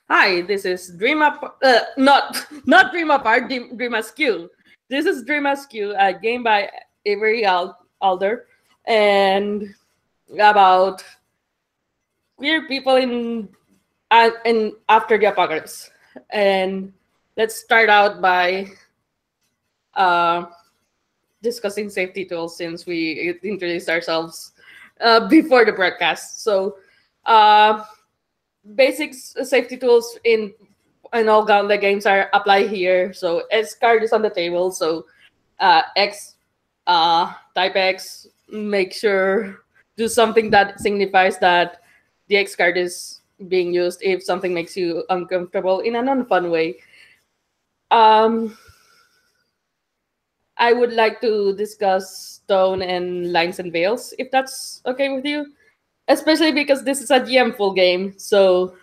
Hi, this is not Dream Apart, Dream Askew. This is Dream Askew, a game by Avery Alder, and about queer people in after the apocalypse. And let's start out by uh, discussing safety tools since we introduced ourselves before the broadcast. So, uh, basic safety tools in all Gauntlet games are apply here. So X card is on the table. So X type X, make sure do something that signifies that the X card is being used if something makes you uncomfortable in an unfun way. Um, I would like to discuss tone and lines and veils, if that's okay with you. Especially because this is a GM full game, so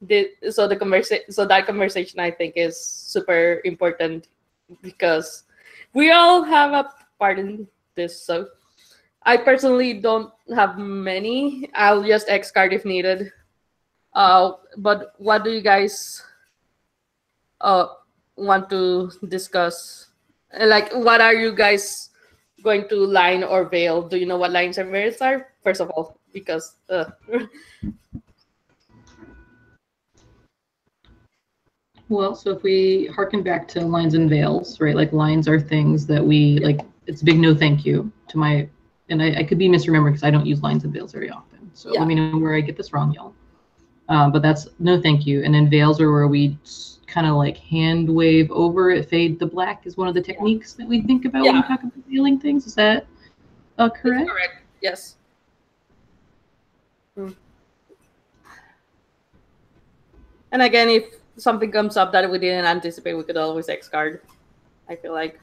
that conversation I think is super important because we all have a part in this. So I personally don't have many. I'll just X card if needed. But what do you guys uh want to discuss? Like, what are you guys going to line or veil? Do you know what lines and veils are? First of all, because Well, so if we harken back to lines and veils, right? Like lines are things that we like. It's a big no, thank you to my. And I could be misremembering because I don't use lines and veils very often. So let me know where I get this wrong, y'all. But that's no, thank you. And then veils are where we kind of like hand wave over it. Fade to black is one of the techniques that we think about when we talk about veiling things. Is that correct? It's correct. Yes. And again, if something comes up that we didn't anticipate, we could always X card. I feel like.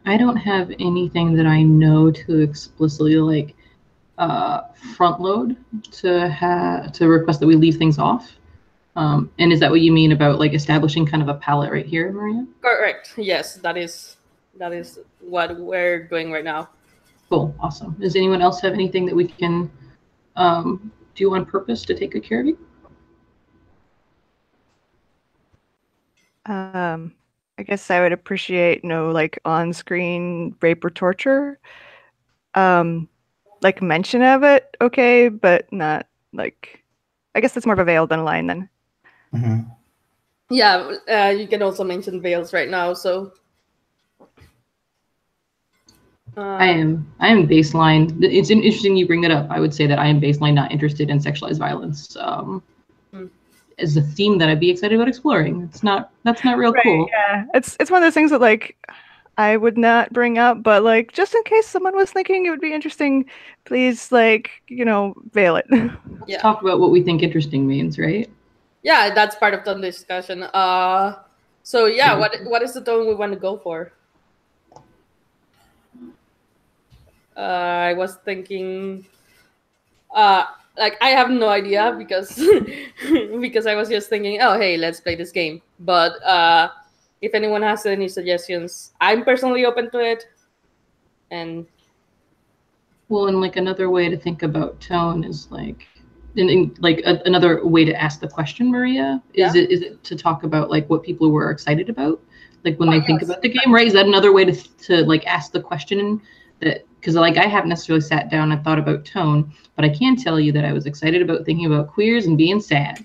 I don't have anything that I know to explicitly like front load to request that we leave things off. And is that what you mean about like establishing kind of a palette right here, Maria? Correct. Yes, that is what we're doing right now. Cool. Awesome. Does anyone else have anything that we can do on purpose to take good care of you? I guess I would appreciate no like on-screen rape or torture. Like mention of it, okay, but not like. I guess that's more of a veil than a line then. Mm-hmm. Yeah, you can also mention veils right now. So I am baseline. It's interesting you bring that up. I would say that I am baseline not interested in sexualized violence. As a theme that I'd be excited about exploring. That's not real cool. Yeah, it's one of those things that like I would not bring up, but like just in case someone was thinking it would be interesting, please like veil it. Let's talk about what we think interesting means, right? Yeah, that's part of the discussion. So yeah, what is the tone we want to go for? I was thinking, like I have no idea because because I was just thinking, oh hey, let's play this game. But if anyone has any suggestions, I'm personally open to it. And well, and like another way to think about tone is like, another way to ask the question, Maria, is it to talk about like what people were excited about, like when they think about the game, right? Is that another way to like ask the question? That because like I haven't necessarily sat down and thought about tone, but I can tell you that I was excited about thinking about queers and being sad.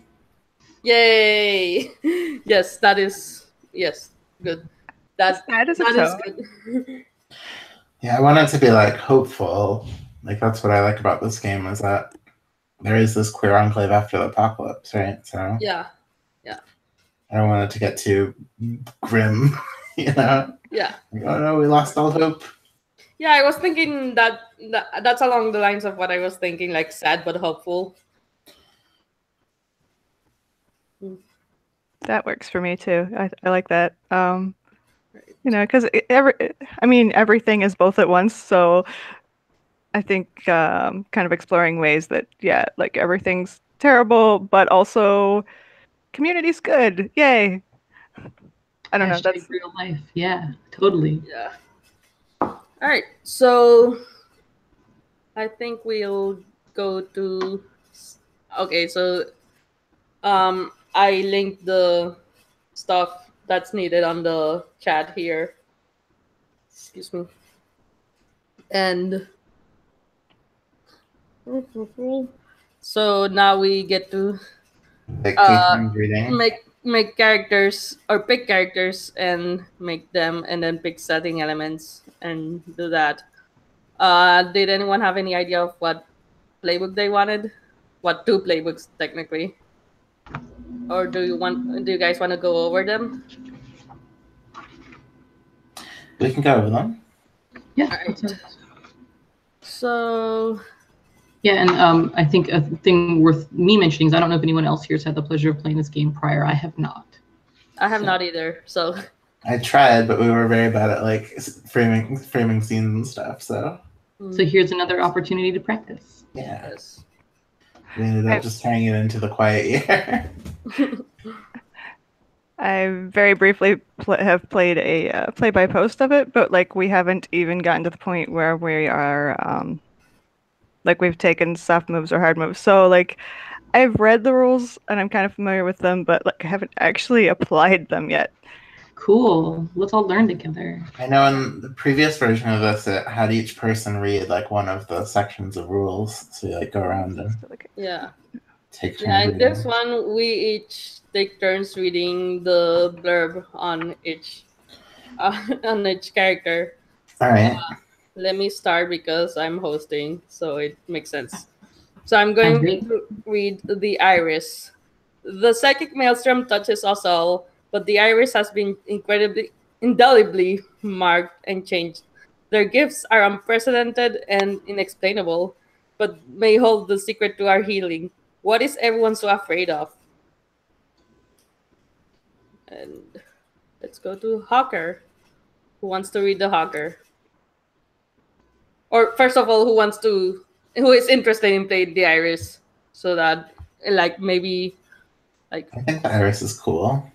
Yay! Yes, that is good. That is good. Yeah, I want it to be like hopeful. Like that's what I like about this game is that there is this queer enclave after the apocalypse, right? So yeah. I don't want it to get too grim, you know? Yeah. Like, oh no, we lost all hope. Yeah, I was thinking that's along the lines of what I was thinking, like sad but hopeful. That works for me too. I like that. Because everything is both at once. So I think kind of exploring ways that like everything's terrible, but also community's good. Yay! I don't know. That's real life. Yeah, totally. Yeah. All right, so I think we'll go to. Okay, so I linked the stuff that's needed on the chat here. Excuse me. And so now we get to Like take turns reading. make characters or pick characters and make them, and then pick setting elements and do that. Did anyone have any idea of what playbook they wanted? What two playbooks technically? Or do you guys want to go over them? We can go over them. Yeah. Alright. So Yeah, and I think a thing worth me mentioning is I don't know if anyone else here has had the pleasure of playing this game prior. I have not. I have not either. So I tried, but we were very bad at like framing scenes and stuff. So here's another opportunity to practice. yeah, yes. we ended up just turning it into the quiet year. I very briefly have played a play-by-post of it, but like we haven't even gotten to the point where we are like we've taken soft moves or hard moves. So like I've read the rules and I'm kind of familiar with them, but like I haven't actually applied them yet. Cool. Let's all learn together. I know in the previous version of this, it had each person read like one of the sections of rules, so you like go around and Yeah. take turns. Yeah, in reading. this one we each take turns reading the blurb on each character. All right. Let me start because I'm hosting, so it makes sense. So I'm going to read the iris. The psychic maelstrom touches us all, but the iris has been indelibly marked and changed. Their gifts are unprecedented and inexplainable, but may hold the secret to our healing. What is everyone so afraid of? And let's go to Hawker. Who wants to read the Hawker? Or first of all, who is interested in playing the iris, so that like maybe like I think the iris is cool.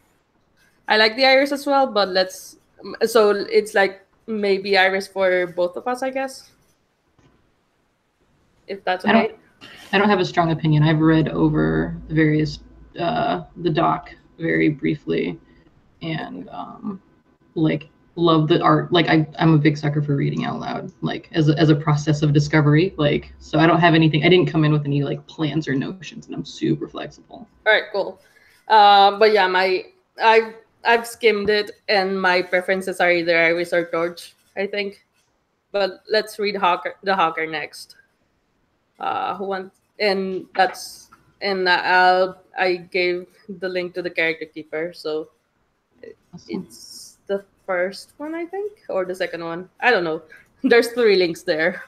I like the iris as well, but so it's like maybe iris for both of us, I guess. If that's okay. I don't have a strong opinion. I've read over the various the doc very briefly, and like love the art. Like I'm a big sucker for reading out loud, like as a process of discovery. Like so, I don't have anything. I didn't come in with any like plans or notions, and I'm super flexible. All right, cool. But yeah, I've skimmed it, and my preferences are either iris or torch, I think. But let's read the Hawker next. Who wants? And I gave the link to the character keeper, so Awesome. it's the first one, I think, or the second one. I don't know. There's 3 links there.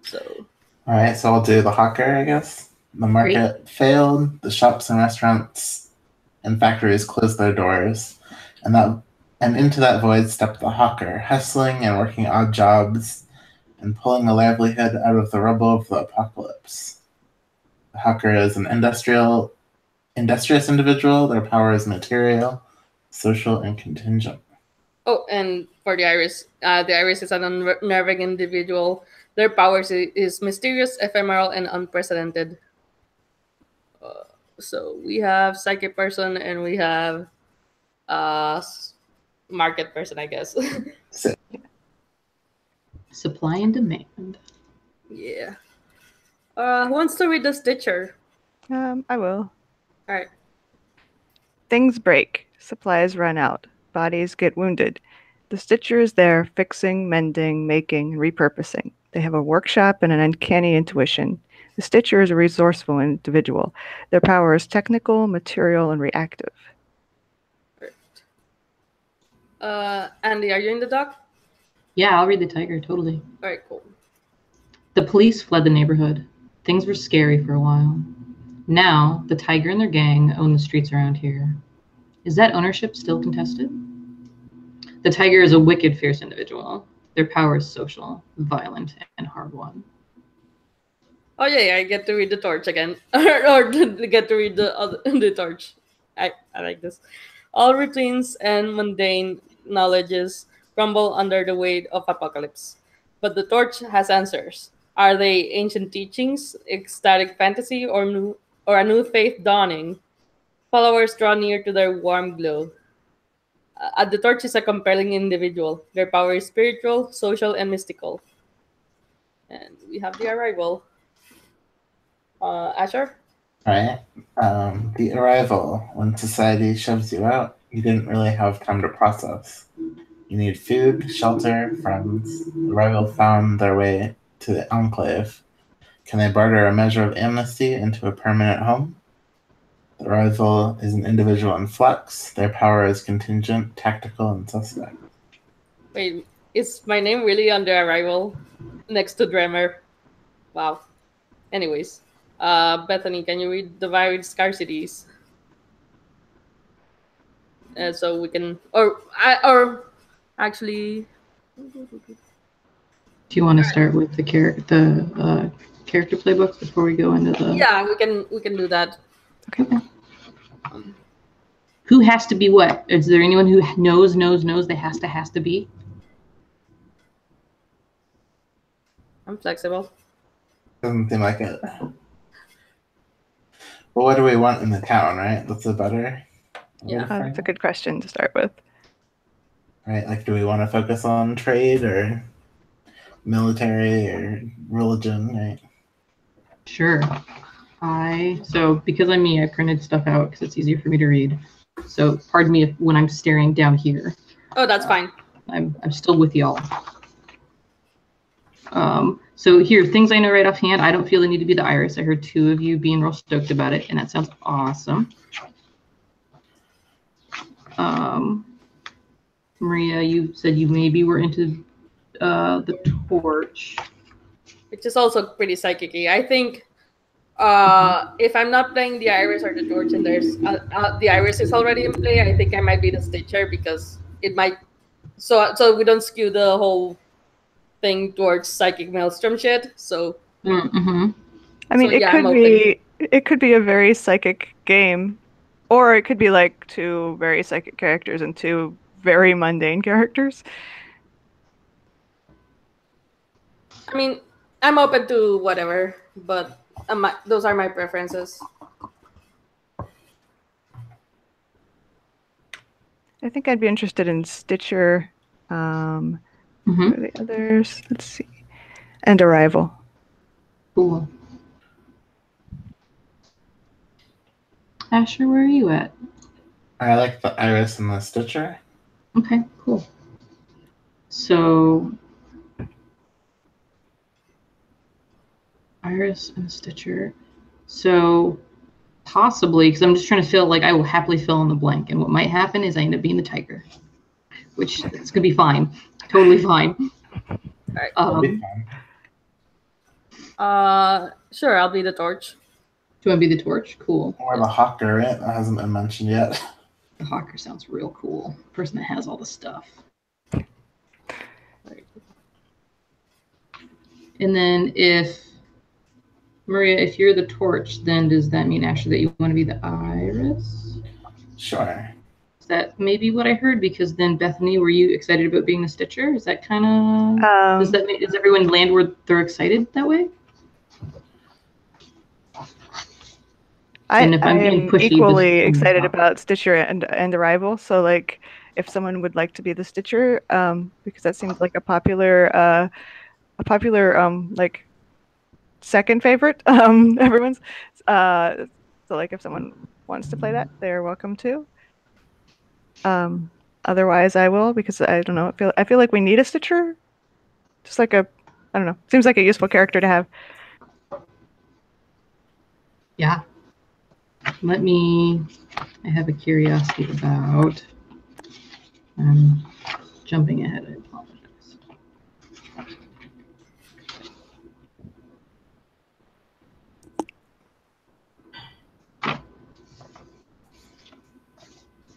So All right, so I'll do the hawker, I guess. The market failed. The shops and restaurants and factories closed their doors, and into that void stepped the hawker, hustling and working odd jobs and pulling a livelihood out of the rubble of the apocalypse. The hawker is an industrious individual. Their power is material, social, and contingent. Oh, and for the iris is an unnerving individual. Their powers is mysterious, ephemeral, and unprecedented. So we have psychic person and we have market person, I guess. Supply and demand. Yeah. Who wants to read the Stitcher? I will. All right. Things break. Supplies run out. Bodies get wounded. The Stitcher is there, fixing, mending, making, repurposing. They have a workshop and an uncanny intuition. The Stitcher is a resourceful individual. Their power is technical, material, and reactive. Andy, are you in the doc? Yeah, I'll read the tiger, totally. All right, cool. The police fled the neighborhood. Things were scary for a while. Now, the tiger and their gang own the streets around here. Is that ownership still contested? The tiger is a wicked, fierce individual. Their power is social, violent, and hard-won. Oh yeah, I get to read the torch again, or get to read the torch. I like this. All routines and mundane knowledges crumble under the weight of apocalypse, but the torch has answers. Are they ancient teachings, ecstatic fantasy, or a new faith dawning? Followers draw near to their warm glow. The torch is a compelling individual. Their power is spiritual, social, and mystical. And we have the arrival. Asher? Right? The arrival, when society shoves you out, you didn't really have time to process. You need food, shelter, friends. The arrival found their way to the enclave. Can they barter a measure of amnesty into a permanent home? The arrival is an individual in flux. Their power is contingent, tactical, and suspect. Wait, is my name really on the arrival next to Dremer? Wow. Anyways, Bethany, can you read the varied scarcities? So we can, or actually. Do you want to start with the character playbooks before we go into the? Yeah, we can do that. Okay. Who has to be what? Is there anyone who knows they has to be? I'm flexible. Doesn't seem like it. Well, what do we want in the town, right? That's a better. Yeah. That's a good question to start with. Right, like, do we want to focus on trade or military or religion, right? Sure. So because I'm me, I printed stuff out because it's easier for me to read. So pardon me when I'm staring down here. Oh, that's fine. I'm still with y'all. So here, things I know right offhand. I don't feel the need to be the iris. I heard two of you being real stoked about it, and that sounds awesome. Maria, you said you maybe were into the torch. Which is also pretty psychic-y. I think if I'm not playing the iris or the torch and there's the iris is already in play, I think I might be the stitcher because it might so we don't skew the whole thing towards psychic maelstrom shit. So I mean, it could be a very psychic game, or it could be like two very psychic characters and two very mundane characters. I mean, I'm open to whatever, but those are my preferences. I think I'd be interested in Stitcher. What are the others? Let's see. And Arrival. Cool. Asher, where are you at? I like the iris and the Stitcher. Okay, cool. So iris and Stitcher. So possibly, because I'm just trying to feel like I will happily fill in the blank. And what might happen is I end up being the tiger, which it's gonna be fine, totally fine. All right. Sure, I'll be the torch. Do you want to be the torch? Cool. Or the hawker, right? That hasn't been mentioned yet. The hawker sounds real cool. The person that has all the stuff. Right. And then Maria, if you're the torch, then does that mean actually that you want to be the iris? Sure. Is that maybe what I heard? Because then Bethany, were you excited about being the Stitcher? Is that kind of does everyone land where they're excited that way? I am equally excited about Stitcher and Arrival. So like, if someone would like to be the Stitcher, because that seems like a popular like second favorite, everyone's. So like, if someone wants to play that, they're welcome to. Otherwise, I will, because I don't know. I feel like we need a Stitcher. Just like I don't know. Seems like a useful character to have. Yeah. I have a curiosity about, jumping ahead, I apologize.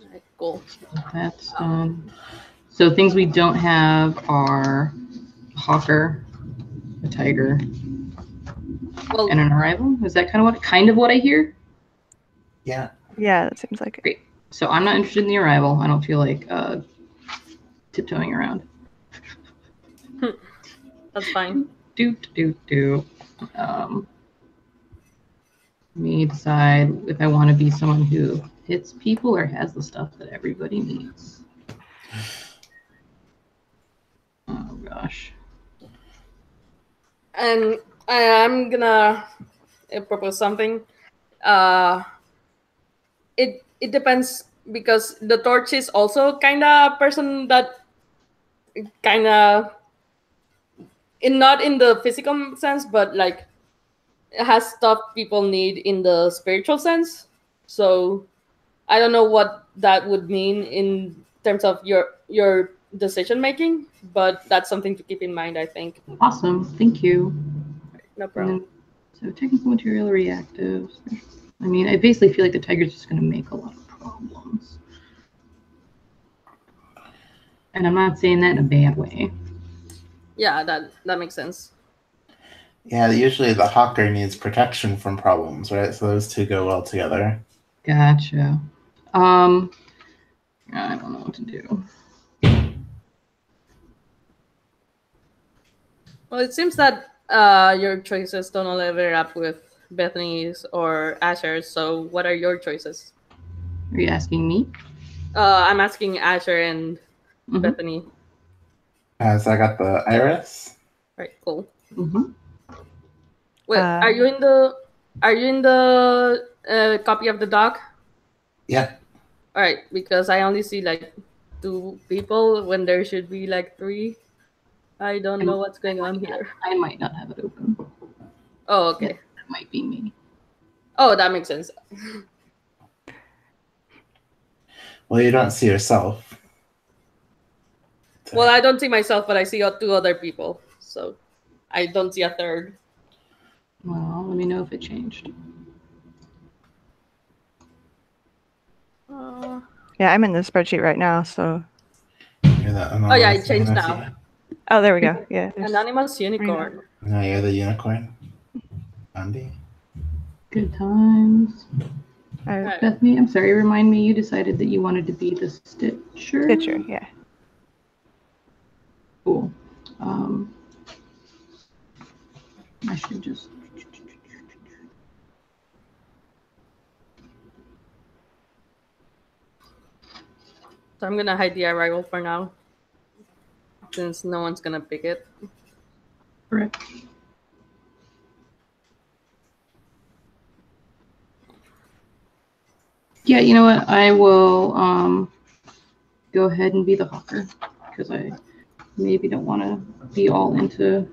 Alright, cool. That's, so things we don't have are a hawker, a tiger, and an arrival. Is that kind of what I hear? Yeah. Yeah, that seems like it. Great. So I'm not interested in the arrival. I don't feel like tiptoeing around. That's fine. me decide if I want to be someone who hits people or has the stuff that everybody needs. Oh gosh. And I'm gonna propose something. It depends, because the torch is also kind of a person that kind of, not in the physical sense, but like it has stuff people need in the spiritual sense. So I don't know what that would mean in terms of your decision making, but that's something to keep in mind, I think. Awesome. Thank you. No And problem. then, so technical material reactives. I mean, I basically feel like the tiger's just going to make a lot of problems. And I'm not saying that in a bad way. Yeah, that makes sense. Yeah, usually the hawker needs protection from problems, right? So those two go well together. Gotcha. I don't know what to do. Well, it seems that your choices don't all overlap with Bethany's or Asher's. So what are your choices? Are you asking me? I'm asking Asher and Mhm. Bethany. So I got the iris. Right, cool. Mm-hmm. Wait, are you in the copy of the doc? Yeah. All right, because I only see like 2 people when there should be like 3. I don't know what's going on here. I might not have it open. Oh, okay. That might be me. Oh, that makes sense. Well, you don't see yourself. Well, I don't see myself, but I see 2 other people. So I don't see a third. Well, let me know if it changed. Yeah, I'm in the spreadsheet right now, so. You're the Oh yeah, it anonymous changed unity. now. Oh, there we go. Yeah. Anonymous unicorn. No, you're the unicorn. Andy. Good times. Right. Bethany, I'm sorry, remind me, you decided that you wanted to be the Stitcher? Stitcher, yeah. Cool. I should just... So I'm gonna hide the arrival for now, since no one's gonna pick it. Correct. Yeah, you know what? I will go ahead and be the hawker, because I maybe don't want to be all into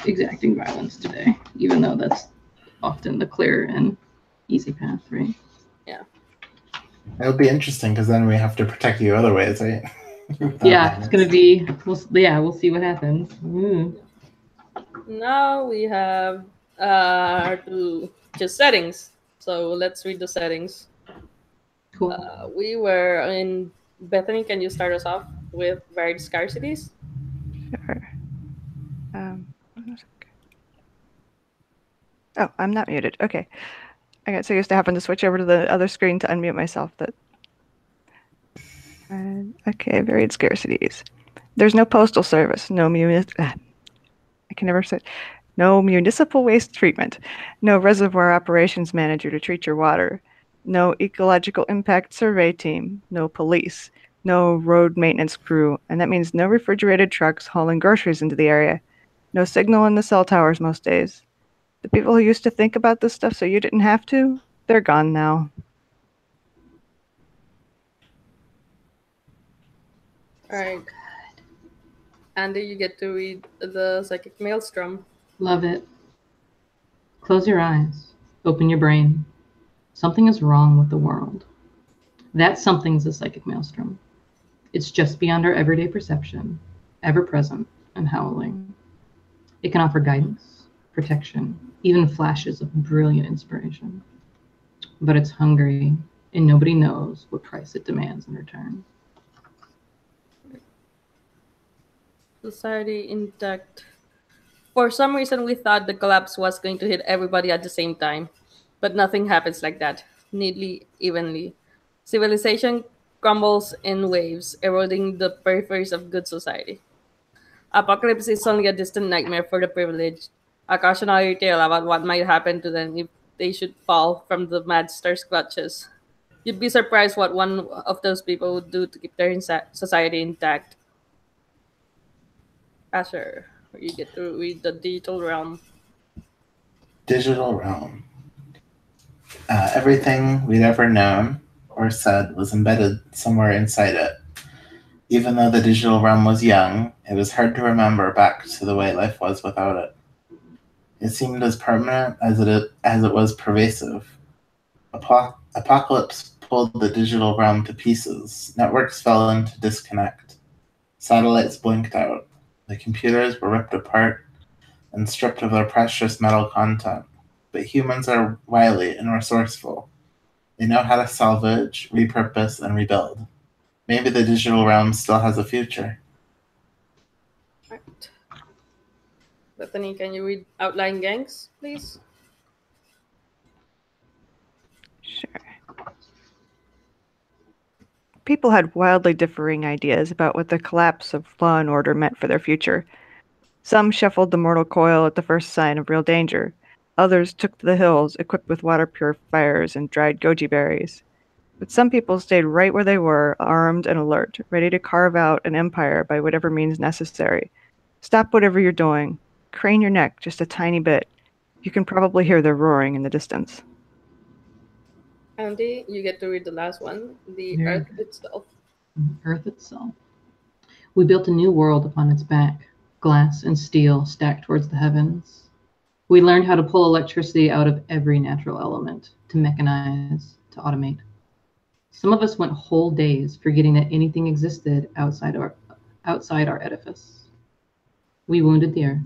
exacting violence today, even though that's often the clear and easy path, right? Yeah. It'll be interesting because then we have to protect you other ways, right? Yeah, it's gonna be. We'll see what happens. Mm. Now we have to just settings. So let's read the settings. Cool. We were in Bethany. Can you start us off with varied scarcities? Sure. Oh, I'm not muted. Okay. I got so used to having to switch over to the other screen to unmute myself that. Okay, varied scarcities. There's no postal service, no no municipal waste treatment, no reservoir operations manager to treat your water, no ecological impact survey team, no police, no road maintenance crew, and that means no refrigerated trucks hauling groceries into the area, no signal in the cell towers most days. The people who used to think about this stuff so you didn't have to, they're gone now. All right. Andy, you get to read the psychic maelstrom. Love it. Close your eyes. Open your brain. Something is wrong with the world. That something's a psychic maelstrom. It's just beyond our everyday perception, ever present and howling. It can offer guidance, protection, even flashes of brilliant inspiration. But it's hungry, and nobody knows what price it demands in return. Society intact. For some reason, we thought the collapse was going to hit everybody at the same time, but nothing happens like that, neatly, evenly. Civilization crumbles in waves, eroding the peripheries of good society. Apocalypse is only a distant nightmare for the privileged, a cautionary tale about what might happen to them if they should fall from the Madster's clutches. You'd be surprised what one of those people would do to keep their society intact. Asher, you get to read the digital realm. Digital realm. Everything we'd ever known or said was embedded somewhere inside it. Even though the digital realm was young, it was hard to remember back to the way life was without it. It seemed as permanent as it was pervasive. Apocalypse pulled the digital realm to pieces. Networks fell into disconnect. Satellites blinked out. The computers were ripped apart and stripped of their precious metal content. But humans are wily and resourceful. They know how to salvage, repurpose, and rebuild. Maybe the digital realm still has a future. Right. Bethany, can you read Outlying Gangs, please? Sure. People had wildly differing ideas about what the collapse of law and order meant for their future. Some shuffled the mortal coil at the first sign of real danger. Others took to the hills, equipped with water purifiers and dried goji berries. But some people stayed right where they were, armed and alert, ready to carve out an empire by whatever means necessary. Stop whatever you're doing. Crane your neck just a tiny bit. You can probably hear their roaring in the distance. Andy, you get to read the last one, the Earth itself. Earth itself. We built a new world upon its back, glass and steel stacked towards the heavens. We learned how to pull electricity out of every natural element, to mechanize, to automate. Some of us went whole days forgetting that anything existed outside our edifice. We wounded the earth.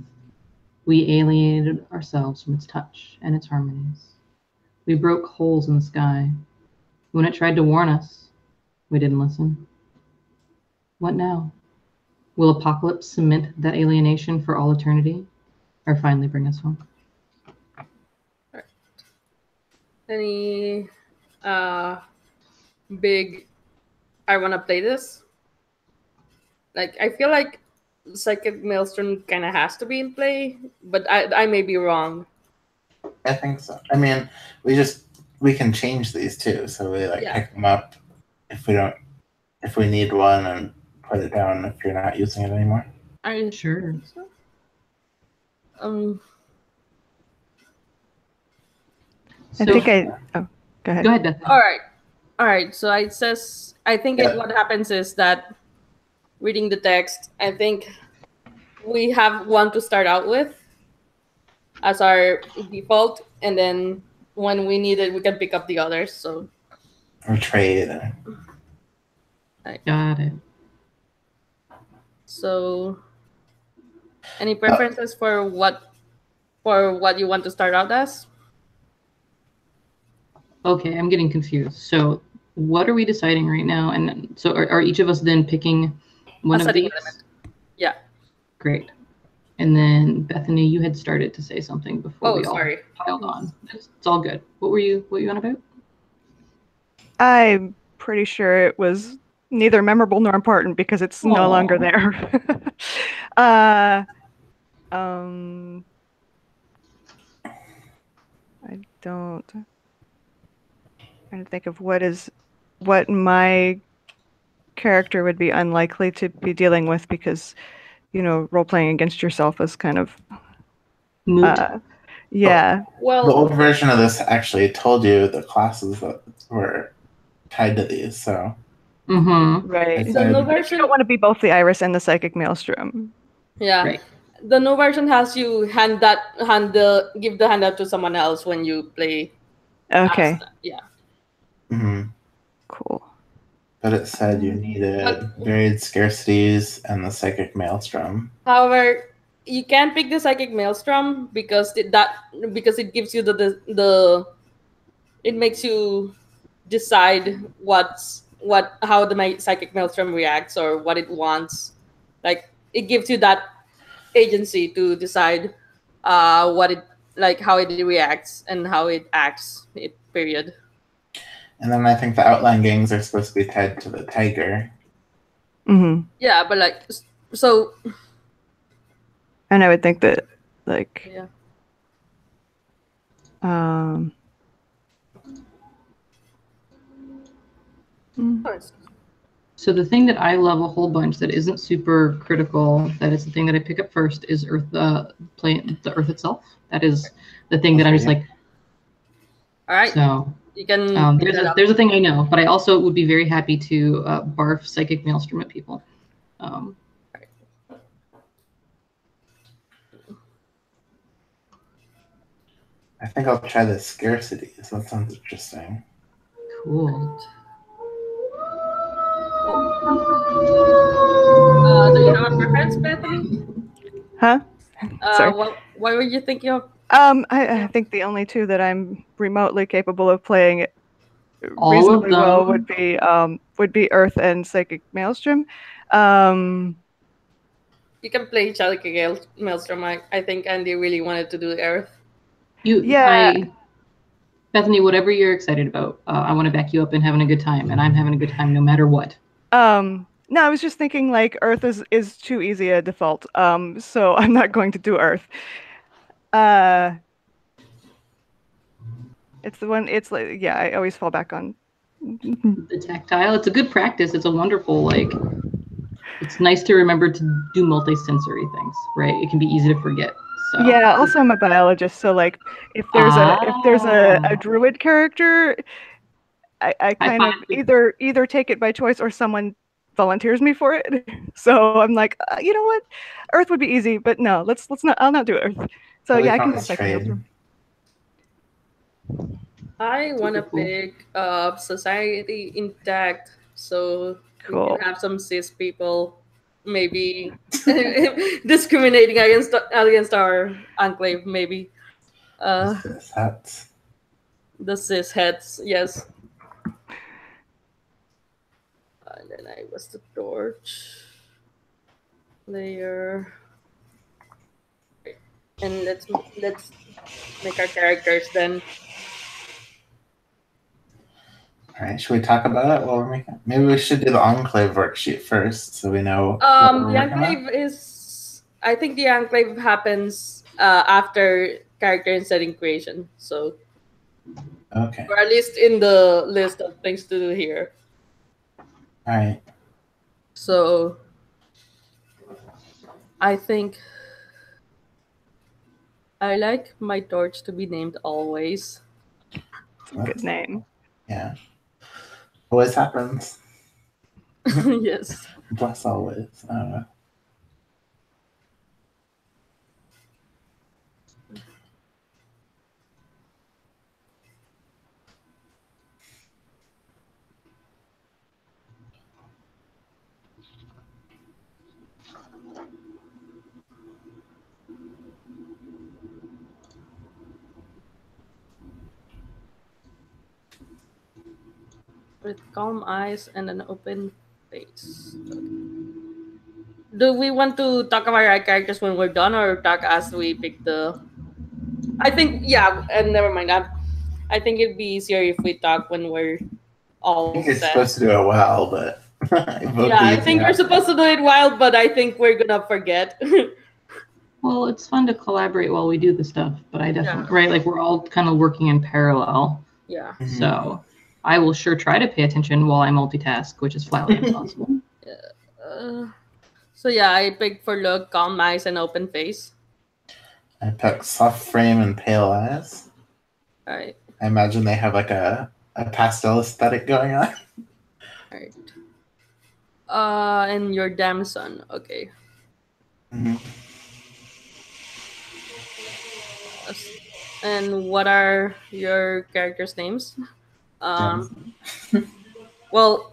We alienated ourselves from its touch and its harmonies. We broke holes in the sky. When it tried to warn us, we didn't listen. What now? Will apocalypse cement that alienation for all eternity, or finally bring us home? Right. Any big I want to play this? Like, I feel like Psychic Maelstrom kind of has to be in play, but I may be wrong. I think so. I mean, we can change these too. So we pick them up if we need one and put it down if you're not using it anymore. Are you Sure. so? I think oh, go ahead. Go ahead, Beth. All right. So it says, I think what happens is that reading the text, I think we have one to start out with as our default, and then when we need it, we can pick up the others. So or trade. Got it. So, any preferences for what you want to start out as? Okay, I'm getting confused. So, what are we deciding right now? And so, are each of us then picking one of these? Element. Yeah. Great. And then Bethany, you had started to say something before we all piled on. It's all good. What you on about? I'm pretty sure it was neither memorable nor important because it's no longer there. I don't. I'm trying to think of what my character would be unlikely to be dealing with because, role playing against yourself is kind of moot. Yeah. Well, the old version of this actually told you the classes that were tied to these, so. Mm-hmm. Right. The new version, you don't want to be both the Iris and the Psychic Maelstrom. Yeah. Right. The new version has you give the handout to someone else when you play. Okay. Yeah. Mm-hmm. Cool. But it said you needed varied scarcities and the Psychic Maelstrom. However, you can pick the Psychic Maelstrom because it gives you it makes you decide how the Psychic Maelstrom reacts or what it wants. Like, it gives you that agency to decide how it reacts and how it acts. Period. And then I think the outline gangs are supposed to be tied to the tiger. Mm-hmm. Yeah, but so. And I would think that Yeah. So the thing that I love a whole bunch that isn't super critical, that is the thing that I pick up first, is Earth, the Earth itself. That is the thing that I'm just like. All right. So you can. There's a thing I know, but I also would be very happy to barf psychic maelstrom at people. I think I'll try the scarcity. So that sounds interesting. Cool. Do you have a preference, Bethany? Huh? Sorry. What were you thinking of? I think the only two that I'm remotely capable of playing reasonably well would be Earth and Psychic Maelstrom. You can play Psychic Maelstrom. I think Andy really wanted to do Earth. Bethany, whatever you're excited about, I want to back you up in having a good time, and I'm having a good time no matter what. No, I was just thinking like Earth is too easy a default. So I'm not going to do Earth. It's the one. It's like I always fall back on the tactile. It's a good practice. It's a wonderful It's nice to remember to do multi-sensory things, right? It can be easy to forget. So. Yeah. Also, I'm a biologist, so like if there's a druid character, I kind of either take it by choice or someone volunteers me for it. So I'm like, you know what, Earth would be easy, but no, let's not. I'll not do Earth. So I can just I want to pick Society Intact, so cool. We can have some cis people maybe discriminating against our enclave, maybe. The cis heads, yes. And then I was the torch layer, and let's make our characters then. All right, should we talk about it while we're making it? Maybe we should do the Enclave worksheet first, so we know. The Enclave is. I think the Enclave happens after character and setting creation. So. Okay. Or at least in the list of things to do here. All right. So. I think. I like my torch to be named Always. Good name. Yeah. Always happens. Yes. Bless always. I don't know. With calm eyes and an open face. Okay. Do we want to talk about our characters when we're done, or talk as we pick the? I think and never mind. I think it'd be easier if we talk when we're all. I think you're supposed to do it well, but. I think we're supposed to do it well, but I think we're gonna forget. Well, it's fun to collaborate while we do the stuff, but I definitely right, like we're all kind of working in parallel. Yeah. Mm-hmm. So. I will sure try to pay attention while I multitask, which is flatly impossible. So I picked for look, calm eyes, and open face. I picked soft frame and pale eyes. All right. I imagine they have like a pastel aesthetic going on. All right. And your Damson, okay. Mm-hmm. And what are your characters' names? Well,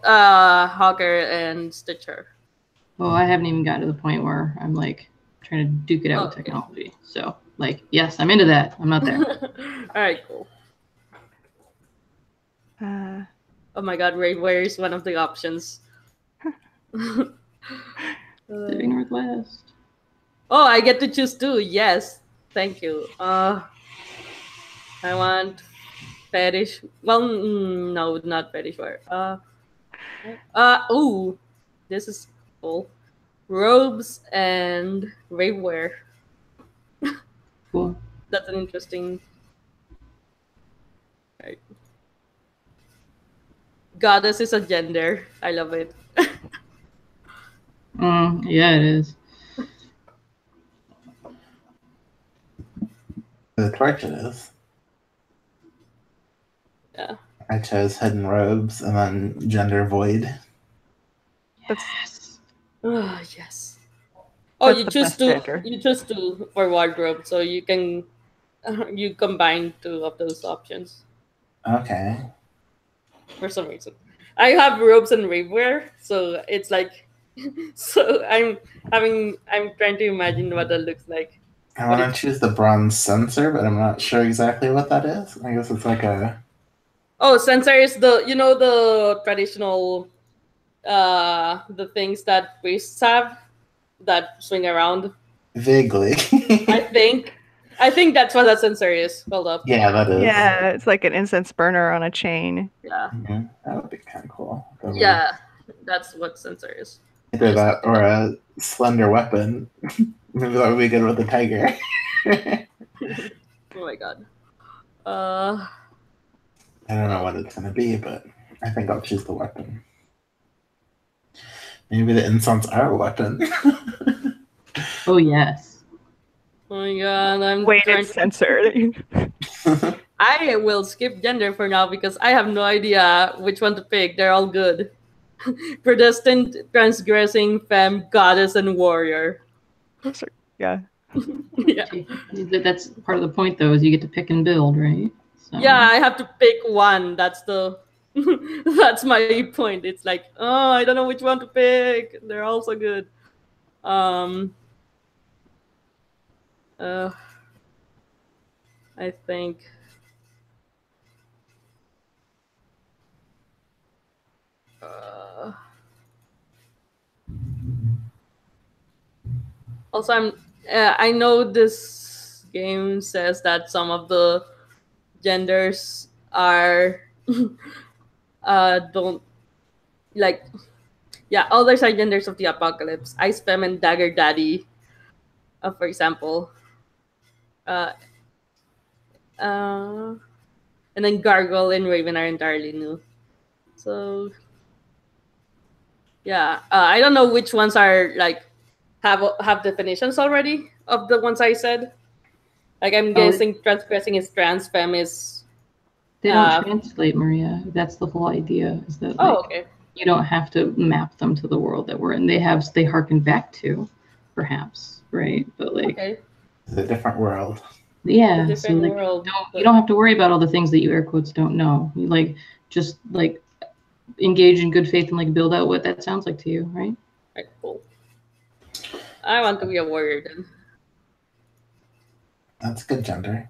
Hawker and Stitcher. Oh, I haven't even gotten to the point where I'm like trying to duke it out with technology. So, like, yes, I'm into that. I'm not there. All right, cool. Oh my God, where is one of the options? Pacific Northwest. Oh, I get to choose two. Yes, thank you. I want fetish. Well, no, not fetish wear. Ooh, this is cool. Robes and rave wear. Cool. That's an interesting. Right. goddess is a gender. I love it. Yeah, it is. The torch it is. Yeah. I chose hidden robes and then gender void. Yes. Oh, yes. Oh, That's you the choose best two. gender. You choose two for wardrobe, so you can you combine two of those options Okay. for some reason. I have robes and ravewear, so it's like, so I'm trying to imagine what that looks like. I want to choose the bronze censer, but I'm not sure exactly what that is. I guess it's like a Oh, censer is the the traditional the things that priests have that swing around. vaguely. I think that's what a censer is. Hold up. Yeah, that is. Yeah, it's like an incense burner on a chain. Yeah. Mhm. That would be kind of cool. Yeah, that's what censer is. Either that or a slender weapon. Maybe that would be good with a tiger. Oh my god. I don't know what it's going to be, but I think I'll choose the weapon. Maybe the incense are a weapon. Oh yes. Oh my god, I'm Weighted trying sensor. I will skip gender for now because I have no idea which one to pick. They're all good. Predestined, transgressing, femme, goddess, and warrior. Yeah. Yeah. That's part of the point, though, is you get to pick and build, right? So. Yeah, I have to pick one. That's the that's my point. It's like, oh, I don't know which one to pick. They're all so good. I think also I know this game says that some of the genders are don't like, yeah, others are genders of the apocalypse. Ice Femme and Dagger Daddy, for example. Uh, and then Gargoyle and Raven are entirely new. So yeah, I don't know which ones are like have definitions already of the ones I said. Like I'm guessing transgressing is trans, femme is. They don't translate, Maria. That's the whole idea. Is that Okay. You don't have to map them to the world that we're in. They harken back to, perhaps, right? But like, okay. It's a different world. Yeah, A different so world. you don't have to worry about all the things that you air quotes don't know. You just engage in good faith and build out what that sounds like to you, right? Right, cool. I want to be a warrior then. That's good gender.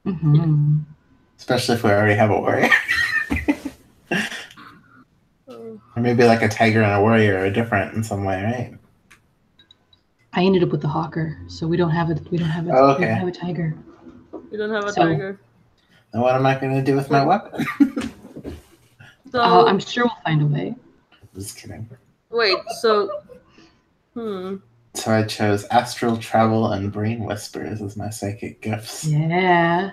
Mm-hmm. Especially if we already have a warrior. Or maybe like a tiger and a warrior are different in some way, right? I ended up with the hawker, so we don't have a we don't have a tiger. You don't have a tiger. Then what am I going to do with my weapon? So I'm sure we'll find a way. Just kidding. wait, so So I chose astral travel and brain whispers as my psychic gifts. Yeah,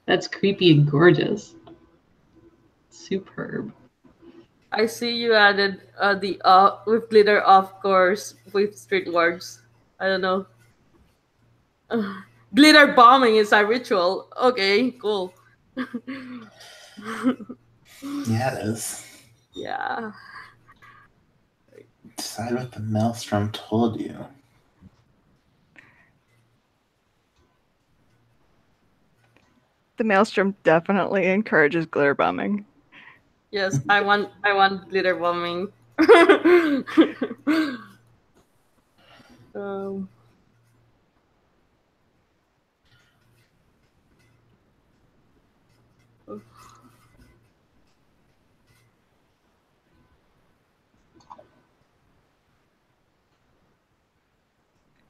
that's creepy and gorgeous. Superb. I see you added the with glitter, of course, with street wards. I don't know. Glitter bombing is a ritual. Okay, cool. Yeah, it is. Yeah. Decide what the maelstrom told you. The maelstrom definitely encourages glitter bombing. Yes, I want glitter bombing.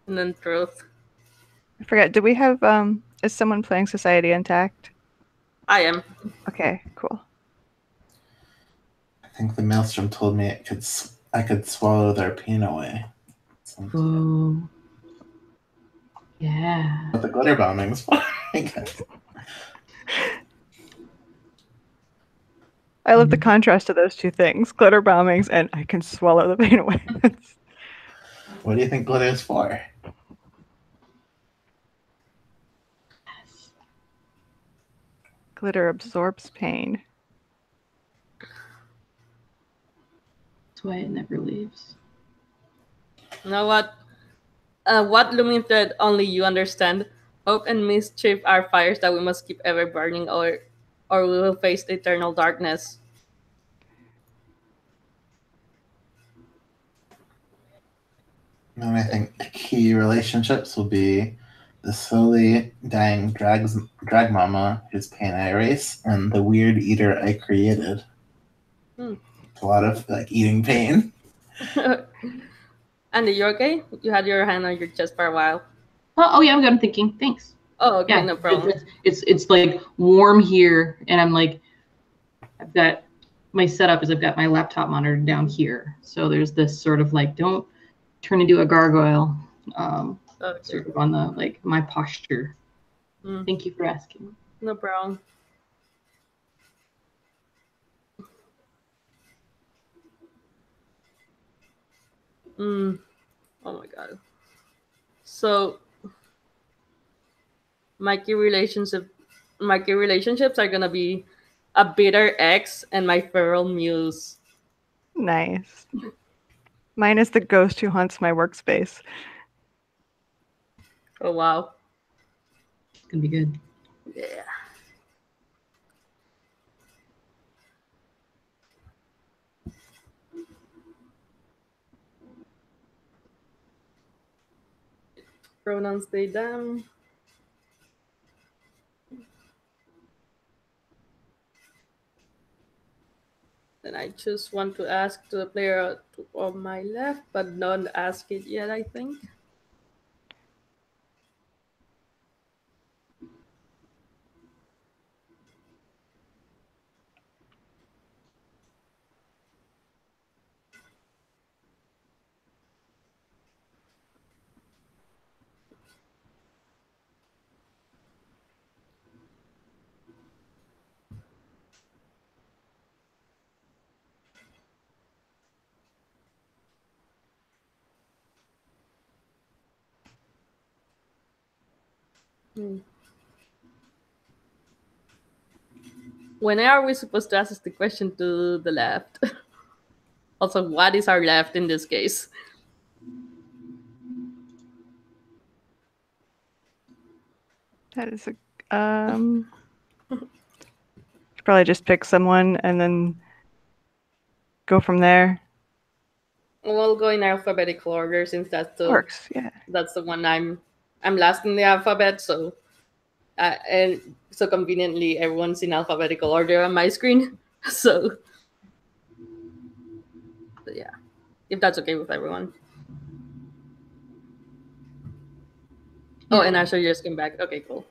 And then truth. I forget. Do we have is someone playing Society Intact? I am. Okay, cool. I think the maelstrom told me I could swallow their pain away. Whoa. Yeah. But the glitter bombing's fine, I guess. I love the contrast to those two things: glitter bombings and I can swallow the pain away. What do you think glitter is for? Glitter absorbs pain. That's why it never leaves. You know what? What looming thread only you understand? Hope and mischief are fires that we must keep ever burning, or we will face the eternal darkness. And I think key relationships will be the slowly dying drag mama whose pain I erase, and the weird eater I created. It's a lot of like eating pain. Andy, you okay? You had your hand on your chest for a while. Oh yeah, I'm thinking. Thanks. Oh, okay, Yeah, no problem. It's like warm here, and I'm like, I've got my setup is I've got my laptop monitor down here, so there's this sort of like don't turn into a gargoyle, sort of on the like my posture. Thank you for asking. No problem. Oh my god. So my key relationships are gonna be a bitter ex and my feral muse. Nice. Mine is the ghost who haunts my workspace. Oh wow. It's gonna be good. Yeah. Pronouns they them. Then I just want to ask to the player on my left, but don't ask it yet, I think. When are we supposed to ask the question to the left? Also, what is our left in this case? That is a probably just pick someone and then go from there. We'll go in alphabetical order since that's the Works, yeah. That's the one I'm last in the alphabet, so and so conveniently everyone's in alphabetical order on my screen. So yeah, if that's okay with everyone. Oh, and Asher just came back. Okay, cool.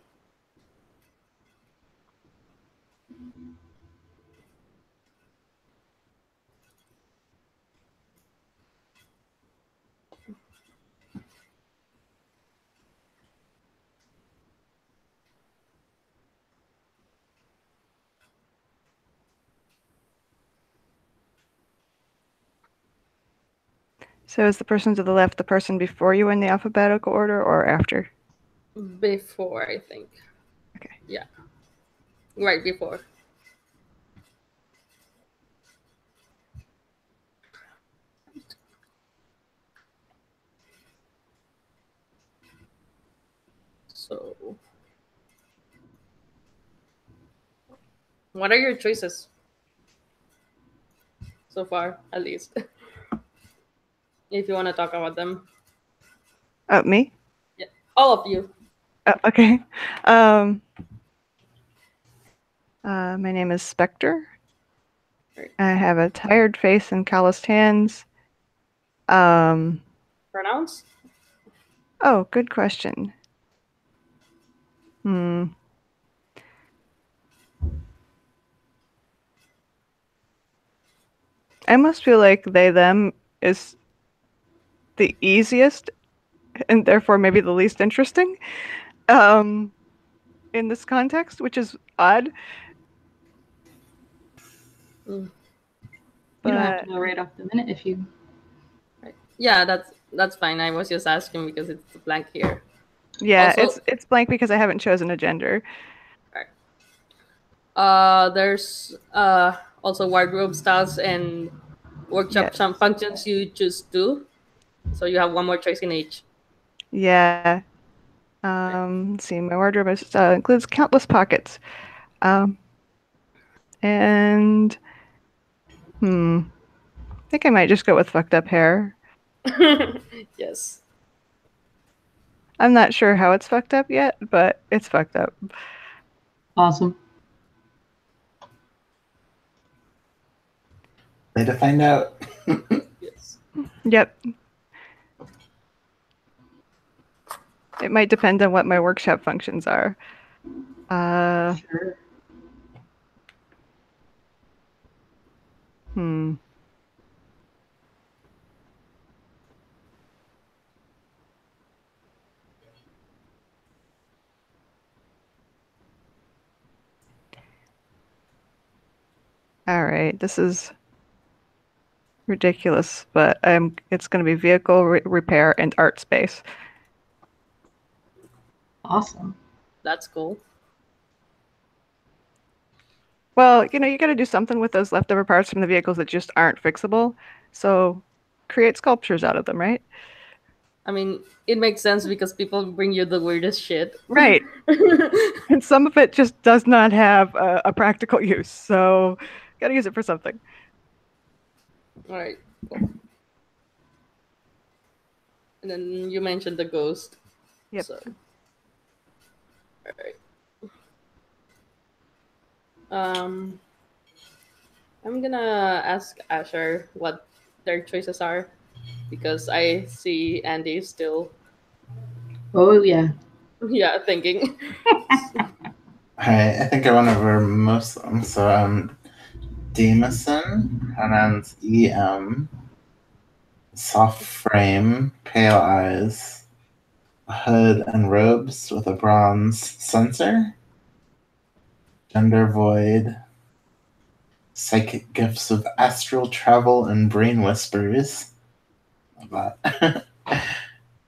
So is the person to the left the person before you in the alphabetical order or after? Before, I think. Okay. Yeah. Right before. So, what are your choices so far, at least? If you want to talk about them. Me? Yeah, all of you. Okay. My name is Spectre. I have a tired face and calloused hands. Pronouns? Oh, good question. I must feel like they, them is the easiest and therefore maybe the least interesting in this context, which is odd. Mm. You don't have But to know right off the minute if you. Right. Yeah, that's fine. I was just asking because it's blank here. yeah, Also, it's blank because I haven't chosen a gender. there's also wardrobe styles and workshop Yes. some functions you choose to. So you have one more choice in each. Yeah. Let's see, my wardrobe includes countless pockets. Um, and I think I might just go with fucked up hair. Yes. I'm not sure how it's fucked up yet, but it's fucked up. Awesome. Way to find out. Yes. Yep. It might depend on what my workshop functions are. Sure. Hmm. All right, this is ridiculous, but it's going to be vehicle repair and art space. Awesome. That's cool. Well, you got to do something with those leftover parts from the vehicles that just aren't fixable. So create sculptures out of them, right? I mean, it makes sense because people bring you the weirdest shit. Right. And some of it just does not have a practical use. So got to use it for something. All right. Cool. And then you mentioned the ghost. Yep. So, all right. I'm gonna ask Asher what their choices are because I see Andy still, Oh yeah. yeah, thinking. Alright, I think I went over most of them. So, Jameson, pronouns EM, soft frame, pale eyes, hood and robes with a bronze censer, gender void, psychic gifts of astral travel and brain whispers. Love that.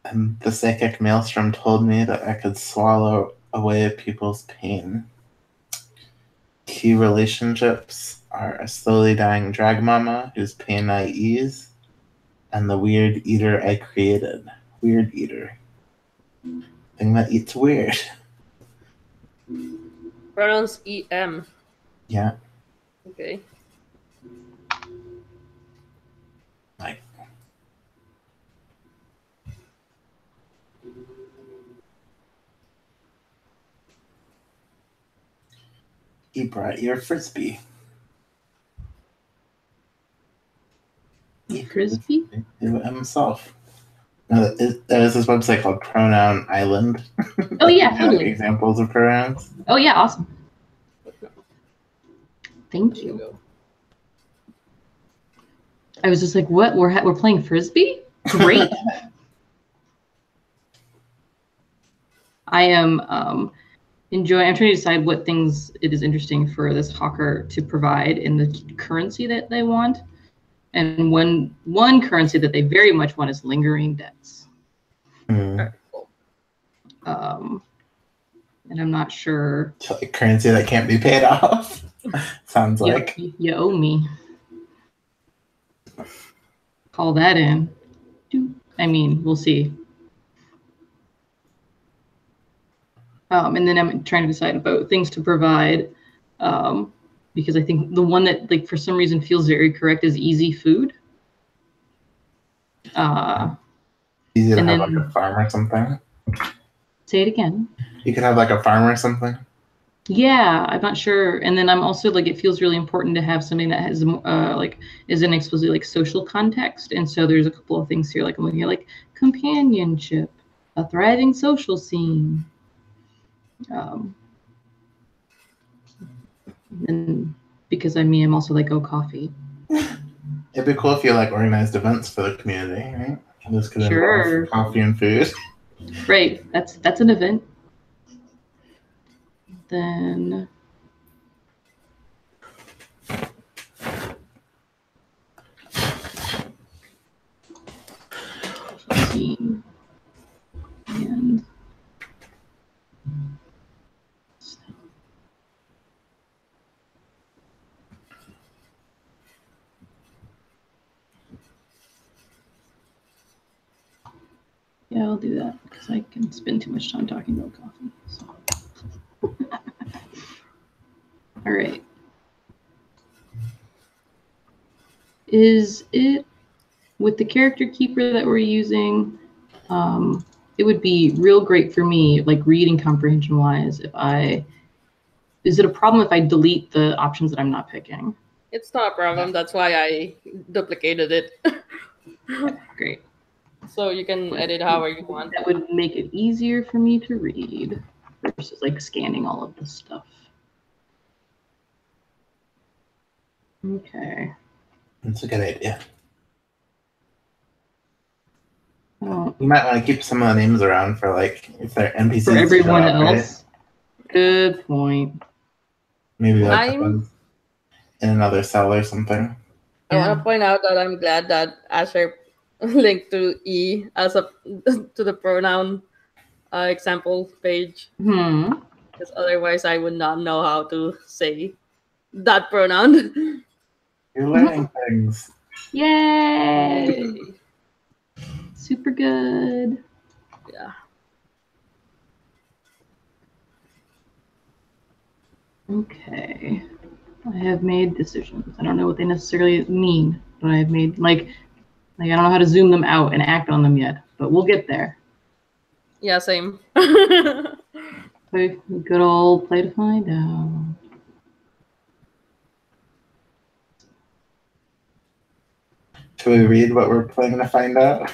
And the psychic maelstrom told me that I could swallow away people's pain. Key relationships are a slowly dying drag mama whose pain I ease, and the weird eater I created. Weird eater. Thing that eats weird. Pronouns EM. Yeah. Okay. Like, he brought your frisbee. Frisbee? Himself. No, there's this website called Pronoun Island. Oh yeah, Like totally. examples of pronouns. Oh yeah, awesome. Thank There you you. go. I was just like, what? We're playing frisbee? Great. I am I'm trying to decide what things it is interesting for this hawker to provide in the currency that they want. And one currency that they very much want is lingering debts. All right, cool. And I'm not sure. So, like, currency that can't be paid off. Sounds like. You owe me. Call that in. I mean, we'll see. And then I'm trying to decide about things to provide, because I think the one that, like, for some reason feels very correct is easy food. Easy to and have then- like a farm or something. Say it again. You could have like a farm or something. Yeah, I'm not sure. And then I'm also like, it feels really important to have something that has like is in explicitly like social context. And so there's a couple of things here, like I'm looking at like companionship, a thriving social scene. And because I'm also like, oh, coffee. It'd be cool if you like organized events for the community, right? And this could Sure. involve coffee and food. Right, that's an event. Then 15. And yeah, I'll do that because I can spend too much time talking about coffee. So. All right. Is it with the character keeper that we're using? It would be real great for me, like reading comprehension wise, if I. Is it a problem if I delete the options that I'm not picking? It's not a problem. That's why I duplicated it. Okay, great. So you can edit however you want. That would make it easier for me to read versus like scanning all of this stuff. Okay. That's a good idea. Oh, You might want to keep some of the names around for like if they're NPCs. for everyone to show up, else. Right? Good point. Maybe they'll put them in another cell or something. I want to point out that I'm glad that Asher linked to E as a to the pronoun example page. Because otherwise I would not know how to say that pronoun. You're learning things. Yay! Super good. Yeah. Okay. I have made decisions. I don't know what they necessarily mean, but I've made like I don't know how to zoom them out and act on them yet, but we'll get there. Yeah, same. Good old play to find out. Should we read what we're playing to find out?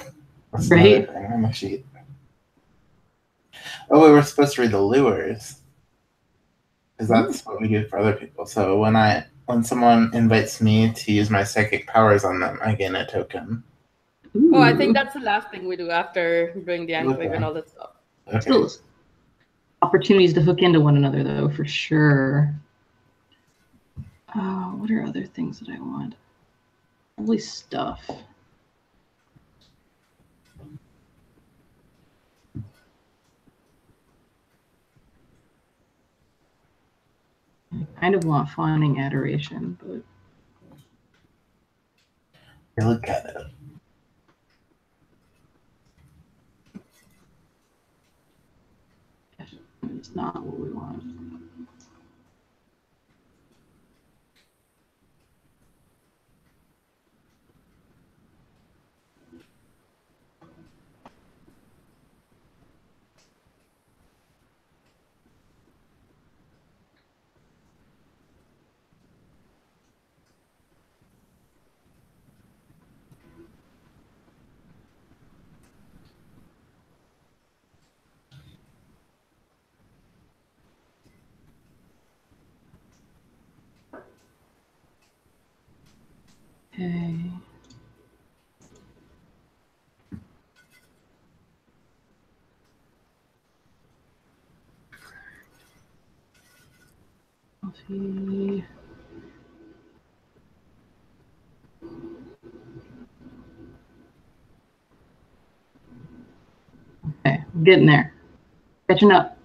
That's right. On the sheet. Oh, we were supposed to read the lures. Because that's what we do for other people. So when someone invites me to use my psychic powers on them, I gain a token. Ooh. Oh, I think that's the last thing we do after doing the enclave and all that stuff. Okay. Still opportunities to hook into one another, though, for sure. Oh, what are other things that I want? Probably stuff. I kind of want fawning adoration, but You look at it. it's not what we want. Okay. Coffee. Okay, I'm getting there. Catching up.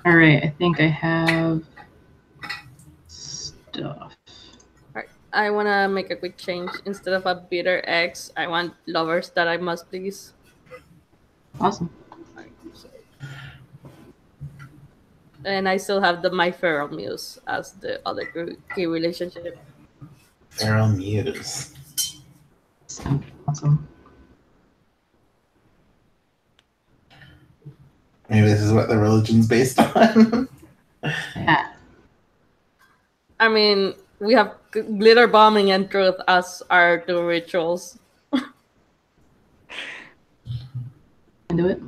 All right, I think I have stuff. Alright, I want to make a quick change. Instead of a bitter ex, I want lovers that I must please. Awesome. And I still have the my feral muse as the other key relationship. Feral muse. Awesome. Maybe this is what the religion's based on. Yeah. I mean, we have glitter bombing and truth as our two rituals. Into it.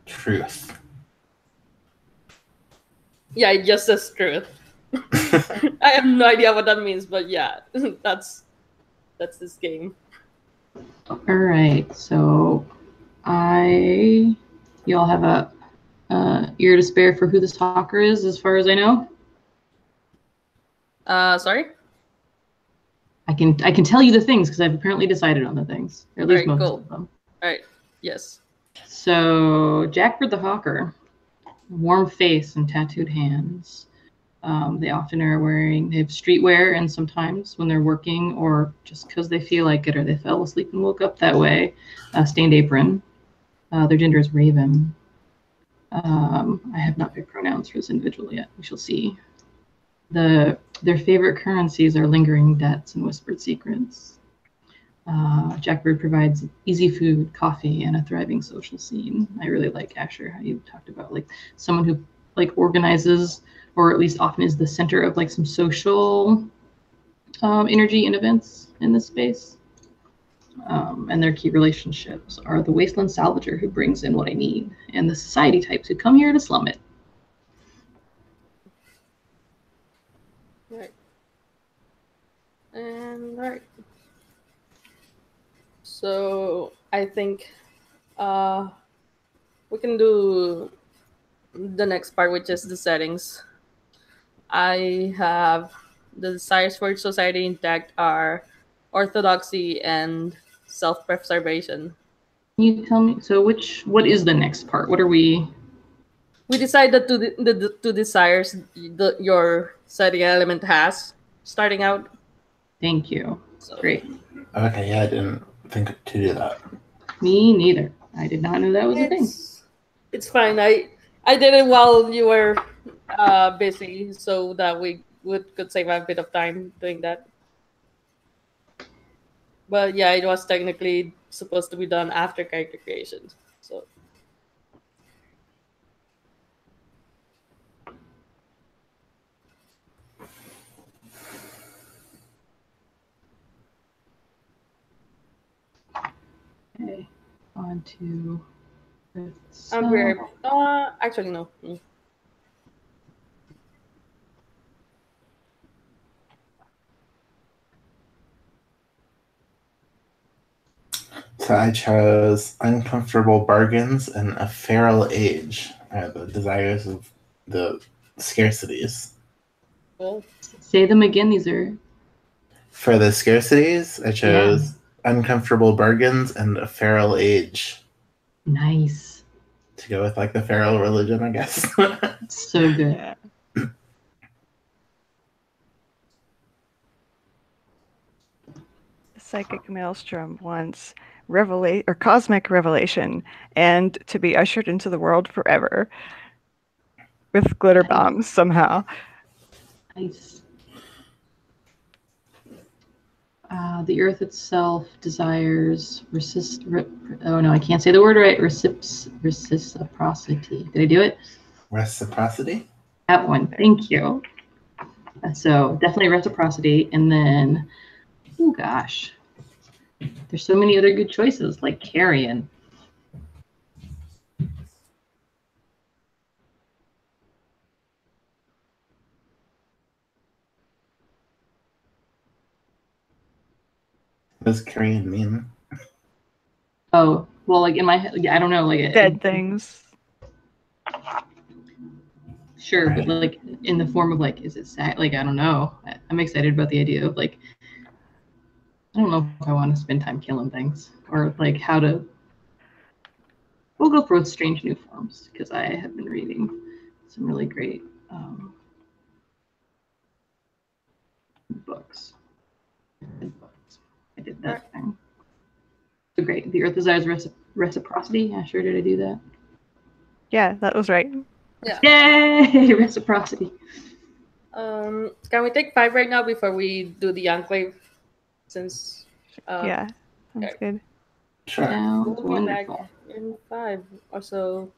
Truth. Yeah, it just says truth. I have no idea what that means, but yeah, that's this game. All right, so y'all have a ear to spare for who this hawker is, as far as I know. Sorry. I can tell you the things because I've apparently decided on the things, or at least Alright, most cool. of them. All right. Yes. So Jackbird the hawker, warm face and tattooed hands. They often they have streetwear, and sometimes when they're working or just because they feel like it or they fell asleep and woke up that way, stained apron. Their gender is raven. I have not picked pronouns for this individual yet. We shall see. Their favorite currencies are lingering debts and whispered secrets. Jackbird provides easy food, coffee, and a thriving social scene. I really like Asher, how you talked about like someone who like organizes, or at least often is the center of like some social energy and events in this space. And their key relationships are the wasteland salvager who brings in what I need, and the society types who come here to slum it. Right. And right. So I think we can do the next part, which is the settings. I have the desires for society intact are orthodoxy and self-preservation. Can you tell me, so what is the next part? What are we? We decided the two desires your setting element has starting out. Thank you. So, Great. Okay, yeah, I didn't think to do that. Me neither. I did not know that was a thing. It's fine. I did it while you were busy, so that we could save a bit of time doing that. But yeah, it was technically supposed to be done after character creation. So Okay. On to. I'm very actually no. So I chose uncomfortable bargains and a feral age, the desires of the scarcities. Well, Say them again. These are. For the scarcities, I chose uncomfortable bargains and a feral age. Nice. To go with like the feral religion, I guess. So good. Yeah. Psychic Maelstrom wants cosmic revelation and to be ushered into the world forever with glitter bombs somehow. Nice. The earth itself desires oh no, I can't say the word right. Reciprocity. Did I do it? Reciprocity? That one. Thank you. So definitely reciprocity. And then, oh gosh, there's so many other good choices like carrion. What does carrion mean? Oh, well, like in my head, I don't know, like Dead things. Sure, Right. but like in the form of like, is it sad? Like, I don't know. I'm excited about the idea of like, I don't know if I want to spend time killing things or like how to. We'll go for strange new forms because I have been reading some really great books. I did that thing. So great. The earth desires reciprocity. Yeah, sure. Did I do that? Yeah, that was right. yeah. Yay! Reciprocity. Can we take 5 right now before we do the enclave? since Yeah, sounds okay. good. Sure. Sounds we'll be back wonderful. in 5 or so.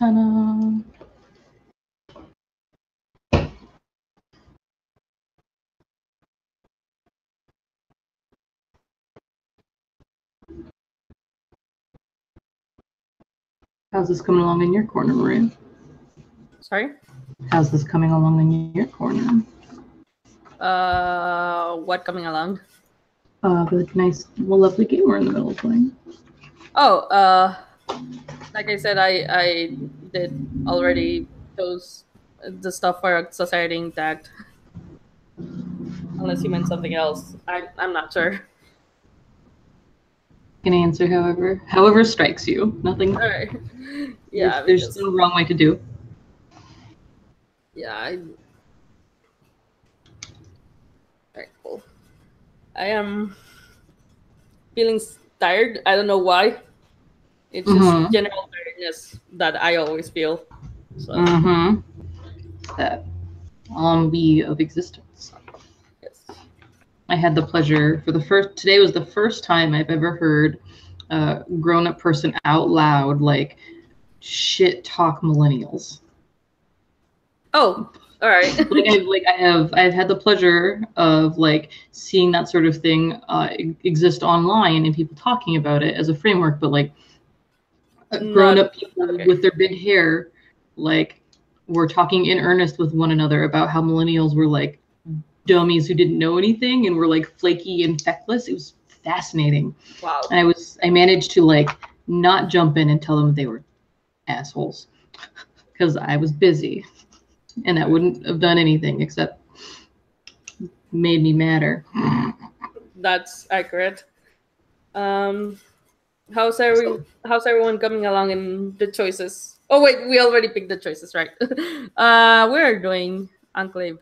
Ta-da. How's this coming along in your corner, Maria? Sorry? How's this coming along in your corner? What coming along? The nice, lovely game we're in the middle of playing. Oh, like I said, I did already chose the stuff for Society Intact. Unless you meant something else. I'm not sure. Can answer however strikes you. Nothing. All right. Yeah, there's no wrong way to do. Yeah. All right, cool. I am feeling tired. I don't know why. It's just general tiredness that I always feel. So. That ennui of existence. Yes. I had the pleasure today was the first time I've ever heard a grown-up person out loud like shit talk millennials. Oh, all right. I've had the pleasure of like seeing that sort of thing exist online and people talking about it as a framework, but like grown-up people with their big hair like were talking in earnest with one another about how millennials were like dummies who didn't know anything and were like flaky and feckless. It was fascinating. Wow. And I managed to like not jump in and tell them they were assholes because I was busy and that wouldn't have done anything except made me madder. That's accurate. How's everyone coming along in the choices? Oh wait, we already picked the choices, right? We're doing Enclave.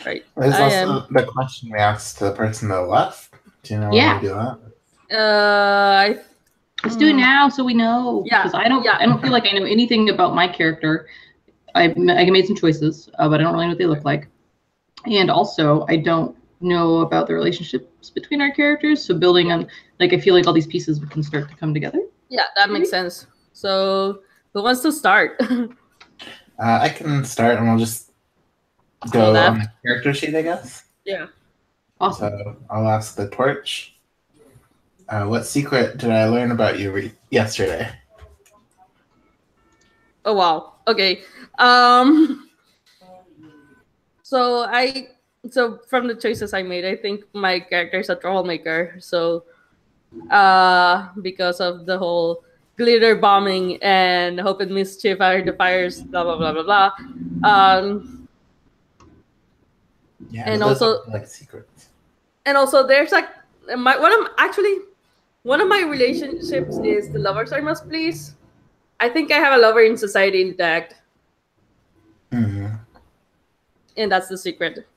Right. There's also the question we asked the person that left. Do you know when we do that? Let's do it now so we know. Yeah. Because I don't feel like I know anything about my character. I made some choices, but I don't really know what they look like. And also, I don't know about the relationships between our characters. So building on, like, I feel like all these pieces can start to come together. Yeah, that makes sense. So who wants to start? I can start, and we'll just go on the character sheet, I guess. Yeah. Awesome. So I'll ask the torch. What secret did I learn about you yesterday? Oh wow. Okay. So from the choices I made, I think my character is a troublemaker. So because of the whole glitter bombing and hope and mischief are the fires, blah blah blah blah blah. Yeah, and also like secrets. And also there's like one of my relationships is the lovers I must please. I think I have a lover in Society Intact. Mm-hmm. And that's the secret.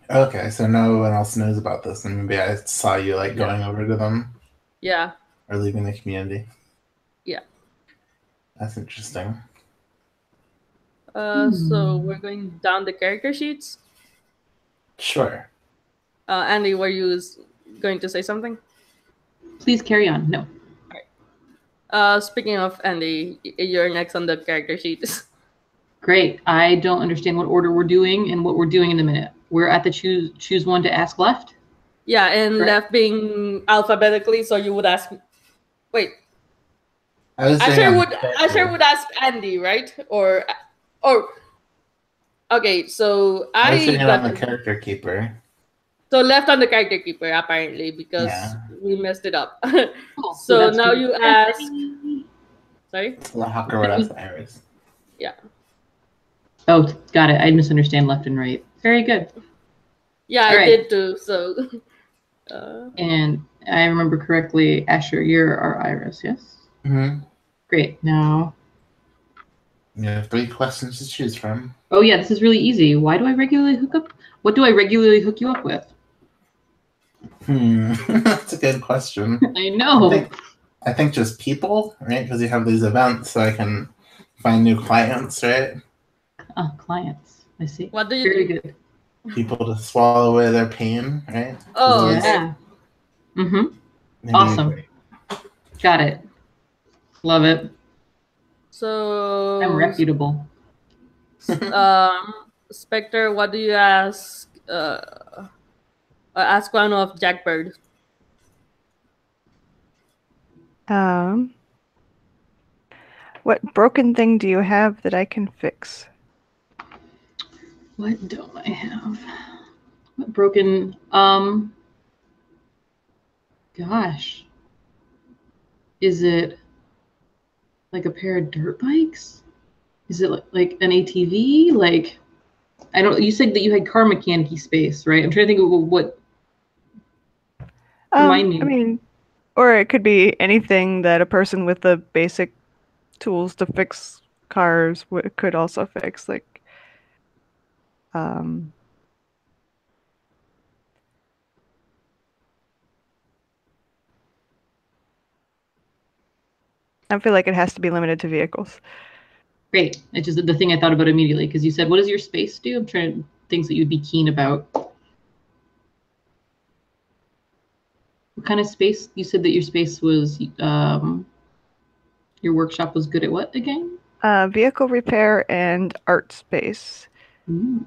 Okay, so no one else knows about this, and maybe I saw you like going over to them. Yeah. Or leaving the community. Yeah. That's interesting. So we're going down the character sheets. Sure. Andy, were you going to say something? Please carry on. No. All right. Speaking of Andy, you're next on the character sheet. Great. I don't understand what order we're doing and what we're doing in a minute. We're at the choose one to ask left. Yeah, and left being alphabetically, so you would ask. Wait. Asher would ask Andy, right? Or. Okay, so I got on the character keeper. So left on the character keeper apparently because we messed it up. Cool. So now you ask. Sorry. The hawker would ask the Iris. Yeah. Oh, got it. I misunderstand left and right. Very good. Yeah, I did too. So. And I remember correctly, Asher, you're our Iris, yes? Mm-hmm. Great. Now. You have 3 questions to choose from. Oh yeah, this is really easy. Why do I regularly hook up? What do I regularly hook you up with? That's a good question. I know. I think just people, right? Because you have these events, so I can find new clients, right? Clients. I see. What do you Very do? good. People to swallow away their pain, right? Oh, yeah. Okay. Awesome. Got it. Love it. So I'm reputable. Spectre, what do you ask? Ask one of Jackbird. What broken thing do you have that I can fix? What don't I have? What broken? Gosh, is it like a pair of dirt bikes? Is it like an ATV? Like, I don't. You said that you had car mechanic space, right? I'm trying to think of what. Remind me. I mean, or it could be anything that a person with the basic tools to fix cars could also fix. Like, I feel like it has to be limited to vehicles. Great. It's just the thing I thought about immediately because you said, "What does your space do?" I'm trying to things that you'd be keen about. What kind of space? You said that your space was your workshop was good at what again? Vehicle repair and art space. Ooh.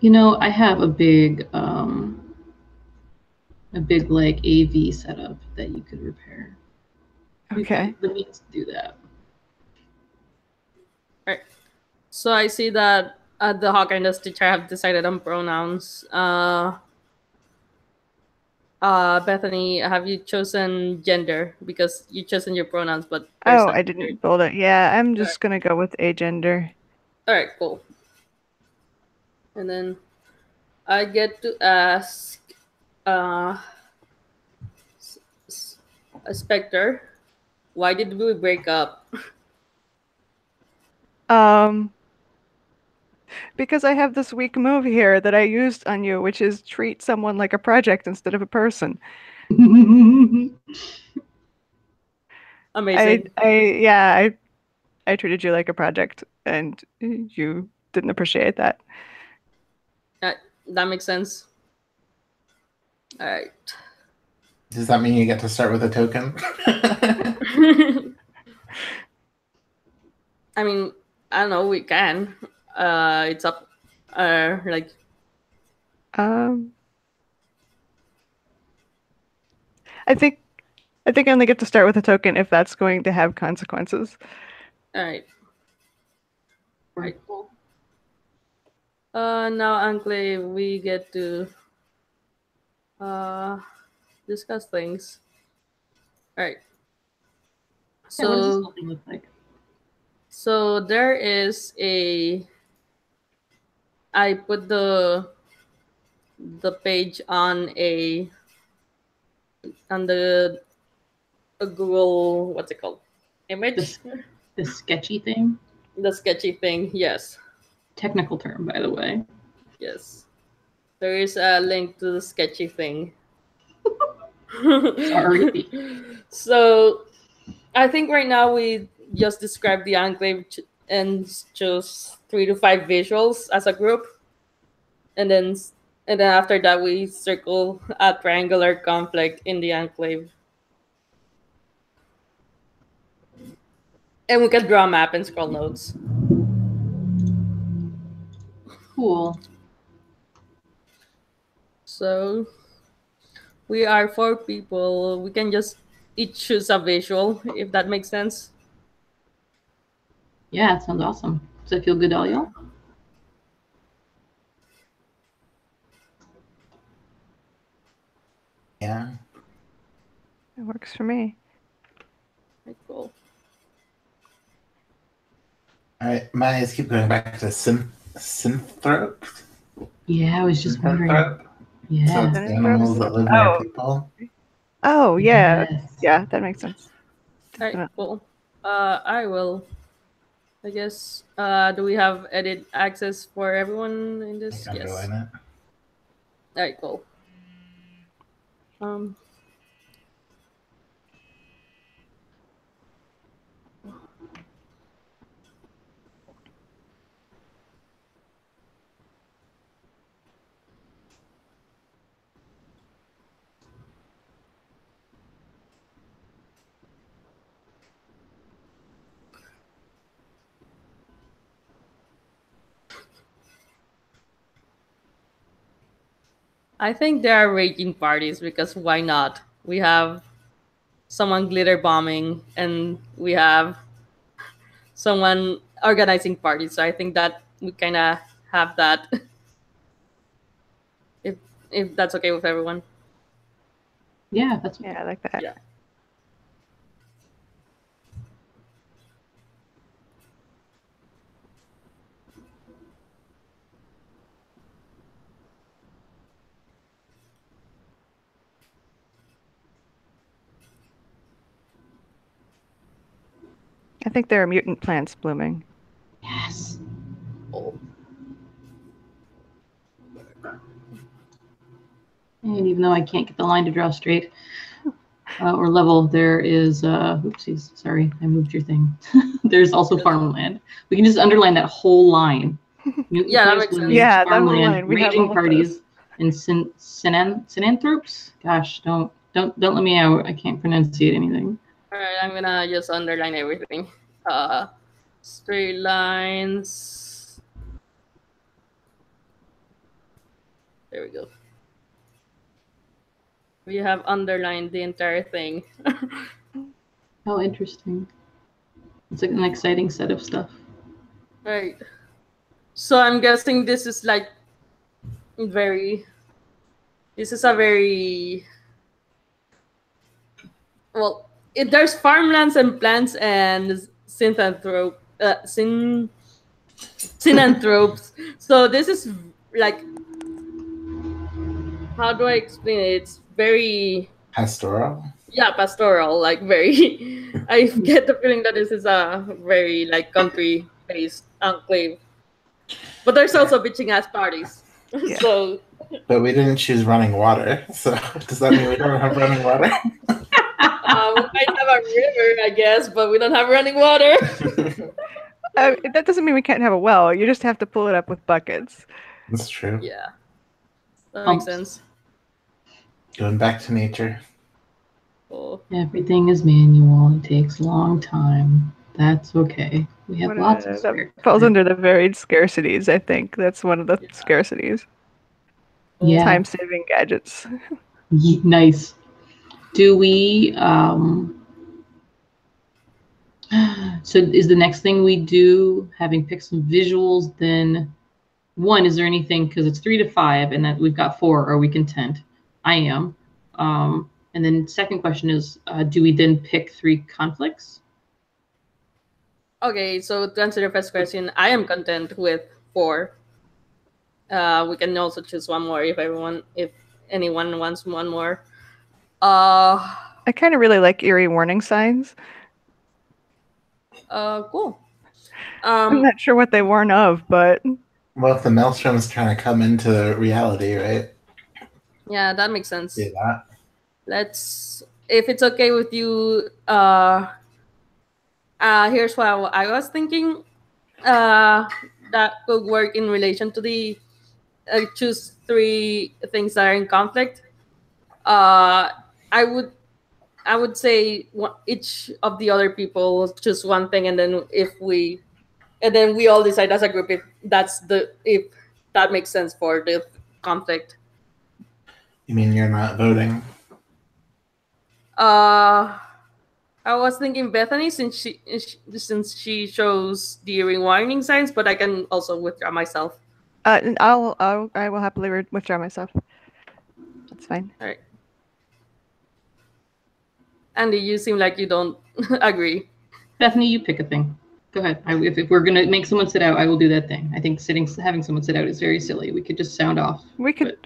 You know, I have a big like AV setup that you could repair. Okay. Let me do that. All right. So I see that the Hawk and the Stitcher have decided on pronouns. Bethany, have you chosen gender? Because you chosen your pronouns, but there's Oh, not I didn't build it. Yeah, I'm just gonna go with agender. All right, cool. And then I get to ask a Spectre, why did we break up? Because I have this weak move here that I used on you, which is treat someone like a project instead of a person. Amazing. I treated you like a project, and you didn't appreciate that. That makes sense. All right. Does that mean you get to start with a token? I mean, I don't know. We can. It's up. Like. I think I only get to start with a token if that's going to have consequences. All right. All right. Cool. Now, Enclave, we get to discuss things. All right. So, what does this whole thing look like? So there is a. I put the page on the Google, what's it called? Image? The sketchy thing? The sketchy thing, yes. Technical term, by the way. Yes. There is a link to the sketchy thing. Sorry. So I think right now we just described the Enclave and chose 3 to 5 visuals as a group. And then after that we circle a triangular conflict in the Enclave. And we can draw a map and scroll nodes. Cool. So we are 4 people. We can just each choose a visual, if that makes sense. Yeah, it sounds awesome. Does that feel good to all y'all? Yeah. It works for me. Okay, cool. All right, my eyes keep going back to synthrope. Yeah, I was just wondering. Yeah. So it's animals that live near people. Oh, yeah. Yes. Yeah, that makes sense. All right, cool. I will. I guess. Do we have edit access for everyone in this? I think I'm doing it. All right, cool. I think there are raging parties because why not? We have someone glitter bombing and we have someone organizing parties. So I think that we kind of have that. if if that's okay with everyone. Yeah, that's Yeah, I like that. Yeah. I think there are mutant plants blooming. yes. Oh. And even though I can't get the line to draw straight or level, there is, oopsies, sorry, I moved your thing. There's also farmland. We can just underline that whole line. Mutant Yeah, that plants makes sense. blooming, Yeah, that whole farmland, line. We have raging all of parties, and synanthropes. Gosh, don't let me out. I can't pronunciate anything. All right, I'm gonna just underline everything. Straight lines. There we go. We have underlined the entire thing. Oh, interesting. It's like an exciting set of stuff. Right. So I'm guessing this is like this is a very well. There's farmlands and plants and synanthropes. So this is like, how do I explain it? It's very Pastoral. yeah, pastoral, like very. I get the feeling that this is a very like country-based enclave, but there's also bitching ass parties. Yeah. So, But we didn't choose running water, so does that mean we don't have running water? we might have a river, I guess, but we don't have running water. That doesn't mean we can't have a well. You just have to pull it up with buckets. That's true. Yeah, that makes Pumps. sense. Going back to nature. Cool. Everything is manual. It takes a long time. That's okay. We have lots of That spare falls time. under the varied scarcities, I think. That's one of the scarcities. Yeah. Time-saving gadgets. Nice. Do we so is the next thing we do having picked some visuals, then one, is there anything, because it's 3 to 5 and that we've got 4, are we content? I am. And then second question is, do we then pick 3 conflicts? Okay, so to answer your first question, I am content with 4. We can also choose one more if anyone wants one more. I kind of really like eerie warning signs. Cool. I'm not sure what they warn of, but Well, if the maelstrom's trying to come into reality, right? Yeah, that makes sense. See that? Let's, if it's okay with you, here's what I was thinking. That could work in relation to the choose 3 things that are in conflict. I would say each of the other people choose one thing, and then we all decide as a group if that makes sense for the conflict. You mean you're not voting? I was thinking Bethany, since she shows the rewinding signs, but I can also withdraw myself. I will happily withdraw myself. That's fine. All right. Andy, you seem like you don't agree. Bethany, you pick a thing. Go ahead. If we're gonna make someone sit out, I will do that thing. I think having someone sit out is very silly. We could just sound off. We could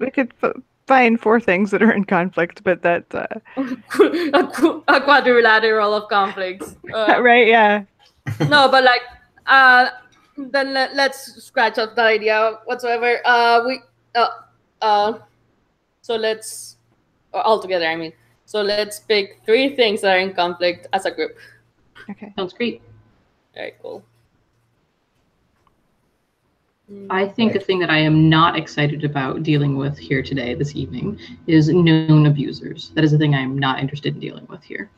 find 4 things that are in conflict, but that a quadrilateral of conflicts. right? Yeah. No, but like, then let's scratch up the idea whatsoever. So let's all together. I mean, so let's pick 3 things that are in conflict as a group. Okay. Sounds great. All right, cool. I think a thing that I am not excited about dealing with here today, this evening, is known abusers. That is a thing I am not interested in dealing with here.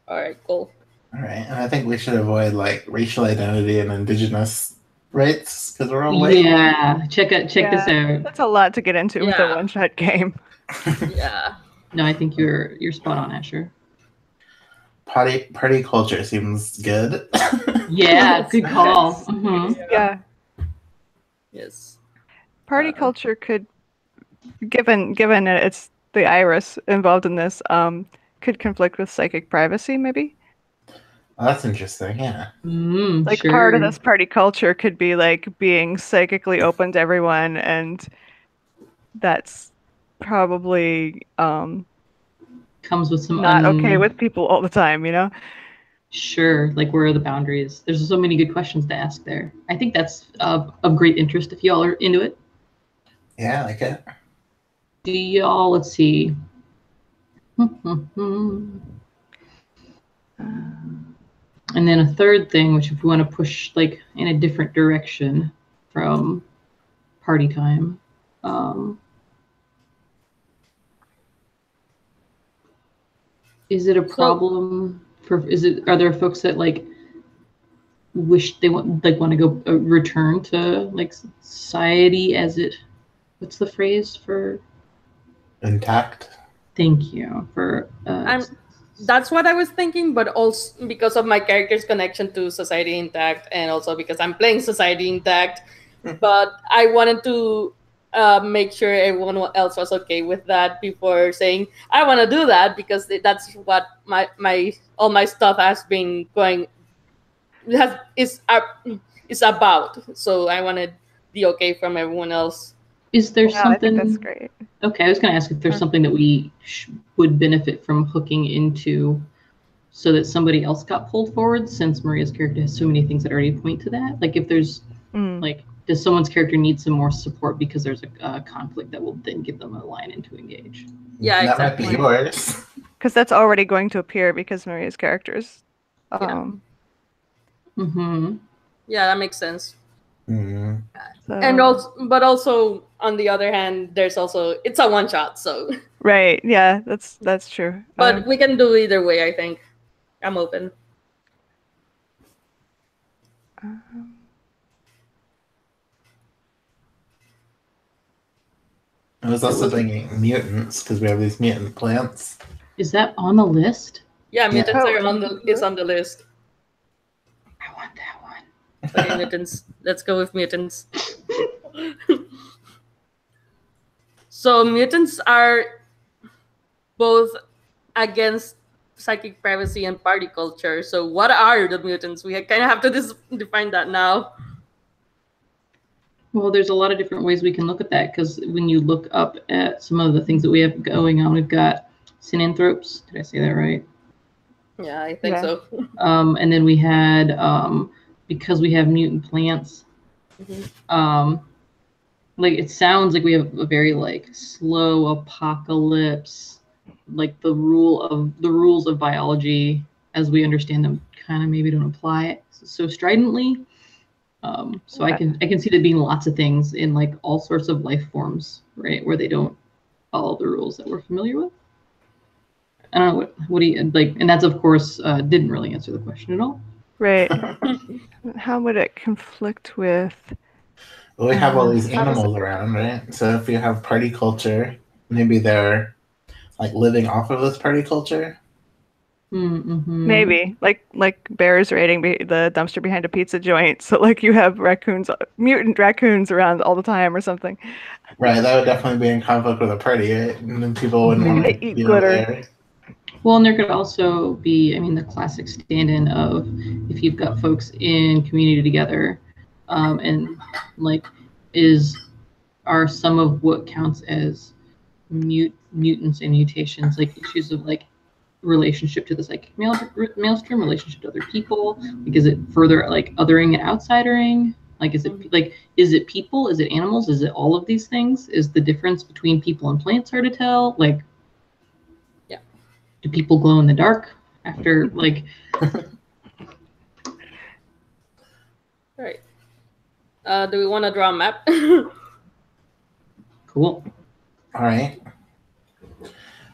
All right, cool. All right, and I think we should avoid like racial identity and indigenous rights because we're all white. Yeah, check this out. That's a lot to get into with a one-shot game. Yeah. No, I think you're spot on, Asher. Party culture seems good. Yeah, good call. Mm-hmm. Yeah. Yes. Party culture could, given it's the iris involved in this, could conflict with psychic privacy, maybe. Oh, that's interesting. Yeah. Like Sure. part of this party culture could be like being psychically open to everyone, and that's probably Comes with some not okay with people all the time, you know? Sure, like where are the boundaries? There's so many good questions to ask there. I think that's of great interest if y'all are into it. Yeah, I like it. Do y'all, let's see. And then a third thing, which if we want to push like in a different direction from party time, is it a problem are there folks that like wish they want to go return to like society as it, what's the phrase for Intact. Thank you for that's what I was thinking, but also because of my character's connection to Society Intact, and also because I'm playing Society Intact. But I wanted to make sure everyone else was okay with that before saying I want to do that, because that's what all my stuff has been going is about. So I wanted the okay from everyone else. Is there Yeah, something? I think that's great. Okay, I was going to ask if there's something that we would benefit from hooking into, so that somebody else got pulled forward, since Maria's character has so many things that already point to that. Like if there's like, does someone's character need some more support because there's a conflict that will then give them a line in to engage? Yeah, that exactly. might be yours. Because that's already going to appear because Maria's characters. Yeah, that makes sense. Mm. So, And also on the other hand, there's also it's a one shot, so right, yeah, that's true. but we can do either way. I think I'm open. I was also thinking mutants, because we have these mutant plants. Is that on the list? Yeah, mutants are on the list. I want that one. Okay, mutants. Let's go with mutants. So mutants are both against psychic privacy and party culture. So what are the mutants? We kind of have to define that now. Well, there's a lot of different ways we can look at that, because when you look up at some of the things that we have going on, we've got synanthropes. Did I say that right? Yeah, I think so. And then we had, because we have mutant plants, like it sounds like we have a very like slow apocalypse, like the rules of biology as we understand them kind of maybe don't apply so stridently. So I can see there being lots of things in like all sorts of life forms, right, where they don't follow the rules that we're familiar with. I don't know what do you like, and that's of course didn't really answer the question at all. Right. How would it conflict with? Well, we have all these animals around, right? So if you have party culture, maybe they're like living off of this party culture. Maybe like bears raiding the dumpster behind a pizza joint. So like you have mutant raccoons around all the time or something. Right, that would definitely be in conflict with a party, right? And then people wouldn't want to eat be glitter. there. Well, and there could also be, I mean, the classic stand-in of if you've got folks in community together, and like are some of what counts as mutants and mutations, like issues of like relationship to the psychic maelstrom, relationship to other people, like is it further like othering and outsidering, like is it people, is it animals, is it all of these things? Is the difference between people and plants hard to tell? Like, yeah, do people glow in the dark after like right? Do we want to draw a map? Cool. All right.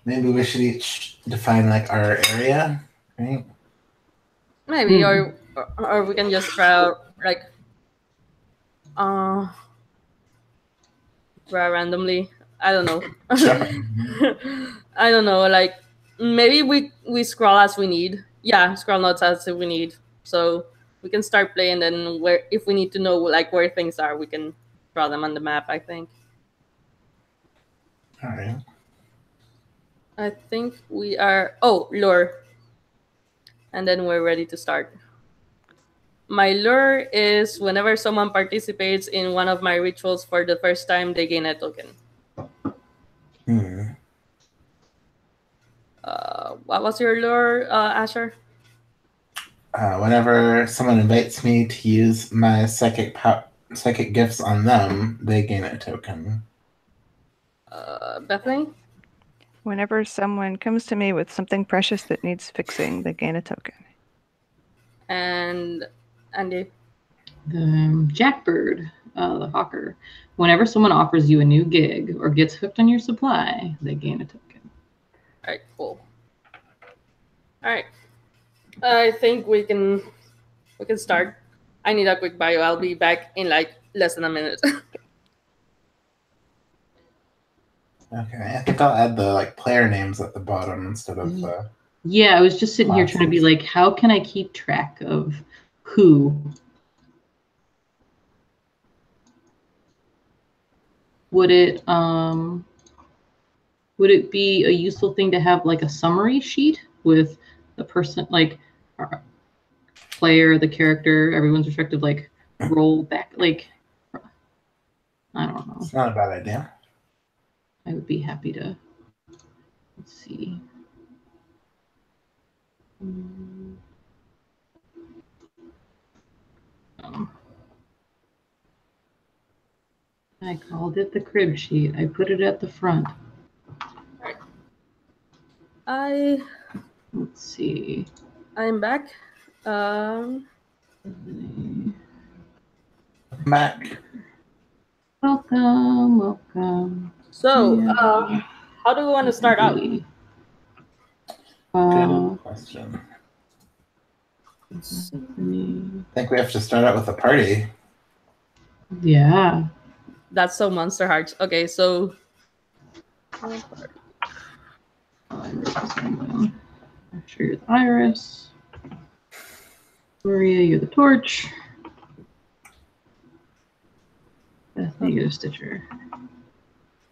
Maybe we should each define like our area, right? Maybe, or we can just draw like draw randomly. I don't know. Sure. I don't know. Like maybe we scroll as we need. Yeah, scroll notes as we need. So we can start playing. Then where if we need to know like where things are, we can draw them on the map. I think. All right. I think we are. Oh, lure. And then we're ready to start. My lure is whenever someone participates in one of my rituals for the first time, they gain a token. Hmm. What was your lure, Asher? Whenever someone invites me to use my psychic gifts on them, they gain a token. Bethany? Whenever someone comes to me with something precious that needs fixing, they gain a token. And Andy? The Jackbird, the hawker. Whenever someone offers you a new gig or gets hooked on your supply, they gain a token. All right, cool. All right. I think we can start. I need a quick bio. I'll be back in like less than a minute. Okay, I think I'll add the like player names at the bottom instead of the. Yeah, I was just sitting here trying to be like, how can I keep track of who? Would it be a useful thing to have like a summary sheet with the person, like our player, the character, everyone's respective like roll back, like I don't know. It's not a bad idea. I would be happy to. Let's see. I called it the crib sheet. I put it at the front. Let's see. I'm back. Back. Welcome. So, how do we want to start out? Good question. I think we have to start out with a party. Yeah. That's so Monster Hearts. Okay, so I'm sure you're the Iris. Maria, you're the Torch. Bethany, you're the Stitcher.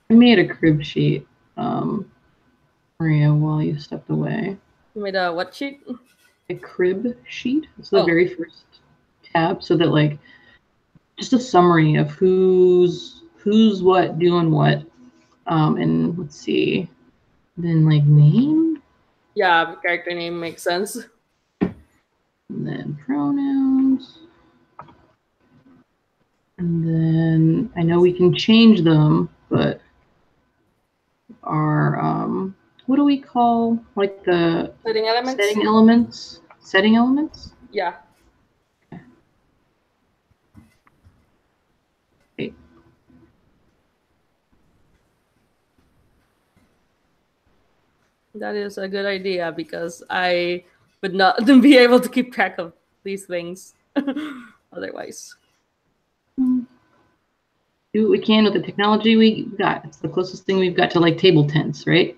I made a crib sheet, Maria, while you stepped away. you made a what sheet? A crib sheet. It's the very first tab, so that like just a summary of who's what, doing what. And let's see. Then like name. Yeah, character name makes sense. And then pronouns. And then I know we can change them, but our what do we call like the Setting elements? Setting elements? Yeah. Okay. That is a good idea because I would not be able to keep track of these things otherwise. Do what we can with the technology we got. It's the closest thing we've got to like table tents, right?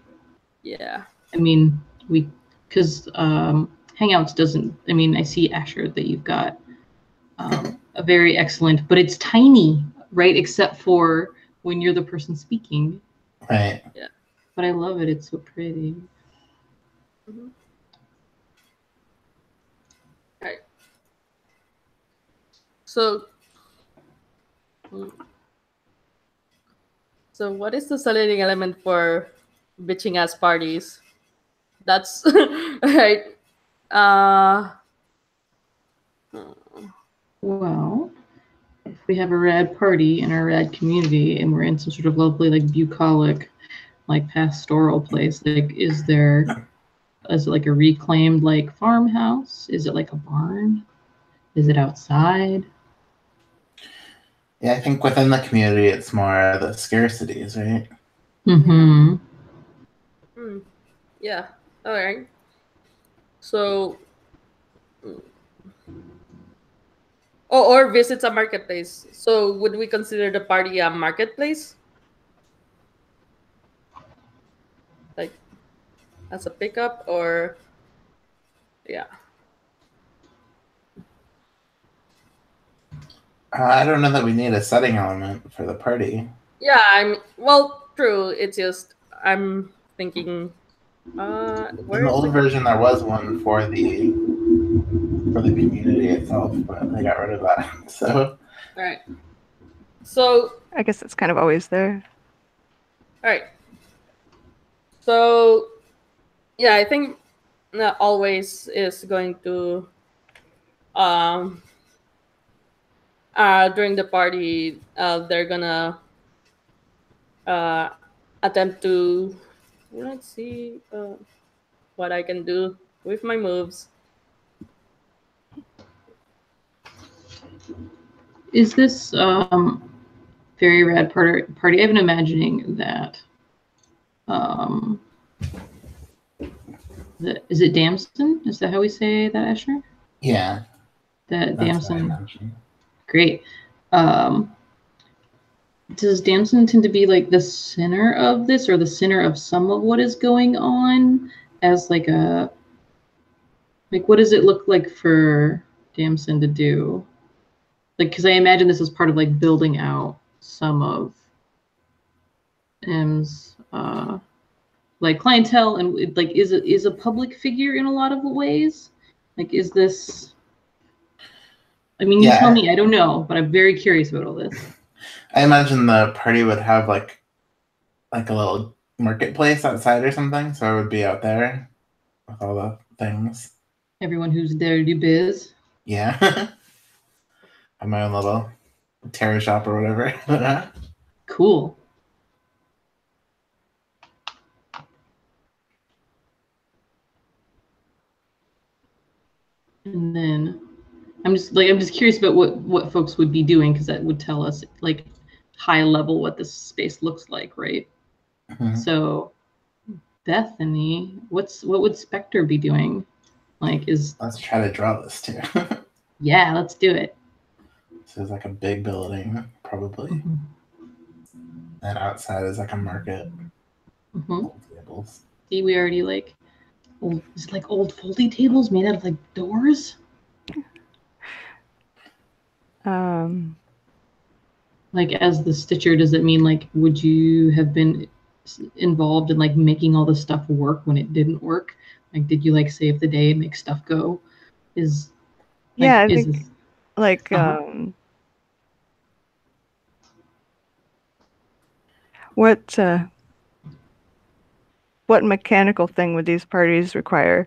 Yeah. I mean, because Hangouts doesn't, I mean, I see, Asher, that you've got a very excellent, but it's tiny, right? Except for when you're the person speaking. Right. Yeah. But I love it. It's so pretty. Mm-hmm. All right. So what is the setting element for bitching ass parties? That's right. Well, if we have a rad party in our rad community and we're in some sort of lovely, like bucolic, like pastoral place, like is it like a reclaimed like farmhouse? Is it like a barn? Is it outside? Yeah, I think within the community, it's more the scarcities, right? Mm-hmm. Yeah. All right. So, or visits a marketplace. So, would we consider the party a marketplace? like as a pickup, or yeah. I don't know that we need a setting element for the party. Yeah, well, true. It's just I'm thinking. Where In the is old version, there was one for the community itself, but they got rid of that. So, all right. So, I guess it's kind of always there. all right. So, yeah, I think always is going to during the party they're gonna attempt to, let's see what I can do with my moves. Is this very rad party? I've been imagining that. Is it Damson? Is that how we say that, Asher? yeah. That That's what I Damson. mentioned. Great. Does Damson tend to be like the center of this, or the center of some of what is going on, as like a, like, what does it look like for Damson to do? Like, because I imagine this is part of like building out some of M's like clientele, and it, like, is a public figure in a lot of ways. Like, is this? I mean, you tell me. I don't know, but I'm very curious about all this. I imagine the party would have like a little marketplace outside or something, so I would be out there with all the things. Everyone who's there to do biz. Yeah. Have my own little tarot shop or whatever. Cool. And then I'm just curious about what folks would be doing, because that would tell us like high level what this space looks like, right? Mhm. So Bethany, what would Spectre be doing? Like, Let's try to draw this too. Yeah, let's do it. This is like a big building, probably. Mm-hmm. And outside is like a market. Mm-hmm. Tables. See, we already like old, is it like old foldy tables made out of like doors? Like, as the stitcher, does it mean like, would you have been involved in like making all the stuff work when it didn't work? Like, did you like save the day and make stuff go? Is like, Yeah, I is think this, like what mechanical thing would these parties require?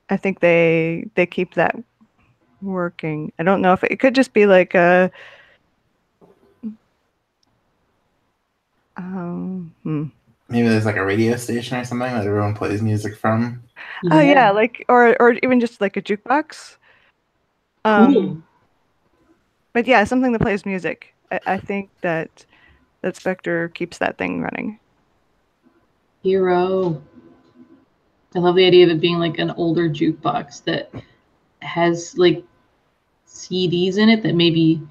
I think they keep that working. I don't know if it could just be like a Maybe there's like a radio station or something that everyone plays music from. Oh yeah, like or even just like a jukebox. Cool. But yeah, something that plays music. I think that Spectre keeps that thing running. Hero. I love the idea of it being like an older jukebox that has like CDs in it that maybe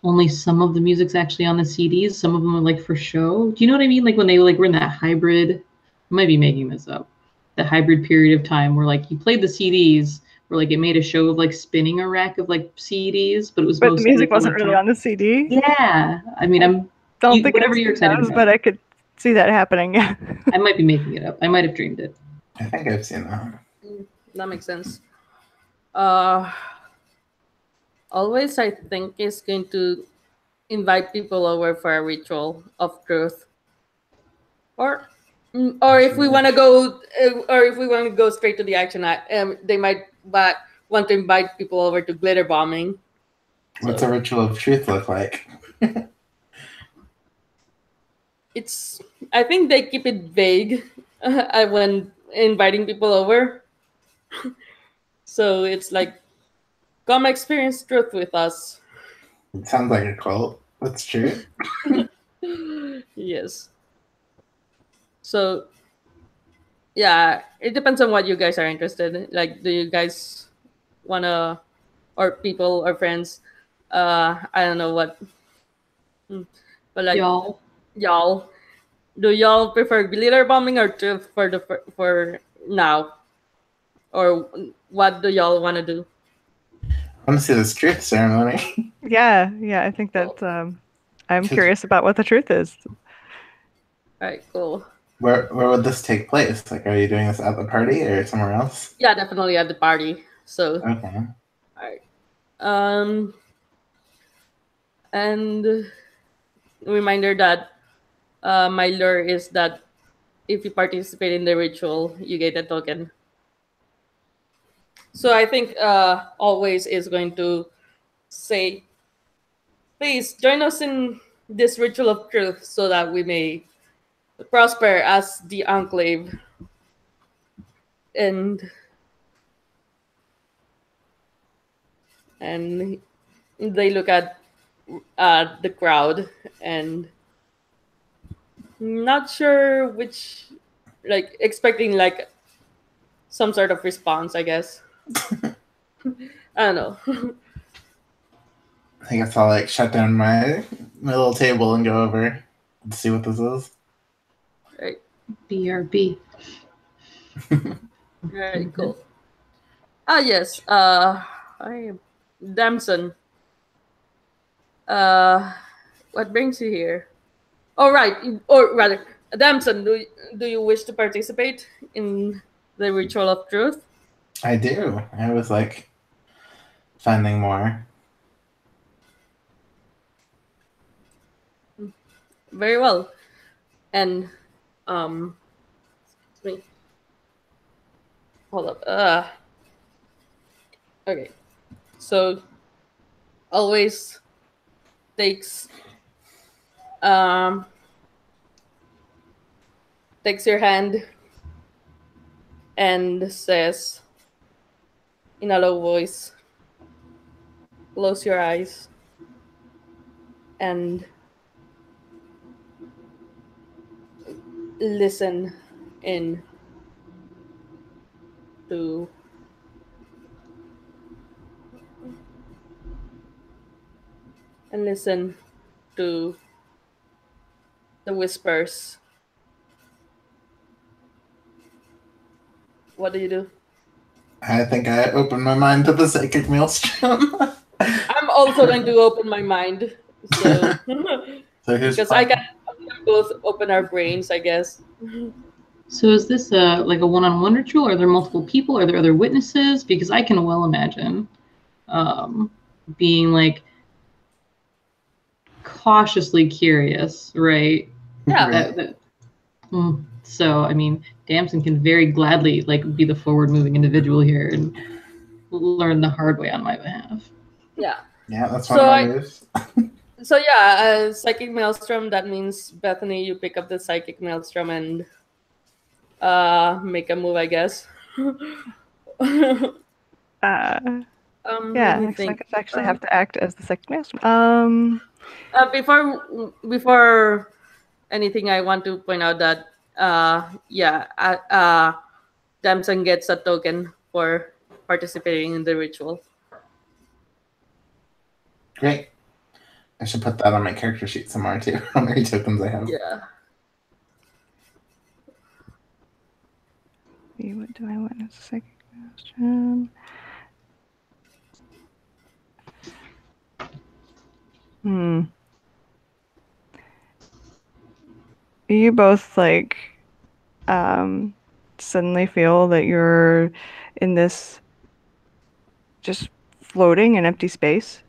only some of the music's actually on the CDs. Some of them are like for show. Do you know what I mean? Like when they like were in that hybrid, I might be making this up, the hybrid period of time where like you played the CDs, where like it made a show of like spinning a rack of like CDs, but it was But mostly the music like wasn't really on the CD. Yeah, I mean, Don't think whatever you're excited about. But I could see that happening. I might be making it up. I might have dreamed it. I think I've seen that. That makes sense. Always, I think, is going to invite people over for a ritual of truth, or if we want to go, straight to the action, they might want to invite people over to glitter bombing. What's a ritual of truth look like? I think they keep it vague when inviting people over. So it's like, come experience truth with us. It sounds like a cult. That's true. Yes. So, yeah, it depends on what you guys are interested in. Like, do you guys wanna, or people or friends, I don't know what, but like y'all, Do y'all prefer glitter bombing or truth for now, or what do y'all want to do? I want to see this truth ceremony. Yeah, I think that I'm curious about what the truth is. All right, cool. Where would this take place? Like, are you doing this at the party or somewhere else? Yeah, definitely at the party. So, Okay. all right. And reminder that my lure is that if you participate in the ritual, you get a token. So I think always is going to say, please join us in this ritual of truth so that we may prosper as the enclave. And they look at the crowd and not sure which, like expecting like some sort of response, I guess. I don't know. I guess I'll like shut down my little table and go over and see what this is. Right. BRB. Very cool. Yes. I am Damson. What brings you here? Oh, right. Or rather, Damson, do you wish to participate in the ritual of truth? I do. I was like finding more. Very well. And excuse me. Hold up. Okay. So always takes takes your hand and says in a low voice, close your eyes and listen in to and listen to the whispers. What do you do? I think I opened my mind to the psychic maelstrom. I'm also going to open my mind, so So who's because we can both open our brains, I guess. So is this like a one-on-one ritual? Are there multiple people? Are there other witnesses? Because I can well imagine being like cautiously curious, right? Yeah. So I mean, Damson can very gladly like be the forward-moving individual here and learn the hard way on my behalf. Yeah. Yeah, that's one of my moves. So yeah, psychic maelstrom. That means Bethany, you pick up the psychic maelstrom and make a move, I guess. Yeah, let me I think. actually have to act as the second master. Before anything, I want to point out that Damson gets a token for participating in the ritual. Great. I should put that on my character sheet somewhere too. How many tokens I have? Yeah. What do I want as a second master? You both like suddenly feel that you're in this just floating in empty space.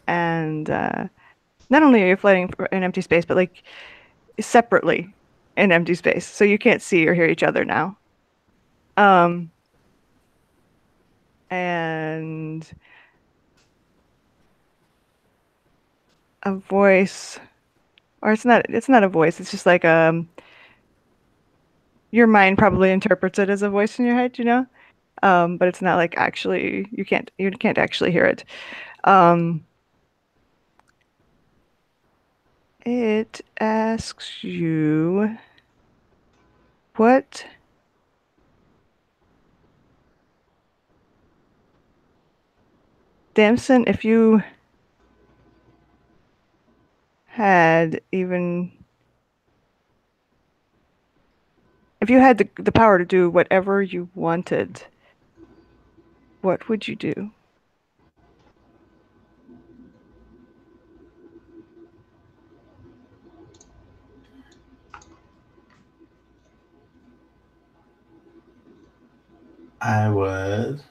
And not only are you floating in empty space, but like separately in empty space. So you can't see or hear each other now. And a voice, or it's not a voice, it's just like your mind probably interprets it as a voice in your head, you know? But it's not like actually you can't actually hear it. It asks you what Damson, if you had the power to do whatever you wanted, what would you do? I would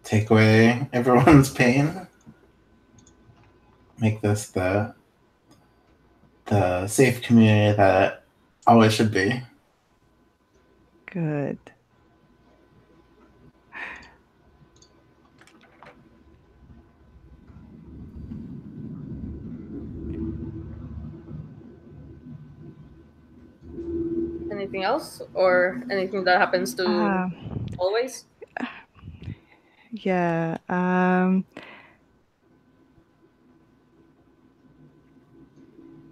take away everyone's pain. Make this the safe community that it always should be. Good. Anything else, or anything that happens to always? Yeah.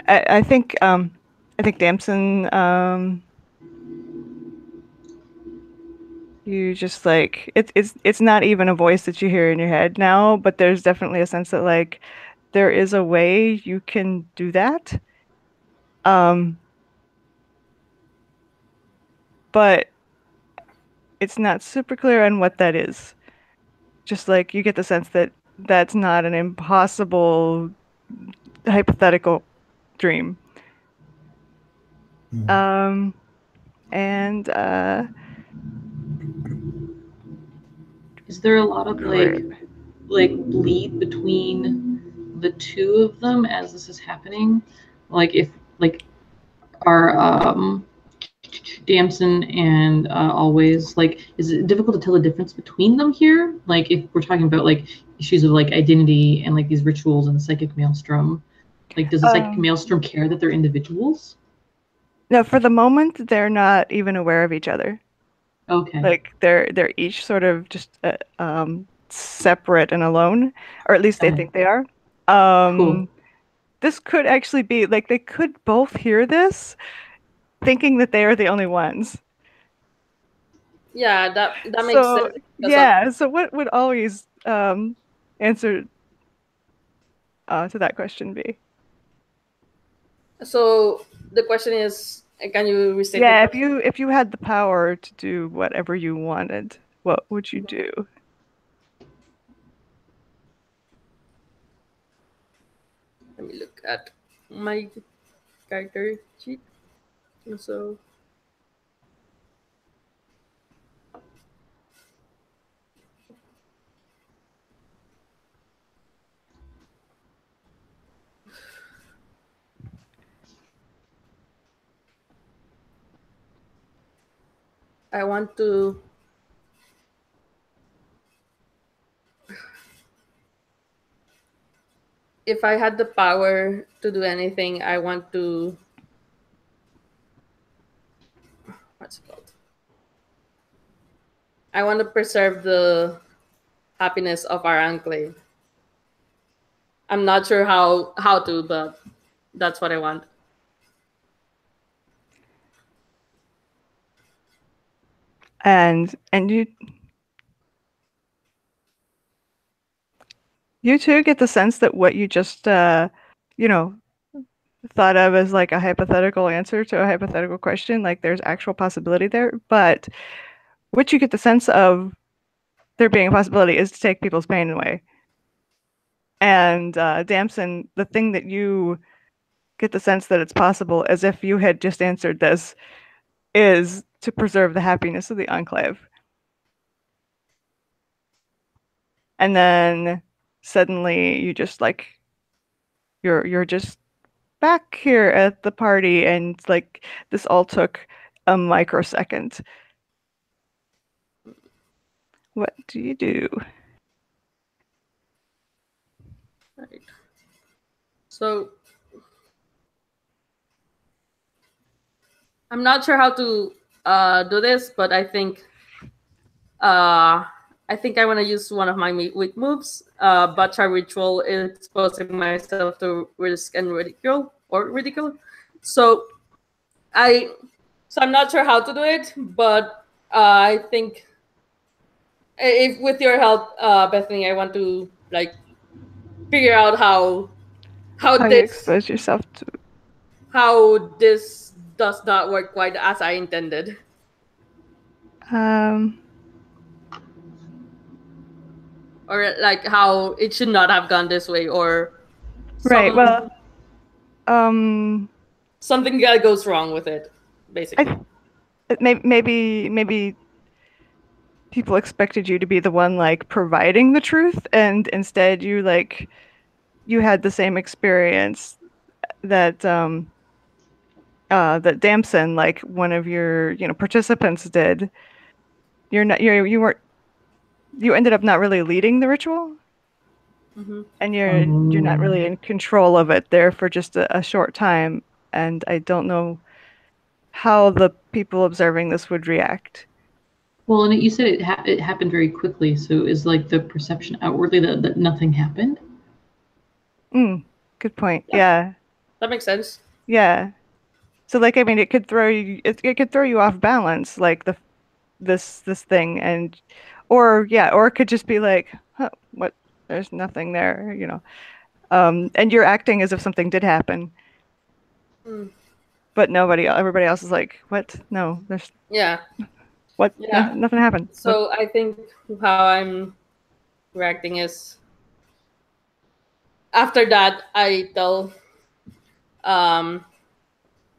I think Damson, you just like it's not even a voice that you hear in your head now, but there's definitely a sense that like there is a way you can do that. But it's not super clear on what that is. Just like you get the sense that that's not an impossible hypothetical dream. And is there a lot of like bleed between the two of them as this is happening? Like if like are Damson and Always, like, is it difficult to tell the difference between them here? Like if we're talking about like issues of like identity and like these rituals and the psychic maelstrom, like does the psychic maelstrom care that they're individuals? No, for the moment they're not even aware of each other. Okay. Like they're each sort of just separate and alone, or at least they think they are. Cool. This could actually be like they could both hear this, thinking that they are the only ones. Yeah, that makes sense. Yeah. So what would always answer to that question be? So the question is, can you restate? Yeah, if you had the power to do whatever you wanted, what would you do? Let me look at my character sheet. So I want to if I had the power to do anything, I want to what's it called? I want to preserve the happiness of our enclave. I'm not sure how to, but that's what I want. And you too get the sense that what you just you know, thought of as like a hypothetical answer to a hypothetical question, like there's actual possibility there, but what you get the sense of there being a possibility is to take people's pain away. And Damson, the thing that you get the sense that it's possible, as if you had just answered this, is to preserve the happiness of the enclave. And then suddenly you just like you're just back here at the party, and like this all took a microsecond. What do you do? Right. So I'm not sure how to do this, but I think I want to use one of my weak moves. Bacha Ritual, exposing myself to risk and ridicule. So I'm not sure how to do it, but I think if with your help, Bethany, I want to like figure out how How you this expose yourself to. does not work quite as I intended. Um, Or like how it should not have gone this way, or right. some Well, um, something that goes wrong with it, basically. maybe people expected you to be the one like providing the truth, and instead you had the same experience that that Damson, like one of your participants, did. You ended up not really leading the ritual, Hmm. and you're not really in control of it there for just a short time, and I don't know how the people observing this would react. Well, and you said it happened very quickly, so is like the perception outwardly that nothing happened? Good point. Yeah. Yeah. That makes sense. Yeah. So like, I mean, it could throw you off balance, like this thing, or it could just be like, huh, what, there's nothing there. And you're acting as if something did happen, Mm. but everybody else is like, what? No, there's Yeah. what? Yeah. Nothing happened. So I think how I'm reacting is, after that I tell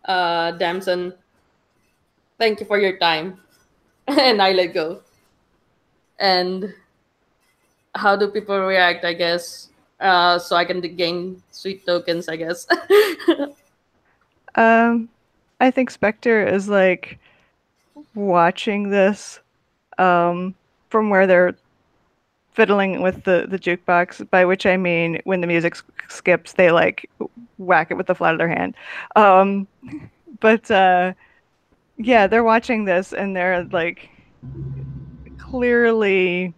Damson, thank you for your time, and I let go. And how do people react, I guess, so I can gain sweet tokens, I guess. I think Spectre is like watching this from where they're fiddling with the jukebox, by which I mean when the music skips, they like whack it with the flat of their hand. Um, but yeah, they're watching this and they're like clearly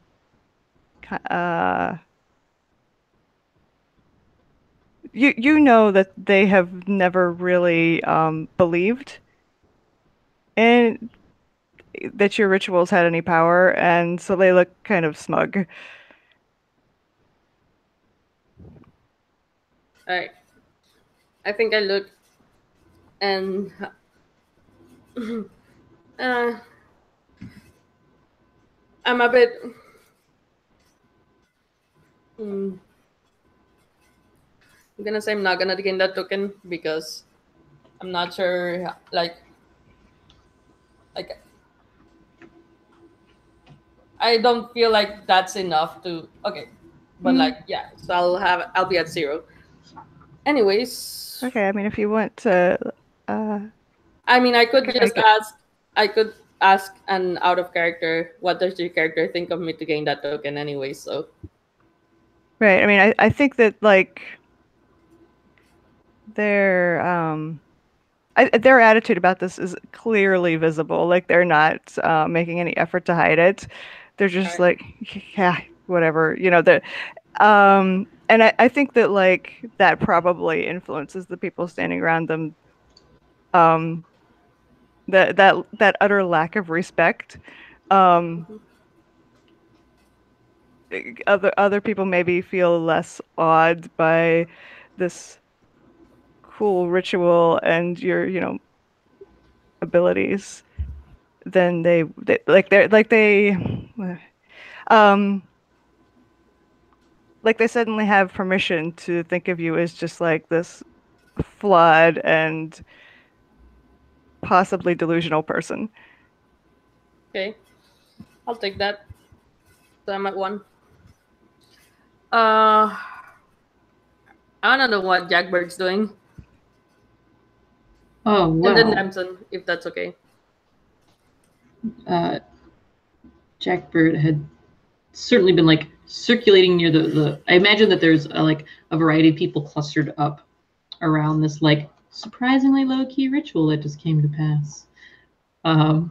you know that they have never really believed in that your rituals had any power, and so they look kind of smug. Alright. I think I look and I'm a bit I'm gonna say I'm not gonna gain that token because I'm not sure like I don't feel like that's enough to but yeah, so I'll be at 0. Anyways, Okay, I mean, if you want to I mean, I could just Okay. ask an out of character, what does your character think of me to gain that token anyway, so. Right. I mean, I think that like their attitude about this is clearly visible. Like they're not making any effort to hide it. They're just Alright. like, yeah, whatever. And I think that like that probably influences the people standing around them. That utter lack of respect. Other people maybe feel less awed by this cool ritual and your abilities than they um like they suddenly have permission to think of you as just like this flawed and possibly delusional person. Okay. I'll take that. So I'm at 1. I don't know what Jackbird's doing. Oh, And then well. Damson, if that's okay. Jackbird had certainly been like circulating near the I imagine that there's a variety of people clustered up around this like surprisingly low-key ritual that just came to pass, and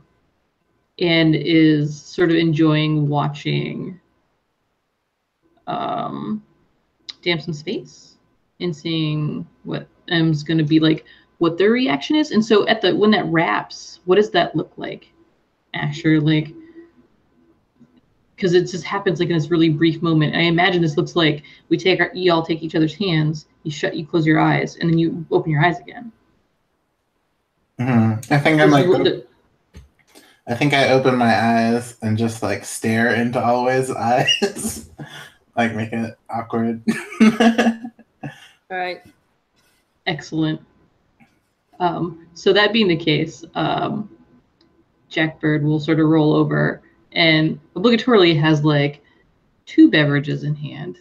is sort of enjoying watching Damson's face and seeing what M's going to be like, what their reaction is. And so when that wraps, what does that look like? Asher, like, because it just happens like in this really brief moment. I imagine this looks like you all take each other's hands, you close your eyes, and then you open your eyes again. I think I'm like. I think I open my eyes and just like stare into Always' eyes, like make it awkward. All right. Excellent. So that being the case, Jackbird will sort of roll over and obligatorily has like 2 beverages in hand,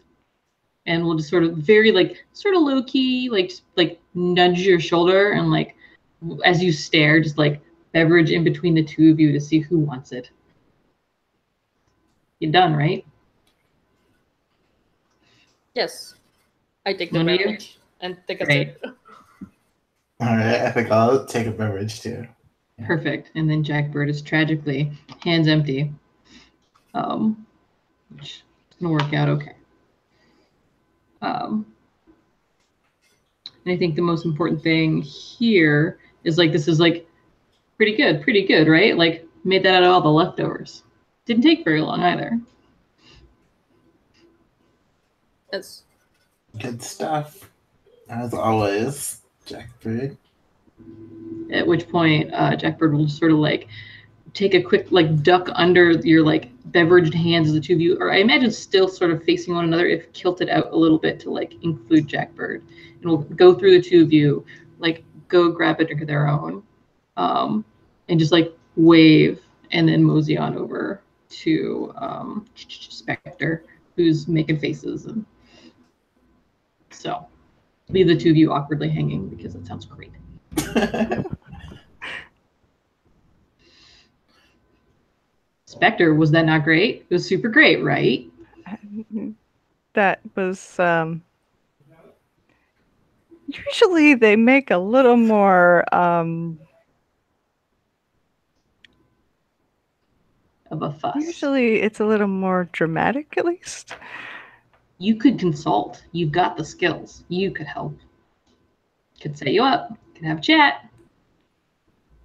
and will just sort of very sort of low key like nudge your shoulder and like as you stare, just like beverage in between the 2 of you to see who wants it. You're done, right? Yes. I take the One of you? beverage and take a Great. sip. All right, I think I'll take a beverage too. Yeah. Perfect. And then Jackbird is tragically hands empty, which is gonna work out okay. And I think the most important thing here is like this is like pretty good, right? Like made that out of all the leftovers. Didn't take very long either. Yes. Good stuff, as always, Jackbird. At which point, Jackbird will just sort of like take a quick like duck under your like beveraged hands as the 2 of you, or I imagine still sort of facing one another if kilted out a little bit to like include Jackbird, and we'll go through the 2 of you, like go grab a drink of their own, and just like wave, and then mosey on over to Spectre, who's making faces, and so leave the 2 of you awkwardly hanging because that sounds great. Spectre, was that not great? It was super great, right? That was usually they make a little more Of a fuss. usually it's a little more dramatic, at least. You could consult. You've got the skills. You could help. Could set you up. Could have a chat.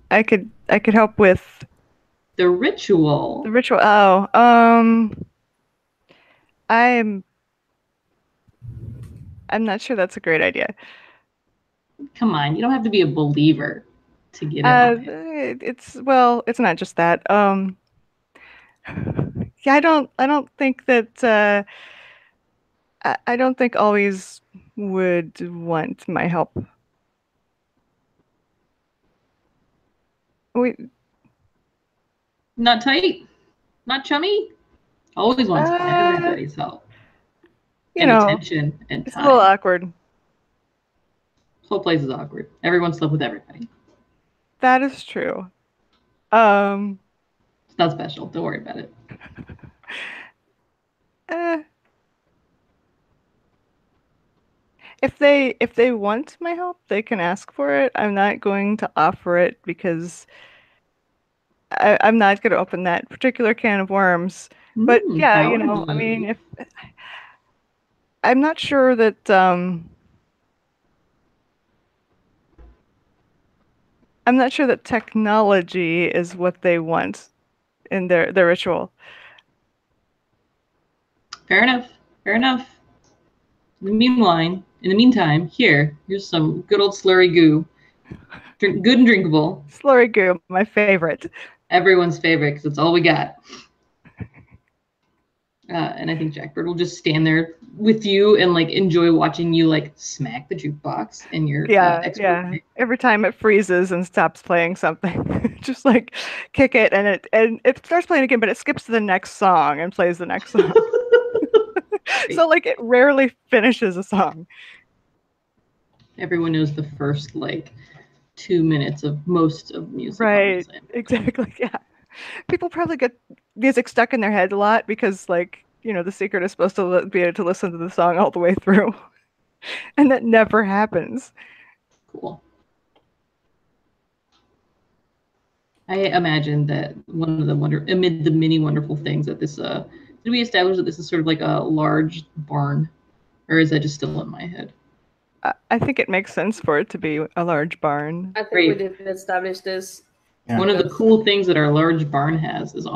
I could help with The ritual. the ritual. Oh, I'm not sure that's a great idea. Come on, you don't have to be a believer to get in on it. It's not just that. Yeah, I don't think that I don't think Always would want my help. Not tight? Not chummy? Always wants everybody's help. You And know, attention and it's a little time. awkward. This whole place is awkward. Everyone slept with everybody. That is true. It's not special. Don't worry about it. If they want my help, they can ask for it. I'm not going to offer it because I'm not going to open that particular can of worms. But yeah, you know, I mean, if I'm not sure that technology is what they want in their ritual. Fair enough. Fair enough. In the meantime, here's some good old slurry goo. Good and drinkable. Slurry goo, my favorite. Everyone's favorite because it's all we got. And I think Jackbird will just stand there with you and like enjoy watching you like smack the jukebox and your yeah. Every time it freezes and stops playing something, just like kick it and it starts playing again, but it skips to the next song and plays the next song. So like it rarely finishes a song. Everyone knows the first like 2 minutes of most of music. Right. Exactly. Yeah. People probably get music stuck in their head a lot because, like, you know, the secret is supposed to be able to listen to the song all the way through. And that never happens. Cool. I imagine that one of the amid the many wonderful things that this, did we establish that this is sort of like a large barn? Or is that just still in my head? I think it makes sense for it to be a large barn. I think we did establish this. Yeah. One of the cool things that our large barn has is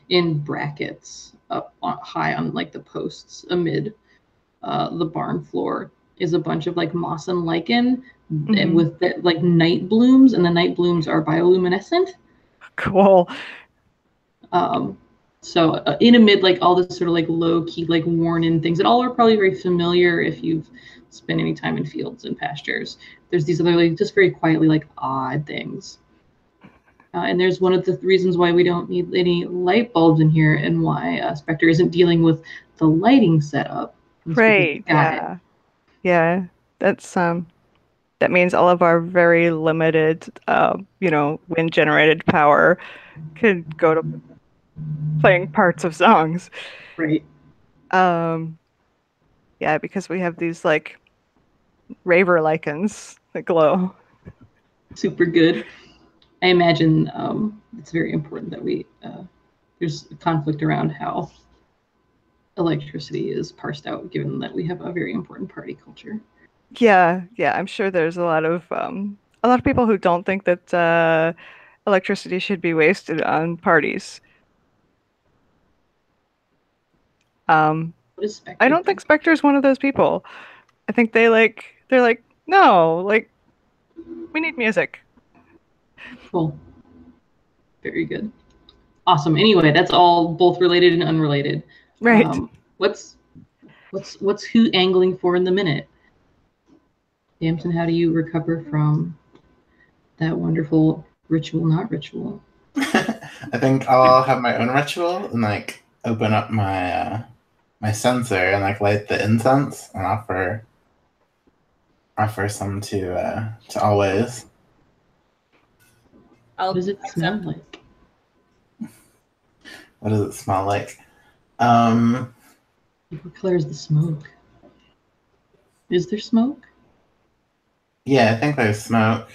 in brackets, up high on like the posts amid the barn floor is a bunch of like moss and lichen with like night blooms, and the night blooms are bioluminescent. Cool. So in amid like all this sort of like low key, like worn in things that all are probably very familiar if you've spent any time in fields and pastures. There's these other like just very quietly like odd things. And there's one of the reasons why we don't need any light bulbs in here and why Spectre isn't dealing with the lighting setup. Right. Yeah. Yeah. That's that means all of our very limited wind generated power could go to playing parts of songs. Right. Yeah, because we have these like raver lichens that glow. Super good. I imagine it's very important that we there's a conflict around how electricity is parsed out, given that we have a very important party culture. Yeah, I'm sure there's a lot of people who don't think that electricity should be wasted on parties. What does Spectre I don't think Spectre's one of those people. I think they're like, no, like we need music. Cool. Very good. Awesome. Anyway, that's all both related and unrelated. Right. What's who angling for in the minute? Damson, how do you recover from that wonderful ritual, not ritual? I think I'll have my own ritual and like open up my my censer and like light the incense and offer some to always. What does it smell like? What does it smell like? What color is the smoke? Is there smoke? Yeah, I think there's smoke.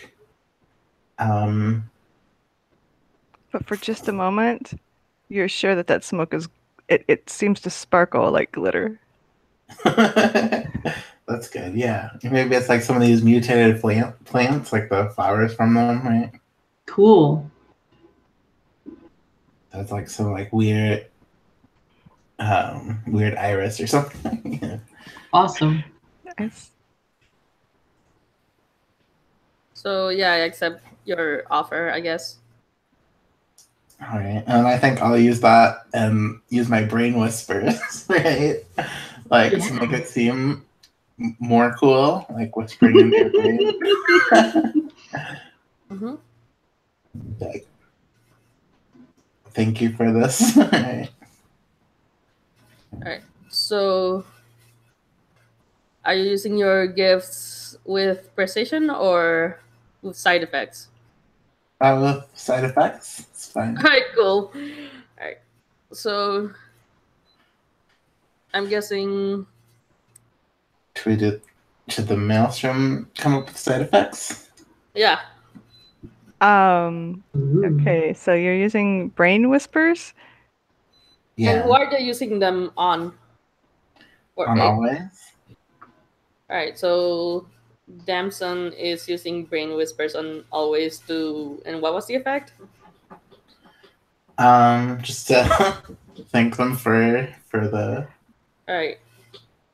But for just a moment, you're sure that smoke is it seems to sparkle like glitter. That's good. Yeah, maybe it's like some of these mutated plants, like the flowers from them, right? Cool. That's like some like weird iris or something. Yeah. Awesome. Nice. So yeah, I accept your offer, I guess. All right, and I think I'll use that and use my brain whispers, right? Like to make it seem more cool, like whispering into your brain. Mm-hmm. Like, thank you for this. All right. So, are you using your gifts with precision or with side effects? With side effects, it's fine. All right, cool. All right. So, I'm guessing. Should the maelstrom come up with side effects? Yeah. Okay, so you're using brain whispers? Yeah. And who are they using them on? On always? Alright, so Damson is using brain whispers on always to, and what was the effect? Just to thank them for the Alright.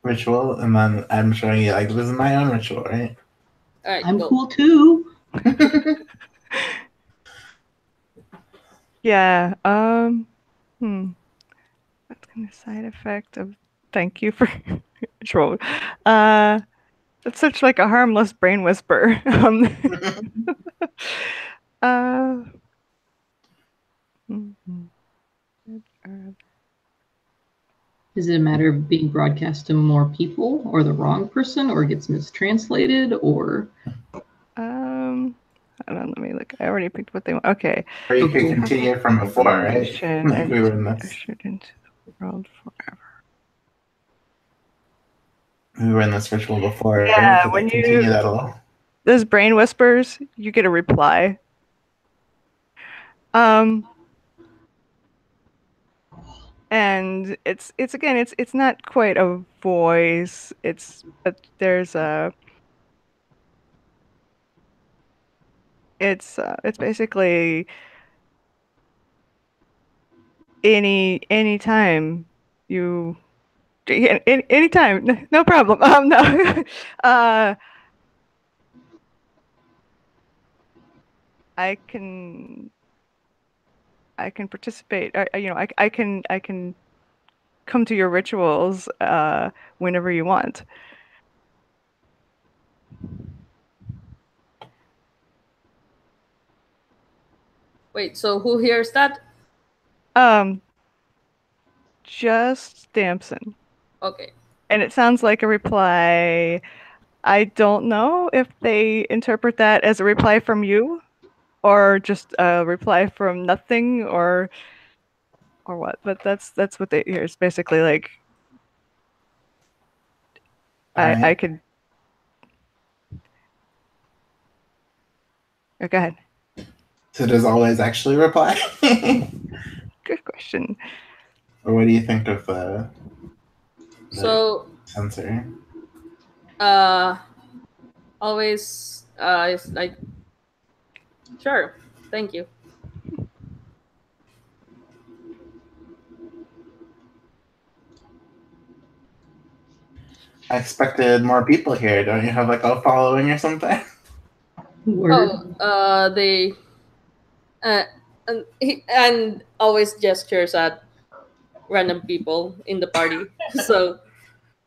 ritual, and then I'm showing you like this is my own ritual, right? Alright, I'm cool too. Yeah. That's kind of side effect of thank you for ritual. It's such like a harmless brain whisper. Is it a matter of being broadcast to more people, or the wrong person, or gets mistranslated, or? Hold on, let me look. I already picked what they want. Okay. Or you could continue from before, right? Like we were in this. Ushered into the world forever. We were in this ritual before. Yeah, when you continue that a little. Those brain whispers, you get a reply. And it's again, it's not quite a voice. But there's a. It's basically any time you anytime, no problem. No. I can participate. I can come to your rituals whenever you want. Wait, so who hears that? Just Damson. Okay. And it sounds like a reply. I don't know if they interpret that as a reply from you, or just a reply from nothing, or what. But that's what they hear. It's basically like Alright. I could. Oh, go ahead. So does always actually reply? Good question. Or what do you think of the So censor? always it's like, sure, thank you. I expected more people here. Don't you have like a following or something? Word. They and always gestures at random people in the party. So,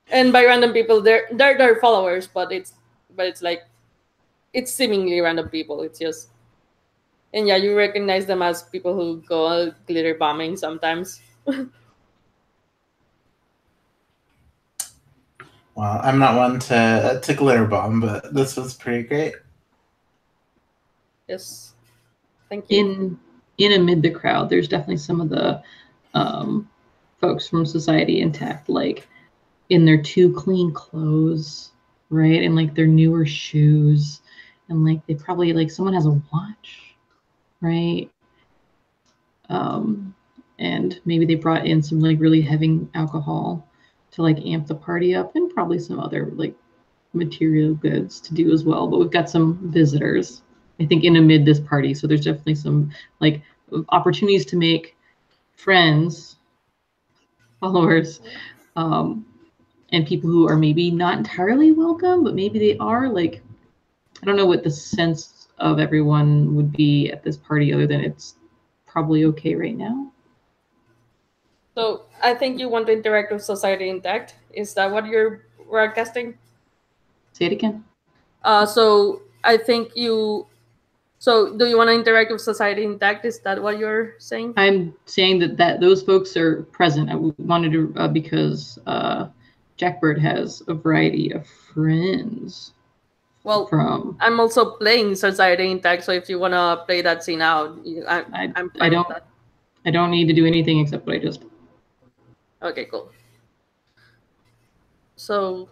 and by random people, they're their followers, but it's like it's seemingly random people. It's just, and yeah, you recognize them as people who go glitter bombing sometimes. Well, I'm not one to glitter bomb, but this was pretty great. Yes, thank you. In amid the crowd, there's definitely some of the folks from Society Intact, like in their too clean clothes, right, and like their newer shoes, and like they probably like someone has a watch, right, and maybe they brought in some like really heavy alcohol to like amp the party up, and probably some other like material goods to do as well. But we've got some visitors, I think, in amid this party, so there's definitely some like opportunities to make friends, followers, and people who are maybe not entirely welcome, but maybe they are. Like, I don't know what the sense of everyone would be at this party, other than it's probably okay right now. So I think you want to interact with Society Intact. Is that what you're broadcasting? Say it again. So I think you. So do you want to interact with Society Intact? Is that what you're saying? I'm saying that those folks are present. I wanted to because Jackbird has a variety of friends. Well, I'm also playing Society Intact, so if you want to play that scene out, I'm fine with that. I don't need to do anything except what I just. Okay, cool. So,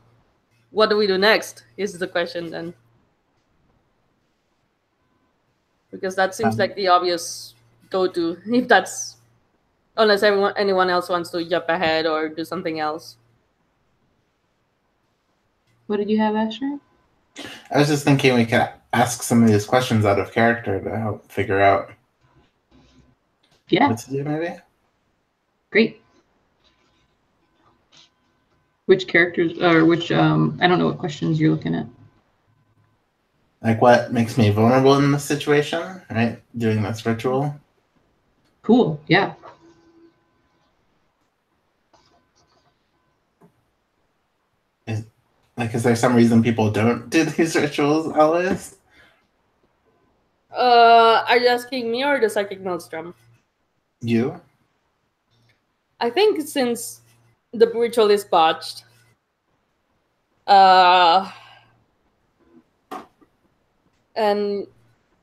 what do we do next? Is the question then? Because that seems like the obvious go-to. If that's, unless anyone else wants to jump ahead or do something else. What did you have, Asher? I was just thinking we could ask some of these questions out of character to help figure out what to do, maybe. Great. Which characters, or which, I don't know what questions you're looking at. Like what makes me vulnerable in this situation, right? Doing this ritual. Cool, yeah. Is there some reason people don't do these rituals always? Are you asking me or the Psychic Maelstrom? You? I think since the ritual is botched, and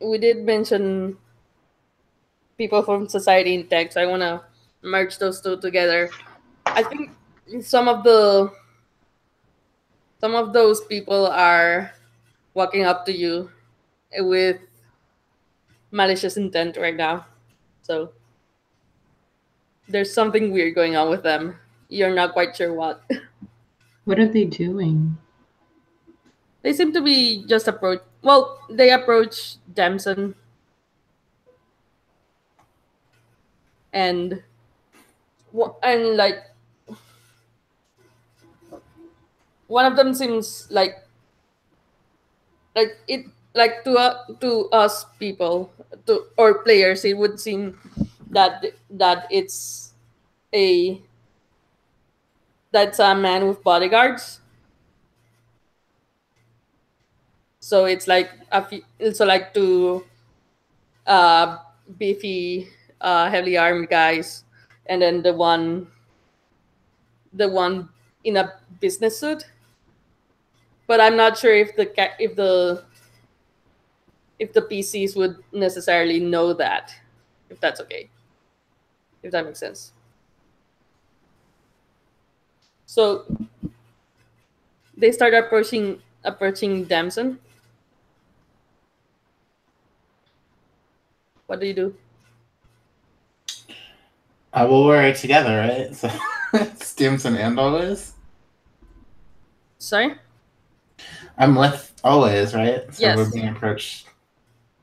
we did mention people from Society Intact, so I want to merge those two together. I think some of those people are walking up to you with malicious intent right now. So there's something weird going on with them. You're not quite sure what. What are they doing? They seem to be just they approach Damson. And like one of them seems like it, like to us people, or players, it would seem that it's a that's a man with bodyguards. So it's like also like two uh, beefy, heavily armed guys, and then the one in a business suit. But I'm not sure if the PCs would necessarily know that. If that's okay, if that makes sense. So they start approaching Damson. What do you do? Well, we're together, right? So it's Stimson and Always. Sorry? I'm with Always, right? So Yes. we're being approached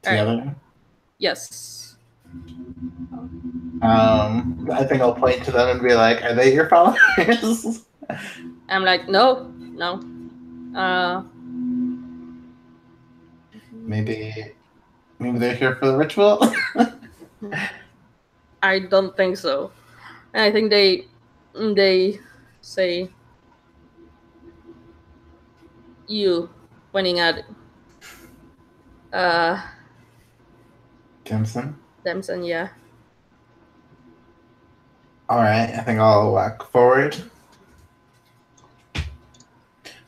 All right. together. Yes. I think I'll point to them and be like, "Are they your followers?" I'm like, no. Maybe they're here for the ritual. I don't think so. And I think they say you, pointing at Jimson. Damson, yeah. All right, I think I'll walk forward.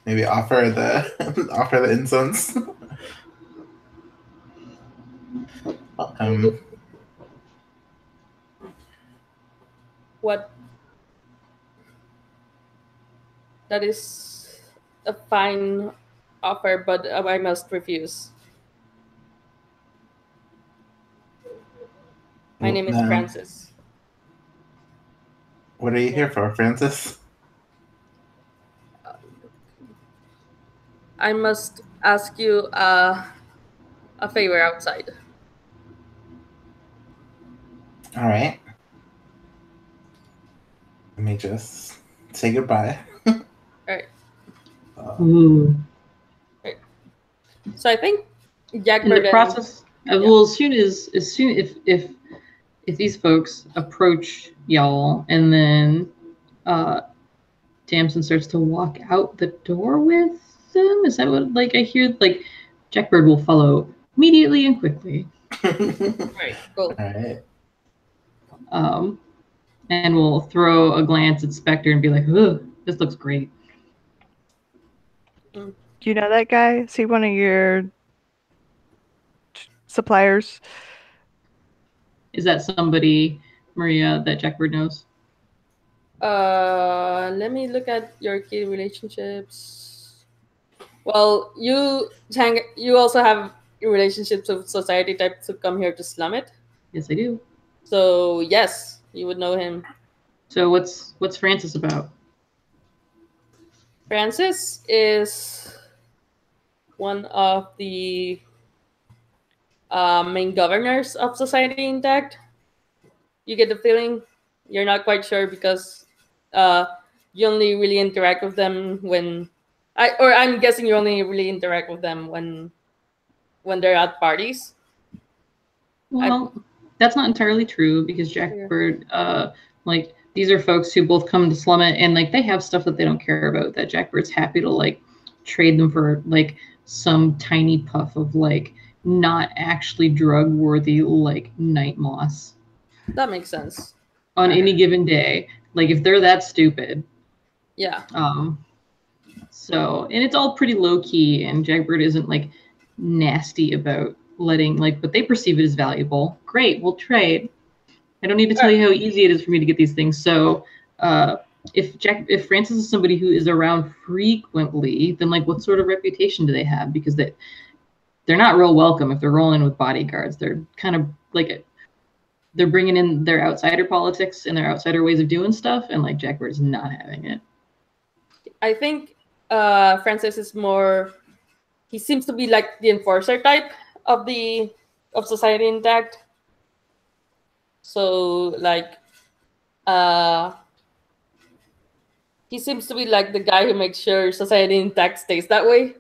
Maybe offer the incense. What? That is a fine offer, but I must refuse. My name is No. Francis. What are you here for, Francis? I must ask you a favor outside. All right. Let me just say goodbye. All right. Ooh. Right. So I think Jack In the Burden, process, well, as soon if these folks approach y'all, and then Damson starts to walk out the door with them, is that what I hear? Like Jackbird will follow immediately and quickly. Right, cool. All right. And we'll throw a glance at Spectre and be like, "Ugh, this looks great." Do you know that guy? Is he one of your suppliers? Is that somebody, Maria, that Jackbird knows? Let me look at your key relationships. Well, you also have relationships with society types who come here to slum it. Yes, I do. So yes, you would know him. So what's Francis about? Francis is one of the main governors of Society Intact. You get the feeling you're not quite sure because you only really interact with them when I'm guessing you only really interact with them when they're at parties. Well, that's not entirely true because Jackbird, these are folks who both come to slum it, and they have stuff that they don't care about that Jackbird's happy to trade them for some tiny puff of not actually drug worthy night moss. That makes sense. On any given day, if they're that stupid. Yeah. So, and it's all pretty low key, and Jackbird isn't nasty about letting but they perceive it as valuable. Great, we'll trade. I don't need to tell you how easy it is for me to get these things. So if Francis is somebody who is around frequently, then what sort of reputation do they have? Because they're not real welcome if they're rolling with bodyguards. They're kind of they're bringing in their outsider politics and their outsider ways of doing stuff, and Jackbird's not having it. I think Francis is more. He seems to be the enforcer type of Society Intact. So he seems to be like the guy who makes sure society intact stays that way.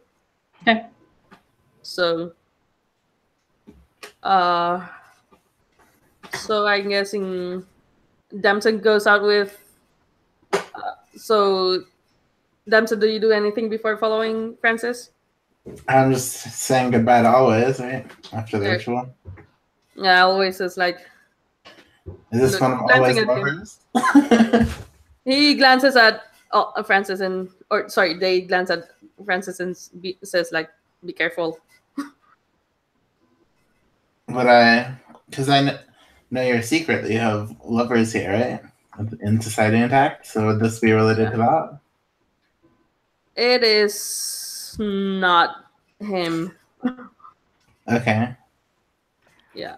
Okay. So, so I'm guessing Damson goes out with. So, Damson, do you do anything before following Francis? I'm just saying goodbye to Always, right? After the Yeah. ritual. Yeah, Always is like. Is this one of Always glancing at lovers? He glances at Francis they glance at Francis and says like, "Be careful." But because I know your secret that you have lovers here, right? In Society Intact. So would this be related to that? It is not him. Okay. Yeah.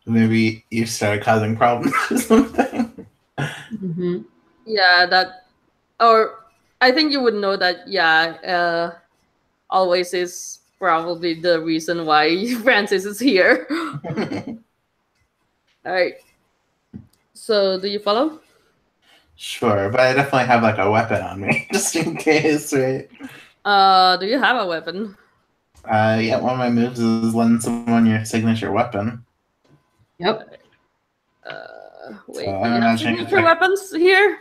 Maybe you started causing problems or something. Mm-hmm. Yeah, that, or I think you would know that. Yeah, Always is probably the reason why Francis is here. All right. So, do you follow? Sure, but I definitely have like a weapon on me just in case, right? Do you have a weapon? Yeah, one of my moves is lend someone your signature weapon. Yep. Wait, So do you have signature weapons here?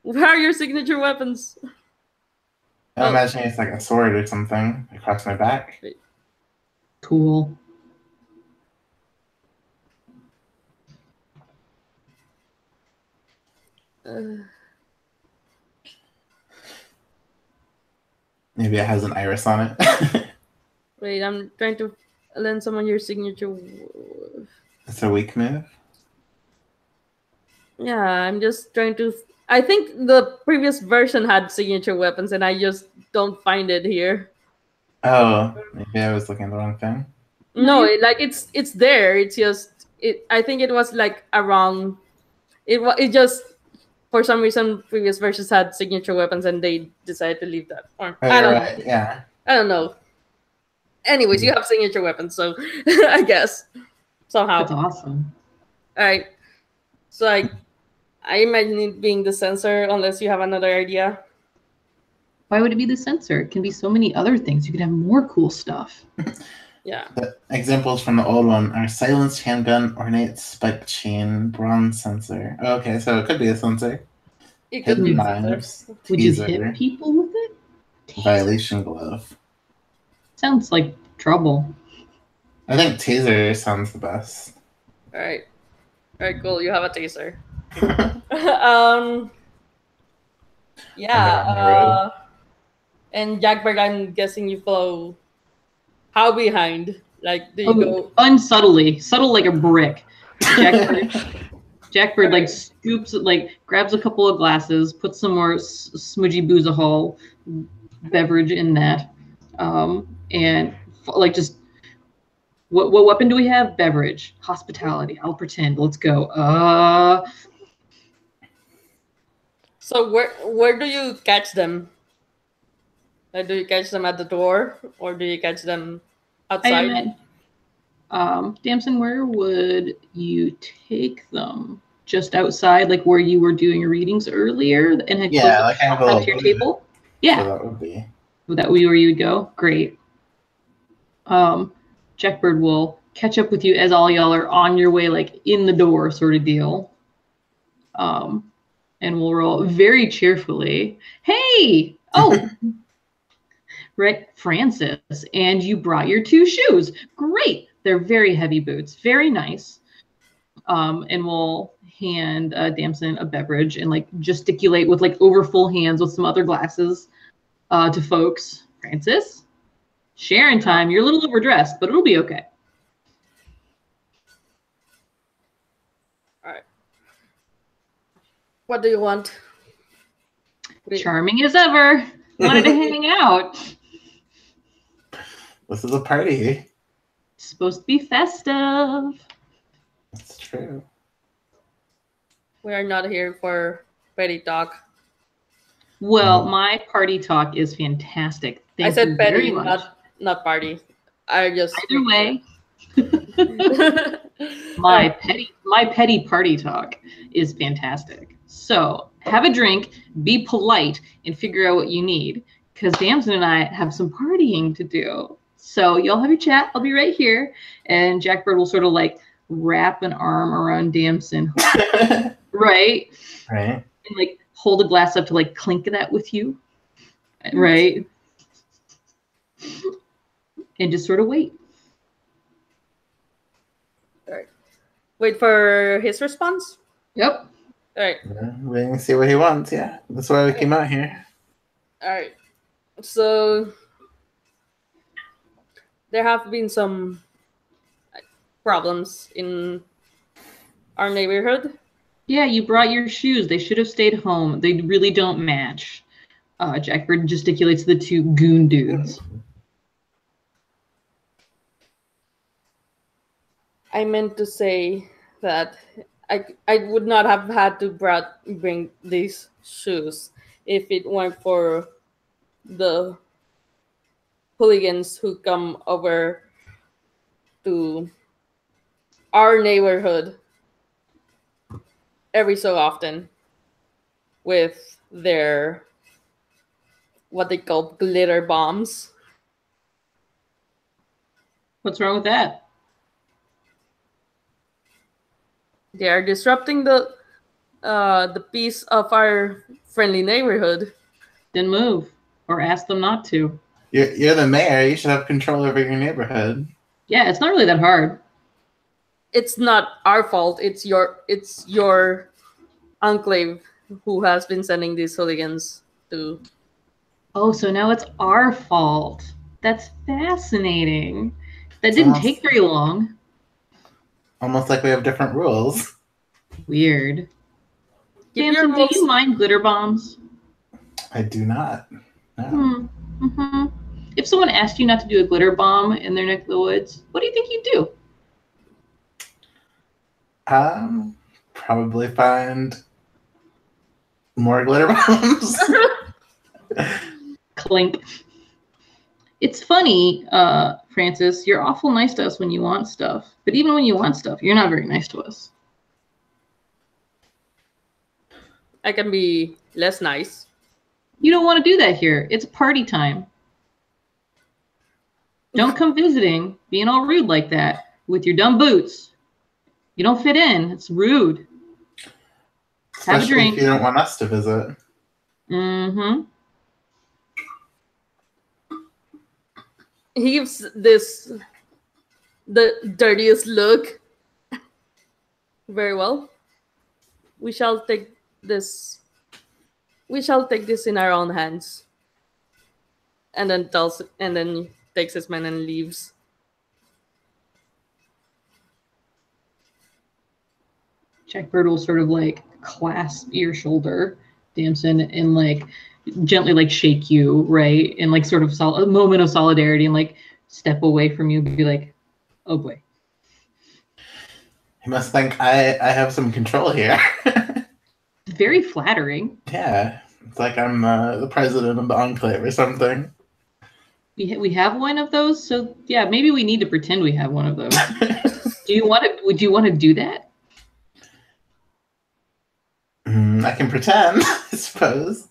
Where are your signature weapons? I'm imagining it's like a sword or something across my back. Cool. Maybe it has an iris on it. Wait, I'm trying to lend someone your signature. It's a weak move. Yeah, I'm just trying to. I think the previous version had signature weapons, and I just don't find it here. Oh, maybe I was looking at the wrong thing. No, it's there. It's just I think it was like a wrong. It just for some reason previous versions had signature weapons, and they decided to leave that. Or I don't know. Yeah. I don't know. Anyways, you have signature weapons, so I guess somehow. That's awesome. All right. So I imagine it being the sensor, unless you have another idea. Why would it be the sensor? It can be so many other things. You could have more cool stuff. Yeah. The examples from the old one are silenced handgun, ornate spike chain, bronze sensor. Okay, so it could be a sensor. It could be Hidden a sensor. knives, Would you teaser, hit people with it? violation glove. Sounds like trouble. I think taser sounds the best. All right, cool. You have a taser. Yeah. And Jackberg, I'm guessing you follow. How behind? Like, do you go unsubtly, subtle like a brick? Jackbird like scoops, like grabs a couple of glasses, puts some more smudgy boozahol beverage in that, and like just what weapon do we have? Beverage, hospitality. I'll pretend. Let's go. So where do you catch them? Like, do you catch them at the door, or do you catch them outside? Damson, where would you take them? Just outside, like where you were doing your readings earlier, and had like I have a little to your table. Yeah, so that would be. Would that be where you would go? Great. Jackbird will catch up with you as all y'all are on your way, like in the door, sort of deal. And we'll roll very cheerfully. Hey! Oh! Right, Francis, and you brought your 2 shoes. Great! They're very heavy boots. Very nice. And we'll hand Damson a beverage and like gesticulate with like overfull hands with some other glasses to folks. Francis, Sharon time. You're a little overdressed, but it'll be okay. All right. What do you want? Charming as ever. Wanted to hang out. This is a party. It's supposed to be festive. That's true. We are not here for petty talk. Well, my party talk is fantastic. Thank I said you petty, very much. not party. I just Either way. my petty party talk is fantastic. So have a drink, be polite, and figure out what you need. Because Damson and I have some partying to do. So y'all have your chat. I'll be right here. And Jackbird will sort of like wrap an arm around Damson. Right? Right. And like hold a glass up to like clink that with you. Right? And just sort of wait. All right. Wait for his response? Yep. All right. Yeah, we can see what he wants. Yeah, that's why we came out here. All right. So there have been some problems in our neighborhood. Yeah, you brought your shoes. They should have stayed home. They really don't match. Jackbird gesticulates to the two goon dudes. I meant to say that I would not have had to bring these shoes if it weren't for the hooligans who come over to our neighborhood every so often with their what they call glitter bombs. What's wrong with that? They are disrupting the peace of our friendly neighborhood. Then move. Or ask them not to. You're the mayor. You should have control over your neighborhood. Yeah, it's not really that hard. It's not our fault. It's your enclave who has been sending these hooligans to. Oh, so now it's our fault. That's fascinating. That didn't take very long. Almost like we have different rules. Weird. Damson, do you mind glitter bombs? I do not. No. Mm-hmm. If someone asked you not to do a glitter bomb in their neck of the woods, what do you think you'd do? Probably find more glitter bombs. Clink. It's funny, Francis, you're awful nice to us when you want stuff. But even when you want stuff, you're not very nice to us. I can be less nice. You don't want to do that here. It's party time. Don't come visiting, being all rude like that, with your dumb boots. You don't fit in. It's rude. Especially have a drink. If you don't want us to visit. Mm-hmm. He gives the dirtiest look. Very well. We shall take this in our own hands. And then takes his men and leaves. Jackbird will sort of like clasp your shoulder, Damson, and like gently like shake you, right? And like sort of a moment of solidarity and like step away from you and be like, oh boy. He must think I have some control here. Very flattering. Yeah. It's like I'm the president of the enclave or something. We have one of those, so yeah, maybe we need to pretend we have one of those. Would you want to do that? I can pretend, I suppose.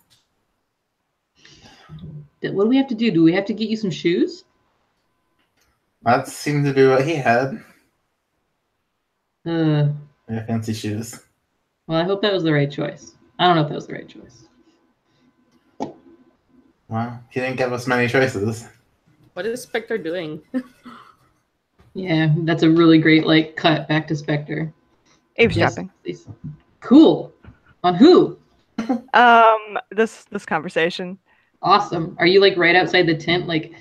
What do we have to do? Do we have to get you some shoes? That seemed to be what he had. Uh, Yeah, fancy shoes. well, I hope that was the right choice. I don't know if that was the right choice. Well, he didn't give us many choices. What is Spectre doing? Yeah, that's a really great like cut back to Spectre. Eavesdropping. Yes, cool. On who? This conversation. Awesome. Are you like right outside the tent, like,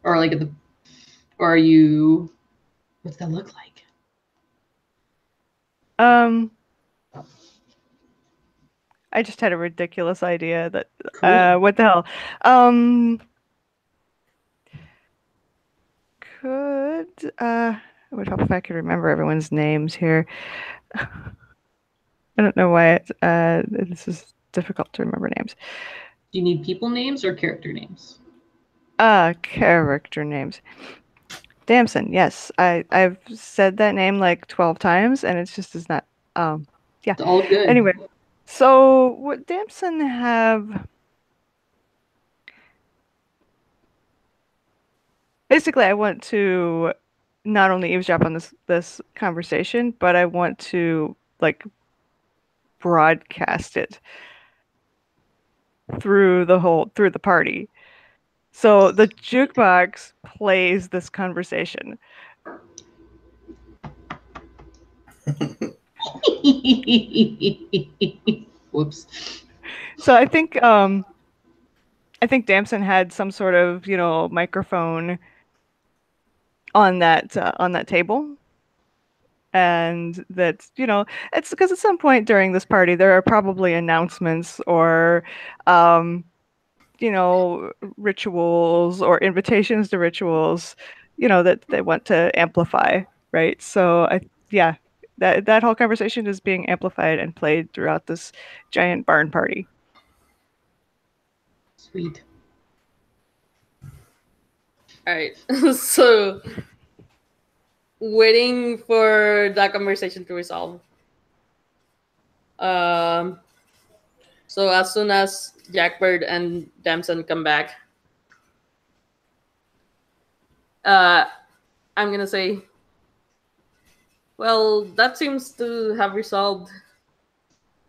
or like at the, or are you? What's that look like? I just had a ridiculous idea that Cool. what the hell? It would help if I could remember everyone's names here. I don't know why this is difficult to remember names. Do you need people names or character names? Character names. Damson, yes. I've said that name like 12 times and it's just is not yeah. It's all good. Anyway, So would Damson have? Basically, I want to not only eavesdrop on this conversation, but I want to like broadcast it through the party. So the jukebox plays this conversation. Whoops. So I think Damson had some sort of, microphone on that table. And that's, it's because at some point during this party there are probably announcements or rituals or invitations to rituals, that they want to amplify, right? So yeah, that whole conversation is being amplified and played throughout this giant barn party. Sweet. All right. So, waiting for that conversation to resolve. So as soon as Jackbird and Damson come back, I'm gonna say, well, that seems to have resolved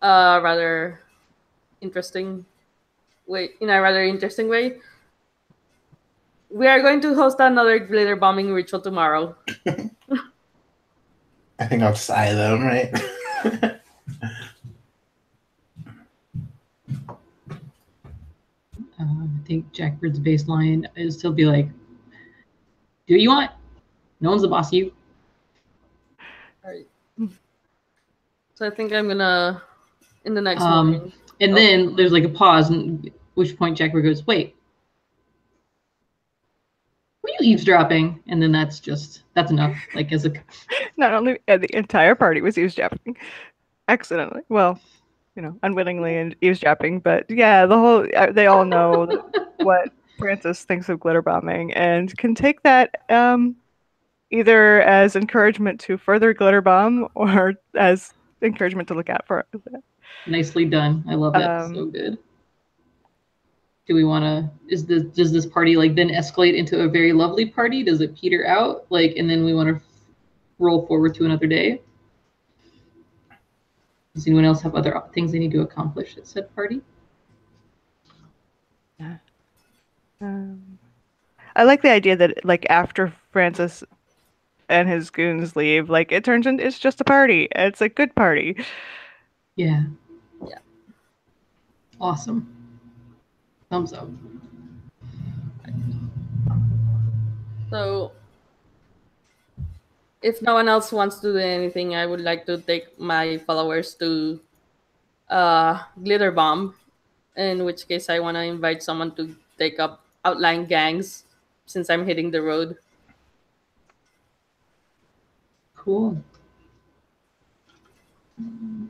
rather interesting way in a rather interesting way. We are going to host another glitter bombing ritual tomorrow. I think I'll just eye them, right? I think Jackbird's baseline is to be like, do what you want. No one's the boss of you. All right. So I think I'm gonna in the next morning. And then there's like a pause, and at which point Jackbird goes, "Wait, were you eavesdropping?" And then that's enough. Like as a Not only the entire party was eavesdropping, accidentally. Well, unwittingly and eavesdropping, but yeah, they all know what Francis thinks of glitter bombing and can take that either as encouragement to further glitter bomb or as encouragement to look out for it. Nicely done. I love that. So good. Do we want to? Does this party like then escalate into a very lovely party? Does it peter out and then we want to roll forward to another day? Does anyone else have other things they need to accomplish at said party? I like the idea that after Francis and his goons leave, it turns into it's just a party. It's a good party. Yeah. Yeah. Awesome. Thumbs up. So if no one else wants to do anything, I would like to take my followers to glitter bomb, in which case I want to invite someone to take up outlying gangs since I'm hitting the road. Cool.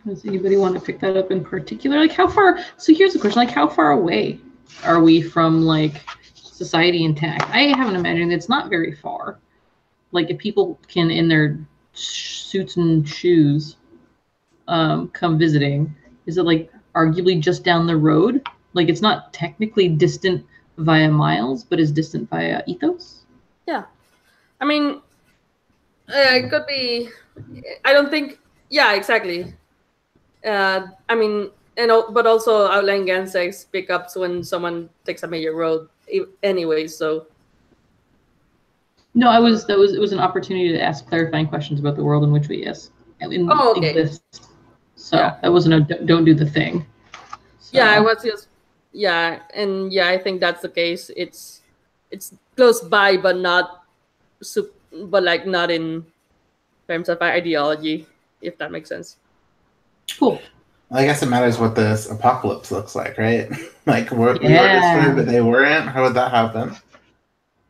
Does anybody want to pick that up in particular? How far? So here's the question: how far away are we from society intact? I have an imagining it's not very far. If people can in their suits and shoes come visiting, is it arguably just down the road? It's not technically distant via miles, but is distant via ethos? Yeah. I mean, it could be. I don't think. Yeah, exactly. I mean, but also outlying gangs pickups when someone takes a major road anyway. So. No, it was an opportunity to ask clarifying questions about the world in which we exist. So yeah. That wasn't a don't do the thing. So. Yeah, I was just I think that's the case. It's close by, but not not in terms of ideology, if that makes sense. Cool. I guess it matters what this apocalypse looks like, right? We were destroyed, but they weren't. How would that happen?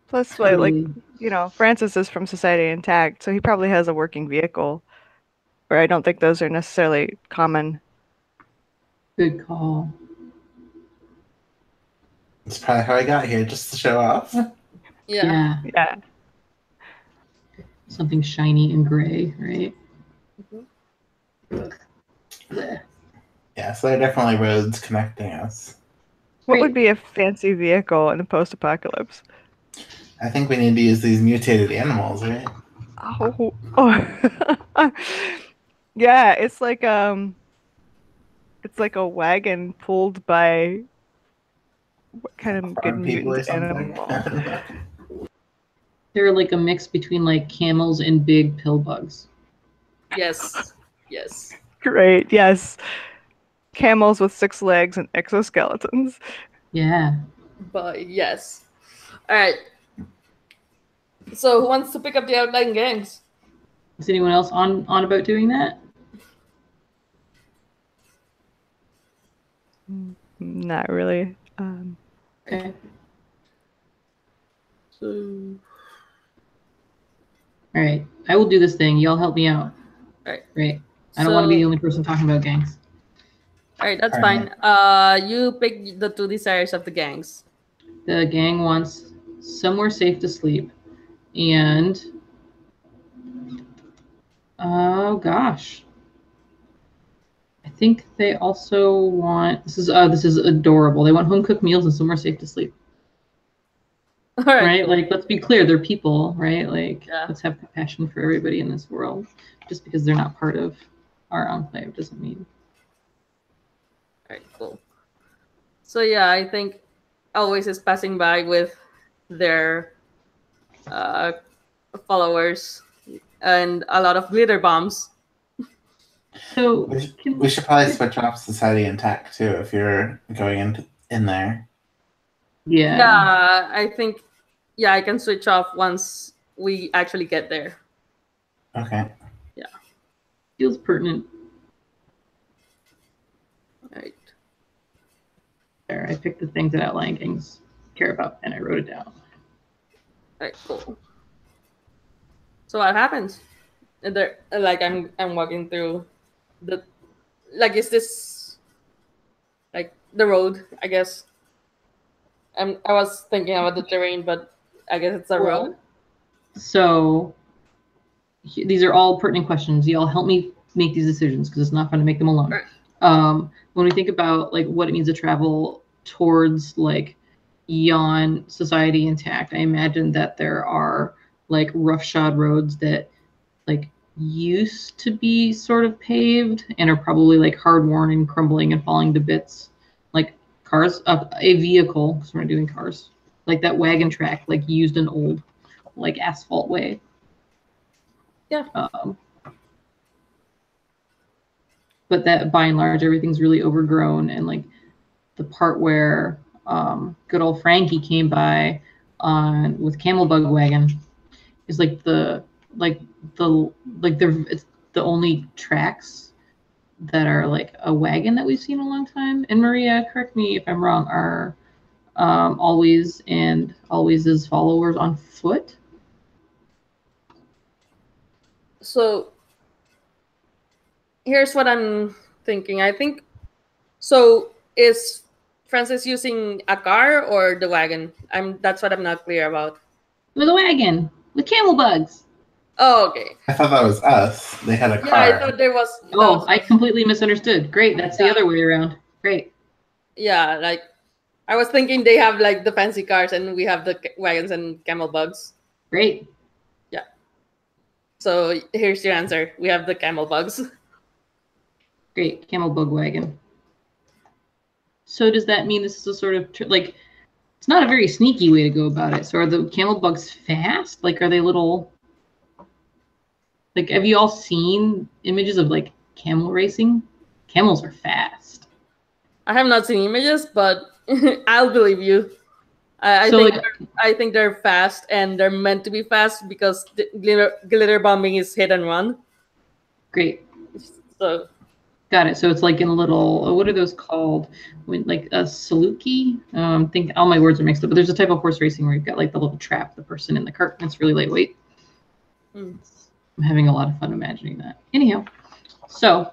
Plus, Francis is from Society Intact, so he probably has a working vehicle. Where I don't think those are necessarily common. Good call. That's probably how I got here, just to show off. Yeah. Something shiny and gray, right? Mm-hmm. Yeah, so there are definitely roads connecting us. What would be a fancy vehicle in a post-apocalypse? I think we need to use these mutated animals, right? Oh. Yeah, it's like a wagon pulled by what kind of good Farm people mutant or something. animal? They're like a mix between like camels and big pill bugs. Yes. Yes. Great, yes. Camels with 6 legs and exoskeletons. Yeah. But yes. All right. So who wants to pick up the outlying gangs? Is anyone else on about doing that? Not really. Okay. So All right. I will do this thing. Y'all help me out. all right. Right. I don't want to be the only person talking about gangs. All right, that's All fine. right. You pick the 2 desires of the gangs. The gang wants somewhere safe to sleep, and oh gosh, I think they also want this is adorable. They want home cooked meals and somewhere safe to sleep. All right. Right? Cool. Like, let's be clear, they're people, right? Like, Yeah. let's have compassion for everybody in this world. Just because they're not part of our enclave doesn't mean. All right, cool. So yeah, I think Always is passing by with their followers and a lot of glitter bombs. So We should probably switch off Society Intact too if you're going in there. yeah. Yeah, I think I can switch off once we actually get there. Okay. Feels pertinent. All right. There, I picked the things that outlying gangs care about, and I wrote it down. All right, cool. So what happens? And there, like I'm walking through the, like, is this like the road? I guess. I was thinking about the terrain, but I guess it's a road. So these are all pertinent questions. Y'all help me make these decisions because it's not fun to make them alone. Right. When we think about like what it means to travel towards like Yawn Society Intact, I imagine that there are like roughshod roads that like used to be sort of paved and are probably like hard worn and crumbling and falling to bits, like cars, a vehicle, because we're not doing cars, like that wagon track, like used an old like asphalt way. Yeah. But that by and large everything's really overgrown, and like the part where good old Frankie came by on with Camel Bug Wagon is like it's the only tracks that are like a wagon that we've seen in a long time. And Maria, correct me if I'm wrong, are Always and Always's followers on foot? So here's what I'm thinking. I think so. Is Francis using a car or the wagon? That's what I'm not clear about. With a wagon with camel bugs. Oh, okay. I thought that was us. They had a car. Yeah, I thought there was. Oh, I completely misunderstood. Great, that's the other way around. Great. Yeah, like I was thinking they have like the fancy cars and we have the wagons and camel bugs. Great. Yeah. So here's your answer. We have the camel bugs. Great, camel bug wagon. So does that mean this is a sort of like, it's not a very sneaky way to go about it. So are the camel bugs fast? Like, are they little, like, have you all seen images of like camel racing? Camels are fast. I have not seen images, but I'll believe you. I think they're fast, and they're meant to be fast because glitter bombing is hit and run. Great. So got it. So it's like in a little, what are those called? When like a saluki? Think all my words are mixed up, but there's a type of horse racing where you've got like the little trap, the person in the cart, and it's really lightweight. I'm having a lot of fun imagining that. Anyhow, so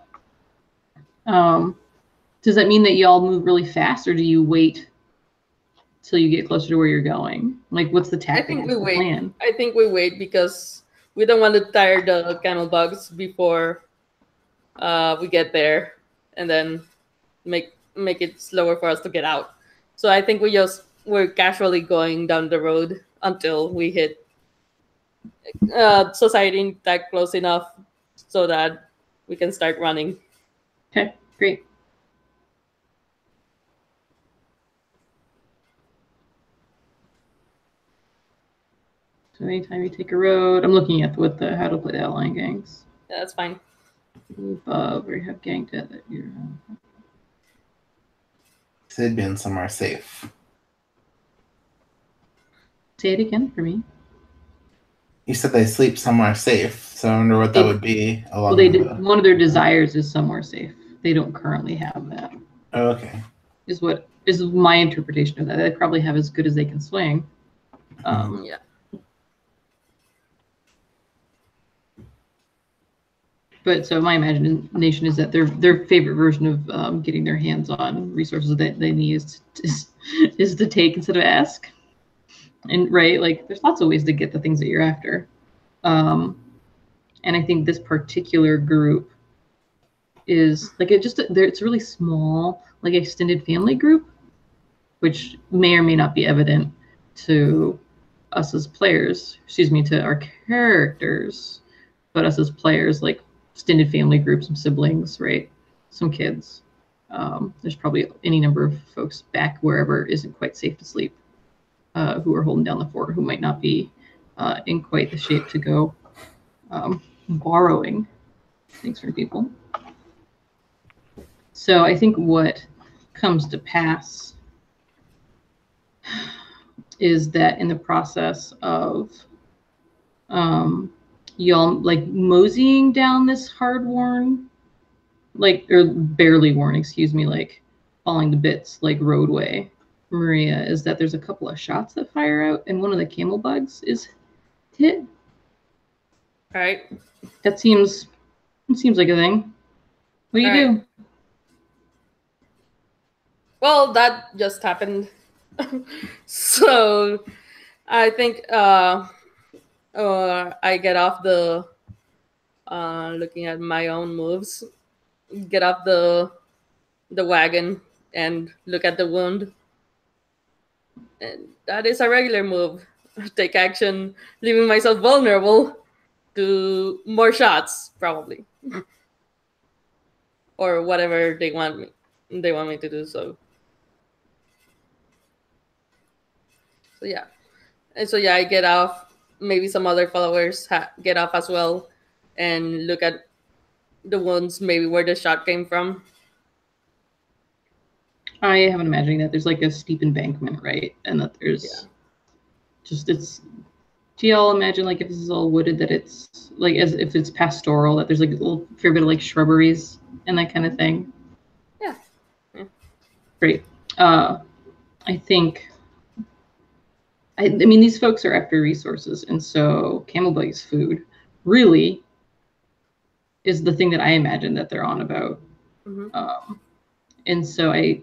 does that mean that y'all move really fast, or do you wait till you get closer to where you're going? Like, what's the tactic? I think we wait. I think we wait because we don't want to tire the camel bugs before we get there, and then make it slower for us to get out. So I think we're casually going down the road until we hit society that close enough so that we can start running. Okay, great. So anytime you take a road, I'm looking at how to play the outline gangs. Yeah, that's fine. Above, or you have gang debt that you're. They'd been somewhere safe. Say it again for me. You said they sleep somewhere safe, so I wonder what that would be. Well, one of their desires is somewhere safe. They don't currently have that. Oh, okay. Is my interpretation of that. They probably have as good as they can swing. Yeah. But so my imagination is that their favorite version of getting their hands on resources that they need is to take instead of ask. And right, like there's lots of ways to get the things that you're after. And I think this particular group is like it's really small, like extended family group, which may or may not be evident to us as players, to our characters, but us as players, like extended family groups, some siblings, right? Some kids. There's probably any number of folks back wherever isn't quite safe to sleep, who are holding down the fort, who might not be in quite the shape to go borrowing things from people. So I think what comes to pass is that in the process of y'all like moseying down this hard-worn, or barely worn, like falling to bits, like roadway, Maria, is that there's a couple of shots that fire out, and one of the camel bugs is hit. All right. It seems like a thing. What do you do? Well, that just happened. So I think I get off the looking at my own moves, get off the wagon and look at the wound. And that is a regular move. Take action, leaving myself vulnerable to more shots, probably. Or whatever they want me to do. So yeah. And so I get off. Maybe some other followers get off as well and look at the wounds, maybe where the shot came from. I have an imagining that there's like a steep embankment, right? And that there's do y'all imagine like if this is all wooded that it's like as if it's pastoral, that there's like a little fair bit of like shrubberies and that kind of thing? Yeah. Great. I think I mean these folks are after resources, and so camel bug's food really is the thing that I imagine that they're on about. Mm-hmm. And so I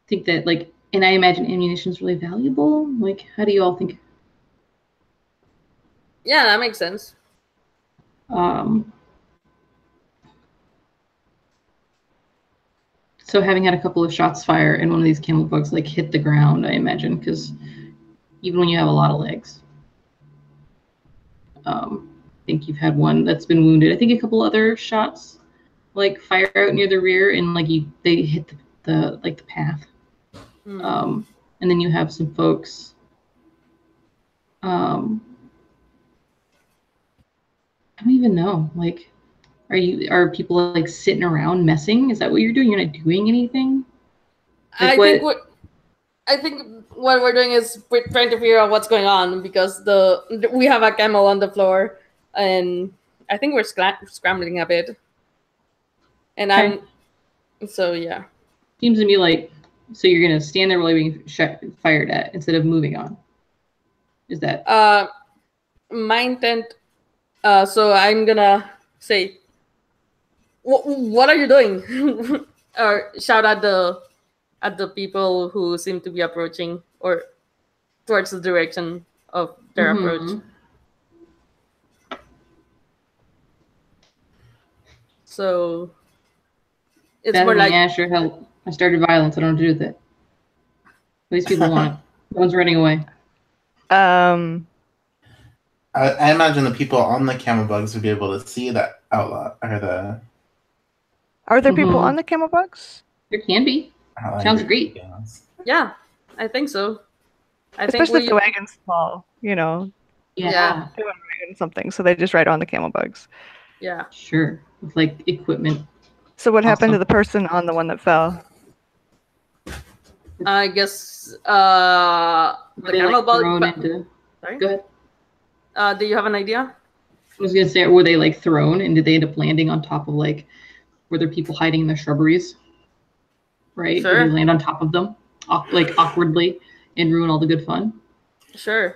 think that and I imagine ammunition is really valuable. Like, how do you all think? Yeah, that makes sense. So having had a couple of shots fire and one of these camel bugs hit the ground, I imagine, because even when you have a lot of legs, I think you've had one that's been wounded. I think a couple other shots fire out near the rear and they hit the path. And then you have some folks. I don't even know. Are people sitting around messing? Is that what you're doing? You're not doing anything? I think what we're doing is we're trying to figure out what's going on, because we have a camel on the floor, and I think we're scrambling a bit. And okay. So yeah. Seems to me so you're gonna stand there while you're being fired at instead of moving on. Is that? My intent. So I'm gonna say, what are you doing? Or shout at the people who seem to be approaching or towards the direction of their approach. So It's more like yeah, sure, help. I started violence. I don't know what to do with it. These people want it. No one's running away. I imagine the people on the camel bugs would be able to see that outlaw or the. Are there people Mhm. on the camel bugs? There can be. outlaw Sounds group, great. yes. yeah, I think so. I think Especially if we the wagon's small, you know, Yeah. they want to wagon something, so they just ride on the camel bugs. yeah. Sure. With like equipment. So what happened to Awesome. the person on the one that fell? I guess Were the they camel like bug. thrown into? Sorry. Go ahead. Do you have an idea? I was gonna say, were they like thrown and did they end up landing on top of like, were there people hiding in the shrubberies? Right? Did they Sure. land on top of them, like awkwardly, and ruin all the good fun? Sure.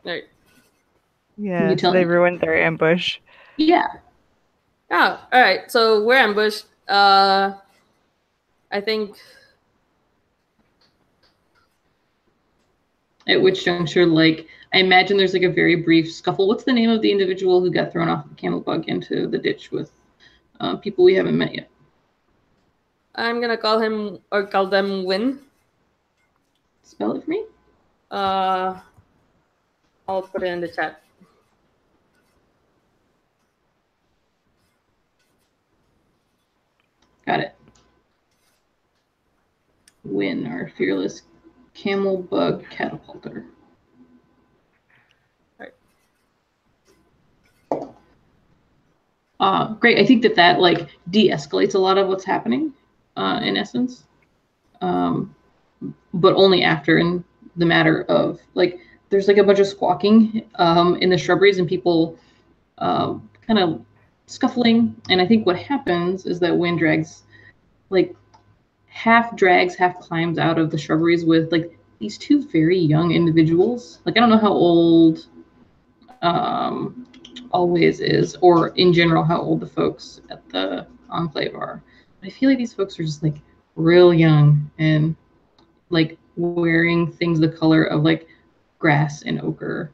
Right. Yeah, you so tell they me? ruined their ambush. Yeah. Oh, all right. So we're ambushed. I think. At which juncture, like, I imagine there's like a very brief scuffle. What's the name of the individual who got thrown off the camel bug into the ditch with people we haven't met yet? I'm gonna call him or call them Win. Spell it for me. I'll put it in the chat. Got it. Win, our fearless camel bug catapulter. Great. I think that like de-escalates a lot of what's happening, in essence, but only after in the matter of like there's like a bunch of squawking in the shrubberies and people kind of scuffling. And I think what happens is that Wind drags like half drags, half climbs out of the shrubberies with like these two very young individuals. Like I don't know how old Always is, or in general how old the folks at the Enclave are. But I feel like these folks are just like real young and like wearing things the color of like grass and ochre.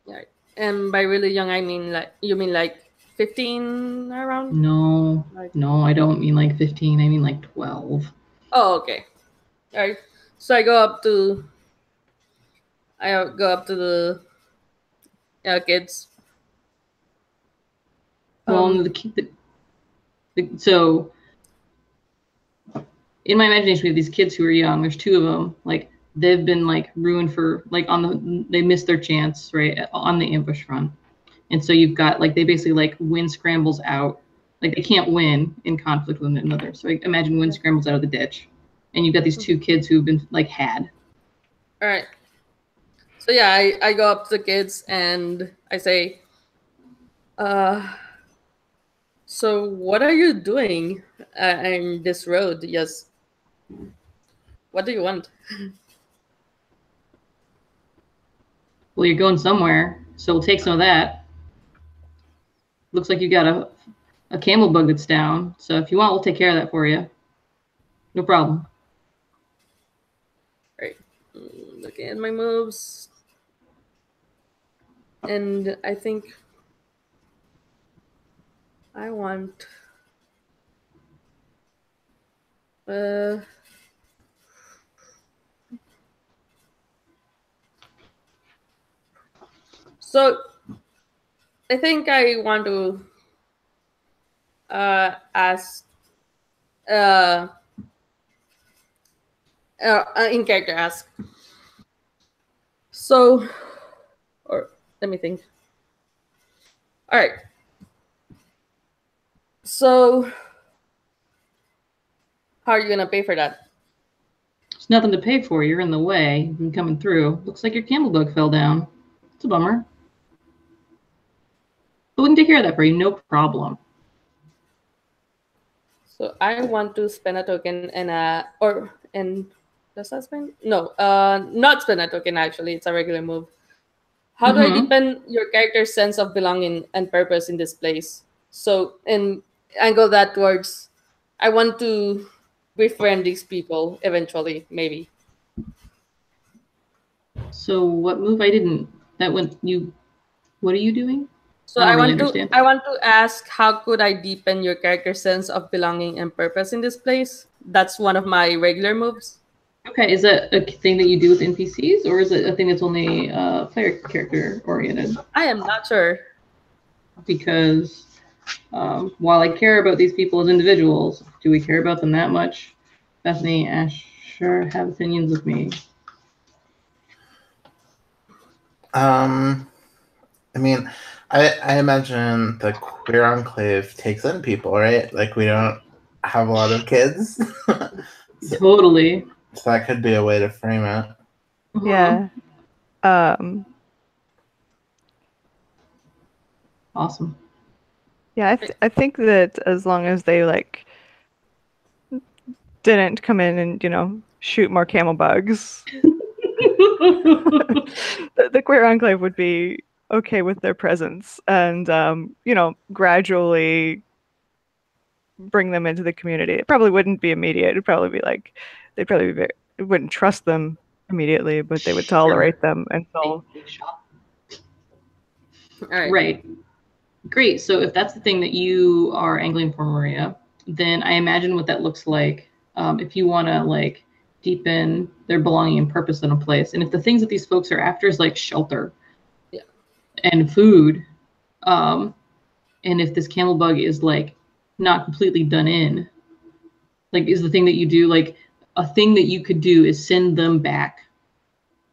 Yeah. And by really young, I mean like you mean like 15 around? No, no, I don't mean like 15. I mean like 12. Oh, okay. All right. So I go up to the kids. Well, so in my imagination, we have these kids who are young. There's two of them. Like they've been like ruined for like they missed their chance right on the ambush front, and so you've got like they basically like Wind scrambles out. Like they can't win in conflict with one another. So I imagine Wind scrambles out of the ditch, and you've got these two kids who've been like had. All right. So yeah, I go up to the kids and I say, so what are you doing in this road? Yes. What do you want? Well, you're going somewhere, so we'll take some of that. Looks like you got a camel bug that's down. So if you want, we'll take care of that for you. No problem. Right. Looking at my moves. And I think I want so I think I want to ask in character ask. So, or let me think. All right. So, how are you gonna pay for that? There's nothing to pay for. You're in the way. You've been coming through. Looks like your camel bug fell down. It's a bummer. But we can take care of that for you. No problem. So I want to spend a token and does that spend? No, not spend a token actually. It's a regular move. How do I deepen your character's sense of belonging and purpose in this place? So and angle that towards I want to befriend these people eventually, maybe. So what move? I didn't. That went you. What are you doing? So I don't really I understand. want to ask, how could I deepen your character's sense of belonging and purpose in this place? That's one of my regular moves. Okay, is that a thing that you do with NPCs, or is it a thing that's only player character oriented? I am not sure. Because while I care about these people as individuals, do we care about them that much? Bethany, Asher have opinions with me. I mean, I imagine the queer enclave takes in people, right? Like we don't have a lot of kids. Totally. So that could be a way to frame it. Yeah. Awesome. Yeah, I think that as long as they like didn't come in and, you know, shoot more camel bugs, the queer enclave would be okay with their presence and you know, gradually bring them into the community. It probably wouldn't be immediate. It'd probably be like they'd probably be wouldn't trust them immediately, but they would tolerate them until All right. Right. Great. So if that's the thing that you are angling for, Maria, then I imagine what that looks like if you want to like deepen their belonging and purpose in a place. And if the things that these folks are after is like shelter and food, and if this camel bug is like not completely done in, like is the thing that you do, like a thing that you could do is send them back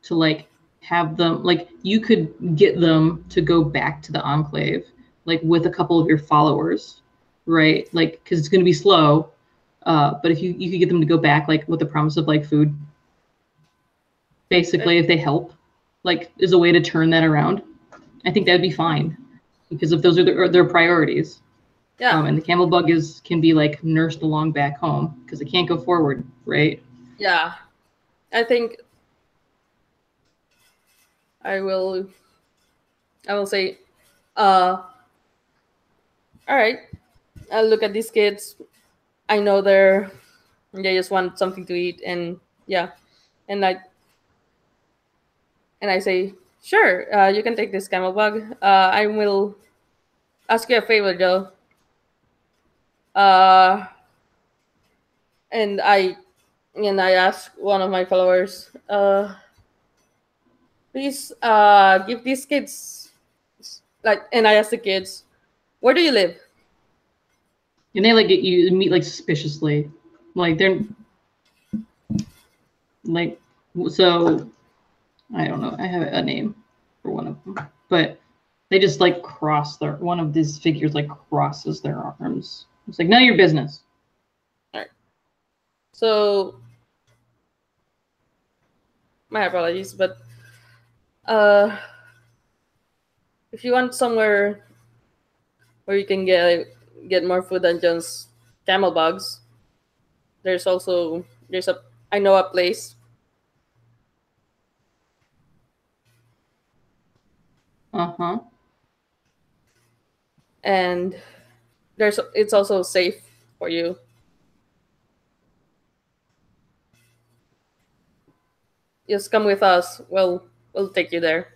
to like have them, like you could get them to go back to the enclave, like with a couple of your followers, right? Like, because it's going to be slow, but if you could get them to go back, like with the promise of like food, basically, if they help, like is a way to turn that around. I think that'd be fine, because if those are their priorities, and the camel bug can be like nursed along back home because it can't go forward, right? Yeah, I think I will say, all right, I'll look at these kids. I know they just want something to eat, and and I say, sure, you can take this camel bug. I will ask you a favor, though. And I ask one of my followers, please give these kids, like, and I ask the kids, where do you live? And they like get you meet like suspiciously, like they're like, so I don't know, I have a name for one of them, but they just like cross one of these figures like crosses their arms. It's like, none of your business. All right. So my apologies, but if you want somewhere where you can get more food than just camel bugs, there's I know a place. And it's also safe for you. Just come with us. We'll take you there.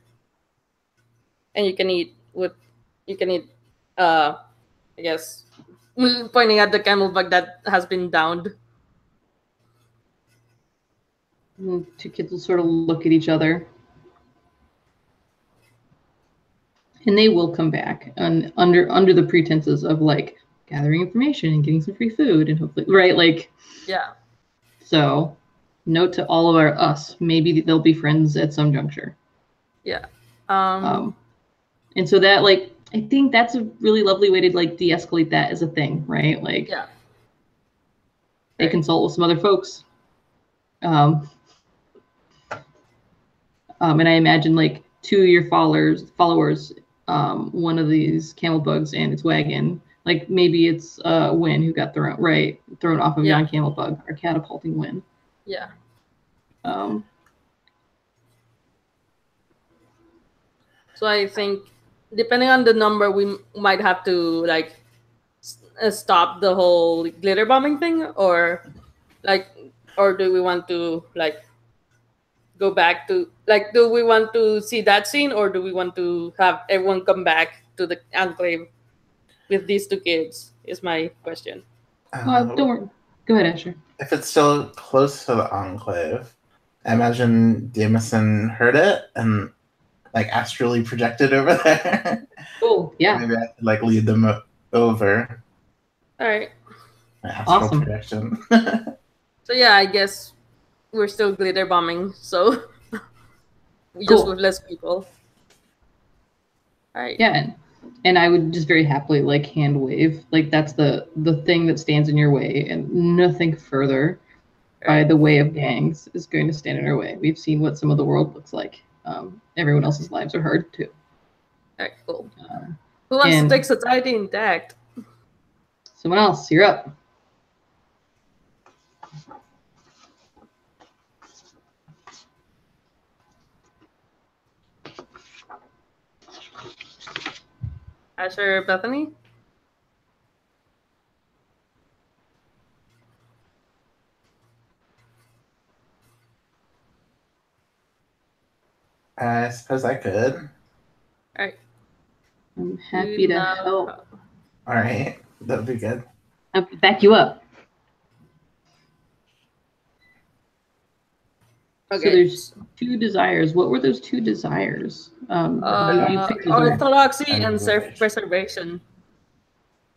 And you can eat I guess, pointing at the camel bug that has been downed. And two kids will sort of look at each other. And they will come back and under the pretenses of like gathering information and getting some free food and hopefully, right? Like, yeah. So note to all of us, maybe they'll be friends at some juncture. Yeah. And so that, like, I think that's a really lovely way to like de-escalate that as a thing, right? Like, they consult with some other folks. And I imagine like two of your followers, one of these camel bugs and its wagon. Like maybe it's Win who got thrown off of Yon Camel Bug, or catapulting Win. Yeah. So I think depending on the number, we might have to like stop the whole glitter bombing thing, or do we want to like go back to like, do we want to see that scene, or do we want to have everyone come back to the enclave with these two kids? Is my question. Don't worry. Go ahead, Asher. If it's still close to the enclave, I imagine Jameson heard it and like astrally projected over there. Oh, yeah. Maybe I could like lead them over. All right. Astral Awesome. projection. So yeah, I guess we're still glitter bombing. So we Cool. just with less people. All right. Yeah, and I would just very happily like hand wave. Like that's the thing that stands in your way, and nothing further by the way of gangs is going to stand in our way. We've seen what some of the world looks like. Everyone else's lives are hard too. All right. Cool. Who wants to and- take society intact? Someone else, you're up. Asher, Bethany. I suppose I could. All right. I'm happy to Now- help. All right, that would be good. I'll back you up. Okay. So there's two desires. What were those two desires? You picked those already. Orthodoxy and self-preservation.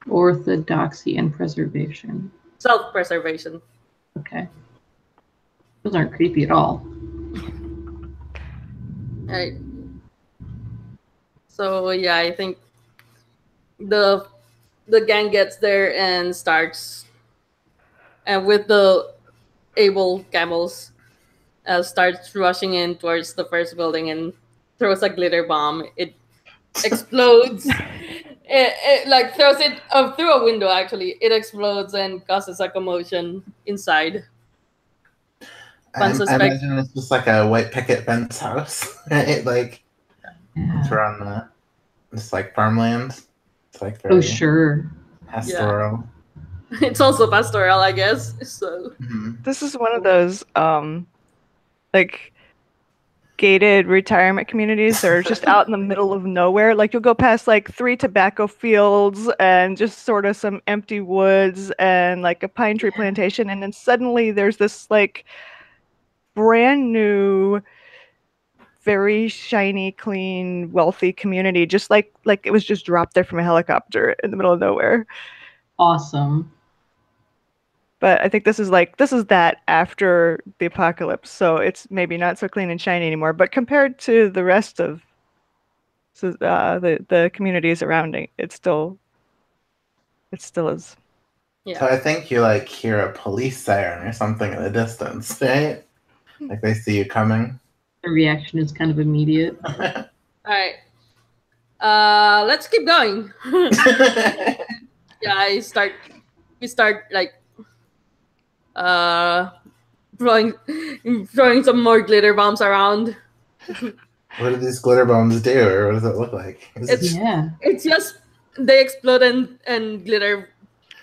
Orthodoxy and preservation. Self-preservation. Okay. Those aren't creepy at all. Right. So yeah, I think the gang gets there and starts, and with the able camels, starts rushing in towards the first building and throws a glitter bomb. It explodes. it like throws it through a window. Actually, it explodes and causes a commotion inside. I suspect. imagine it's just like a white picket fence house, right? Like it's Yeah. around it's like farmland. It's like Oh, very sure. pastoral. It's also pastoral, I guess. So Mhm. This is one of those like gated retirement communities that are just out in the middle of nowhere. Like you'll go past like 3 tobacco fields and just sort of some empty woods and like a pine tree plantation, and then suddenly there's this like brand new, very shiny, clean, wealthy community, just like it was just dropped there from a helicopter in the middle of nowhere. Awesome. But I think this is that after the apocalypse, so it's maybe not so clean and shiny anymore. But compared to the rest of the communities surrounding, it still is. yeah. So I think you like hear a police siren or something in the distance, right? Like they see you coming. The reaction is kind of immediate. All right. Let's keep going. Yeah, we start like throwing some more glitter bombs around. What do these glitter bombs do, or what does it look like? Yeah. It's just they explode and glitter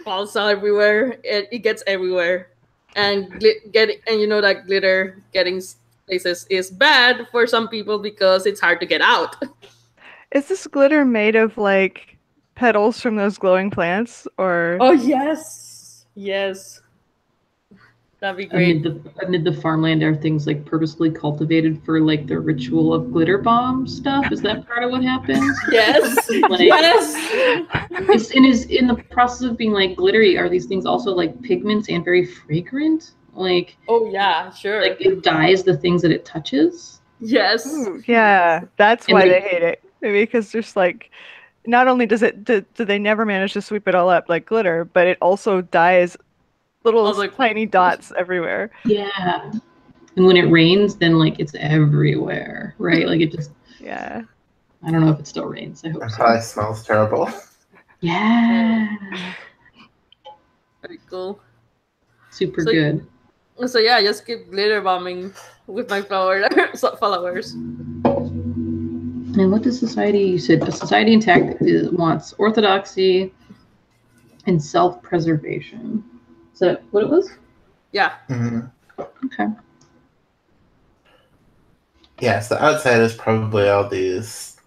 falls out everywhere. It gets everywhere, and you know that glitter getting places is bad for some people because it's hard to get out. Is this glitter made of like petals from those glowing plants, or? Oh yes, that'd be great. Amid the farmland are things like purposely cultivated for like the ritual of glitter bomb stuff. Is that part of what happens? Yes, Like- yes. Is in the process of being like glittery, are these things also like pigments and very fragrant? Like Oh yeah, sure. like it dyes the things that it touches? Yes. Ooh, yeah, that's And why they- they hate it. Because there's like, not only do they never manage to sweep it all up like glitter, but it also dyes little Oh, like- tiny dots everywhere. Yeah. And when it rains, then like it's everywhere, right? Like it just Yeah. I don't know if it still rains. I hope It so. probably smells terrible. Yeah. Very cool. Super So- good. So yeah, just keep glitter bombing with my followers. And what does society, you said, a society intact wants orthodoxy and self-preservation. Is that what it was? Yeah. Mhm. Okay. Yeah, so outside is probably all these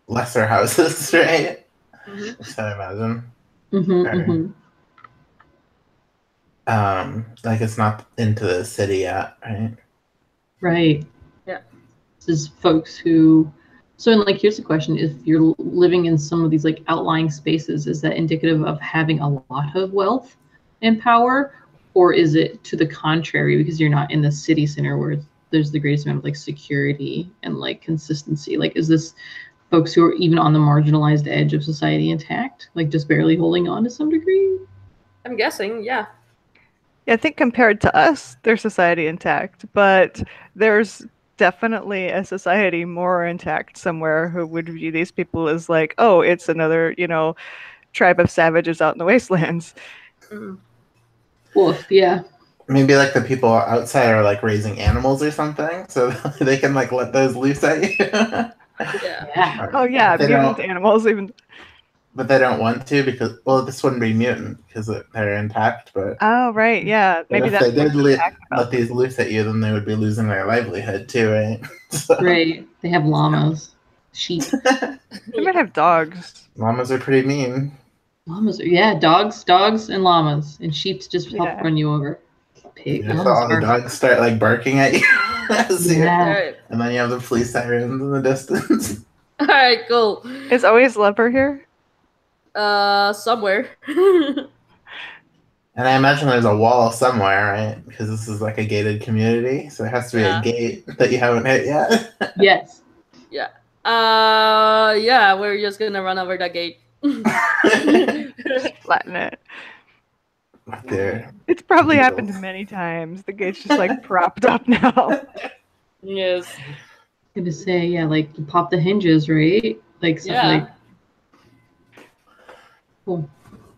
lesser houses, right? Mhm. So I imagine. Mm-hmm. Like it's not into the city yet, right? Right. Yeah. This is folks who. So, and like, here's the question: if you're living in some of these like outlying spaces, is that indicative of having a lot of wealth and power, or is it to the contrary because you're not in the city center where there's the greatest amount of like security and like consistency? Like, is this folks who are even on the marginalized edge of society intact, like just barely holding on to some degree? I'm guessing, yeah. Yeah, I think compared to us, their society intact, but there's definitely a society more intact somewhere who would view these people as like, oh, it's another, tribe of savages out in the wastelands. Mm. Woof, yeah. Maybe like the people outside are like raising animals or something, so they can like let those loose at you. Yeah. Yeah. Oh yeah, They mutant don't, animals even. but they don't want to because this wouldn't be mutant because they're intact. But Oh right, yeah, maybe if that's they did what's intact about let these loose at you, then they would be losing their livelihood too, right? So, Right. They have llamas, sheep. They might have dogs. llamas are pretty mean. Llamas, yeah, dogs, and llamas, and sheep's just help Yeah. run you over. Pig, Yeah, so llamas all the are. dogs start like barking at you, Yeah. Alright. and then you have the police sirens in the distance. Alright, cool. Is always leper here? Somewhere. And I imagine there's a wall somewhere, right? Because this is like a gated community, so there has to be Yeah. a gate that you haven't hit yet. Yes. Yeah. Yeah, we're just gonna run over the gate. Flatten it. There. It's probably happened many times. The gate's just like propped up now. Yes. Gonna say, yeah, like you pop the hinges, right? Like something Yeah. like. Cool.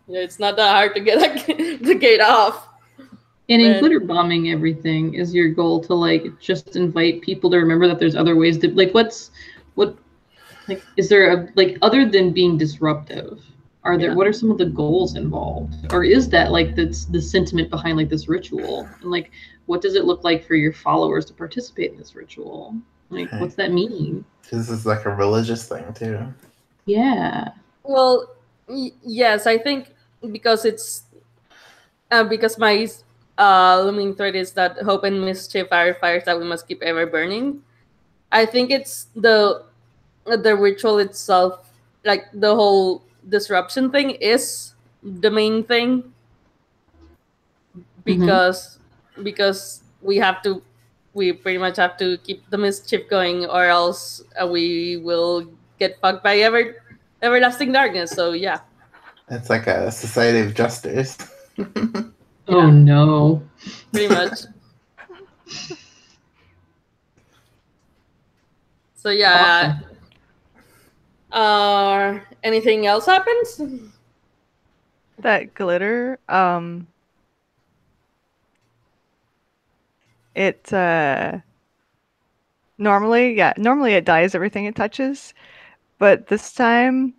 Yeah, it's not that hard to get the gate off. And in Man. glitter bombing everything, is your goal to like just invite people to remember that there's other ways to like is there a like other than being disruptive? What are some of the goals involved? Or is that like the sentiment behind like this ritual? And like what does it look like for your followers to participate in this ritual? Like what's that mean? This is like a religious thing too. Yeah. Well, yes, I think because it's because my looming thread is that hope and mischief are fires that we must keep ever burning. I think it's the ritual itself, like the whole disruption thing, is the main thing because we pretty much have to keep the mischief going, or else we will get fucked by everlasting darkness. So yeah. It's like a society of justice. Oh no. Pretty much. So yeah. Anything else happens? That glitter, it normally it dyes everything it touches, but this time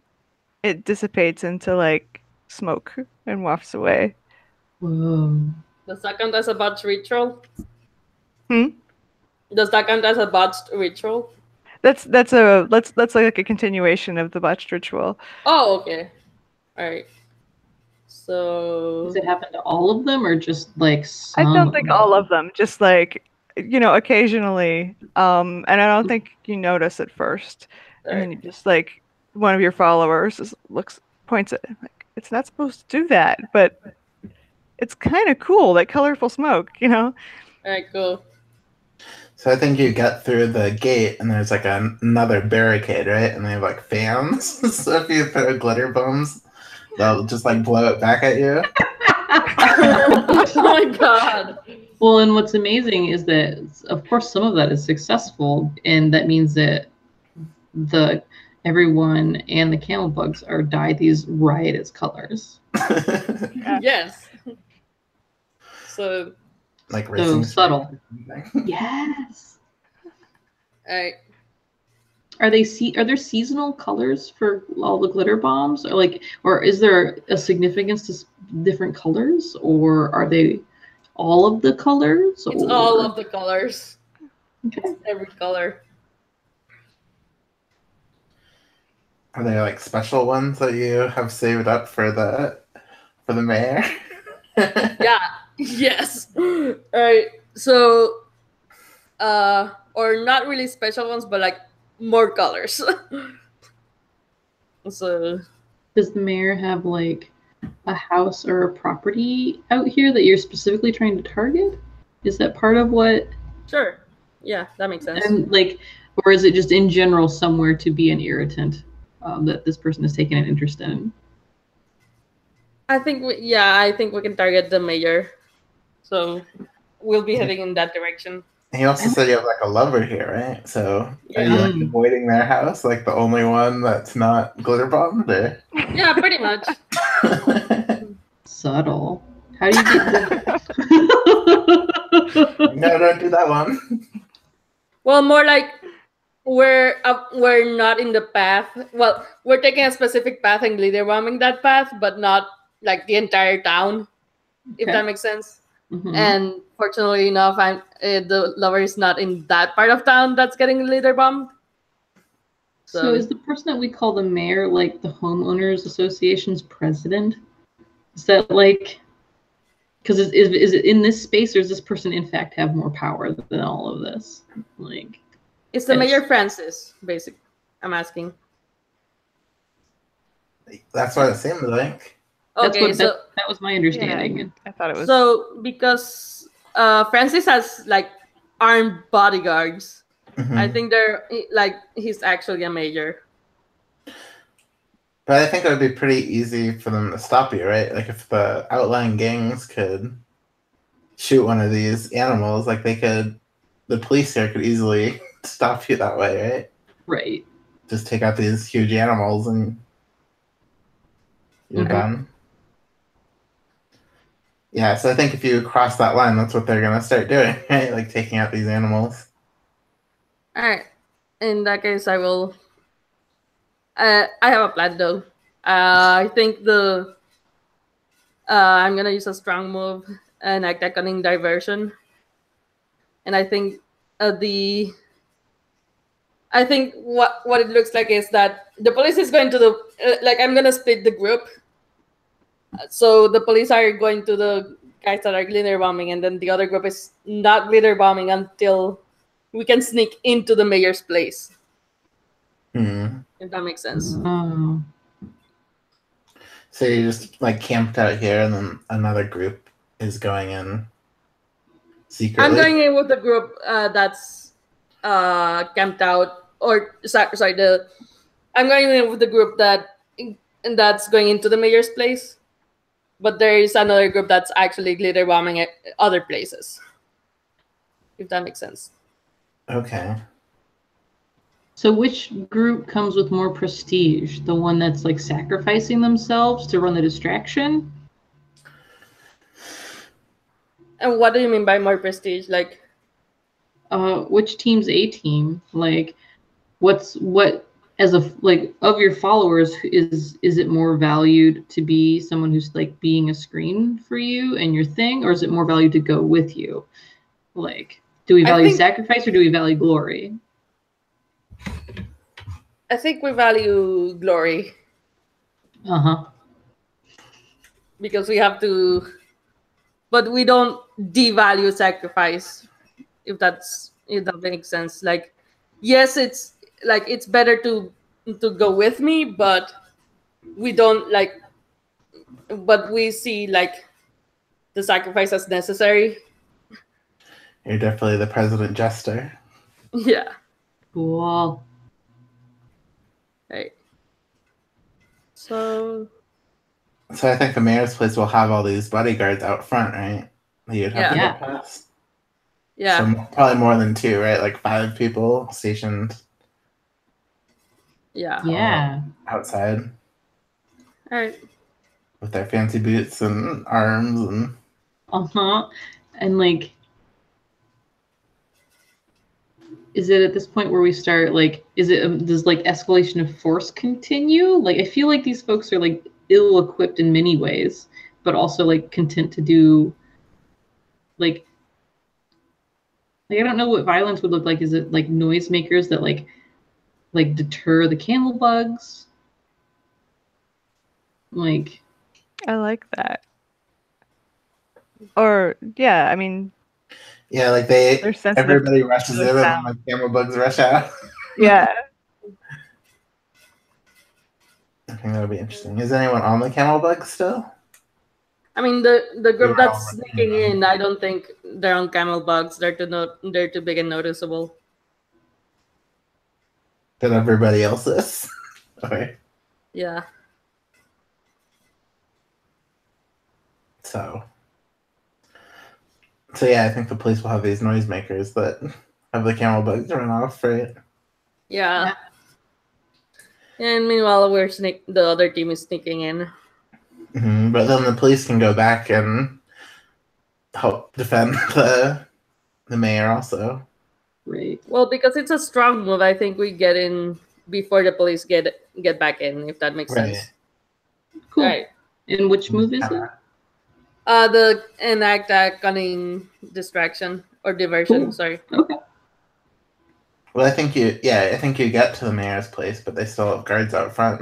it dissipates into like smoke and wafts away. Whoa. Does that count as a botched ritual? Hmm? Does that count as a botched ritual? That's like a continuation of the botched ritual. Oh, okay. All right. So Does it happen to all of them or just like some? I don't think all of them, just like occasionally. And I don't think you notice at first. And then you just like one of your followers points at it, like it's not supposed to do that, but it's kind of cool, that colorful smoke, All right, cool. So I think you get through the gate and there's like another barricade, right? And they have like fans. So if you throw glitter bombs, they'll just like blow it back at you. Oh my god. Well, and what's amazing is that, of course, some of that is successful, and that means that everyone and the camel bugs are dyed these riotous colors. Yes. So Like So racing subtle. stripes. Yes. all right. Are there seasonal colors for all the glitter bombs, or is there a significance to different colors, or are they all of the colors? It's all of the colors. Okay. Every color. Are there like special ones that you have saved up for the mayor? Yeah. Yes. All right. So, or not really special ones, but like more colors. So, Does the mayor have like a house or a property out here that you're specifically trying to target? Is that part of what? sure. Yeah, that makes sense. And like, or is it just in general somewhere to be an irritant that this person has taken an interest in? I think I think we can target the mayor. So we'll be heading in that direction. He also said you have like a lover here, right? So are you Yeah. like avoiding their house, like the only one that's not glitter bombed? Or? Yeah, pretty much. Subtle. How do you get No, don't do that one. Well, more like we're not in the path. Well, we're taking a specific path and glitter bombing that path, but not like the entire town. If Okay. that makes sense. Mhm. And fortunately enough, the lover is not in that part of town that's getting glitter bombed. So is the person that we call the mayor like the homeowners association's president? Is that like, because is it in this space, or does this person in fact have more power than all of this? Like, it's the yes. Mayor Francis, basically. I'm asking. That's what it seemed like. Okay, that was my understanding. Yeah, I thought it was. so because Francis has like armed bodyguards, Mhm. I think they're like he's actually a mayor. But I think it would be pretty easy for them to stop you, right? Like if the outlying gangs could shoot one of these animals, like the police here could easily stop you that way, right? Right. Just take out these huge animals and you're Mhm. done. Yeah, so I think if you cross that line, that's what they're gonna start doing, right? Like taking out these animals. All right. In that case, I will. I have a plan though. I think I'm gonna use a strong move and act like cunning diversion. And I think I think what it looks like is that the police is going to the I'm gonna split the group. So the police are going to the guys that are glitter bombing, and then the other group is not glitter bombing until we can sneak into the mayor's place. Hmm. If that makes sense. Oh. So you just like camped out here, and then another group is going in secretly. I'm going in with the group that's camped out, or sorry, I'm going in with the group that's going into the mayor's place, but there is another group that's actually glitter bombing at other places. If that makes sense. Okay. So which group comes with more prestige? The one that's like sacrificing themselves to run the distraction? And what do you mean by more prestige? Like, Which team's A team? Like, what as a like of your followers is it more valued to be someone who's like being a screen for you and your thing, or is it more valued to go with you? Like, do we value sacrifice or do we value glory? I think we value glory Uh-huh. because we have to, but we don't devalue sacrifice. If that makes sense. Like, yes, it's like it's better to go with me, but we don't like, but we see like the sacrifice as necessary. You're definitely the president jester. Yeah. Cool. Right. So I think the mayor's place will have all these bodyguards out front, right? That you'd have to Yeah. get past. yeah. So probably more than 2, right? Like 5 people stationed Yeah. Yeah. outside All right. with their fancy boots and arms and. Uh-huh. And like, is it at this point where we start like, does like escalation of force continue? Like, I feel like these folks are like ill-equipped in many ways, but also like content to do like I don't know what violence would look like. Is it like noisemakers that like deter the candle bugs? Like, I like that. Or yeah, I mean, Yeah, like they're sensitive everybody to rushes those in and sounds. like camel bugs rush out. Yeah. I think that would be interesting. Is anyone on the camel bug still? I mean, the We group were all that's looking sneaking at them. in, I don't think they're on camel bugs. They're too big and noticeable. But everybody else is. Okay. Yeah. So yeah, I think the police will have these noisemakers that have the camel bugs run off, right? Yeah. And meanwhile, the other team is sneaking in. But then the police can go back and help defend the mayor also. right. Well, because it's a strong move, I think we get in before the police get back in, if that makes Right. sense. Cool. Right. And which move is it? The enact a cunning distraction or diversion. Cool. Sorry. Okay. Well, I think you get to the mayor's place, but they still have guards out front,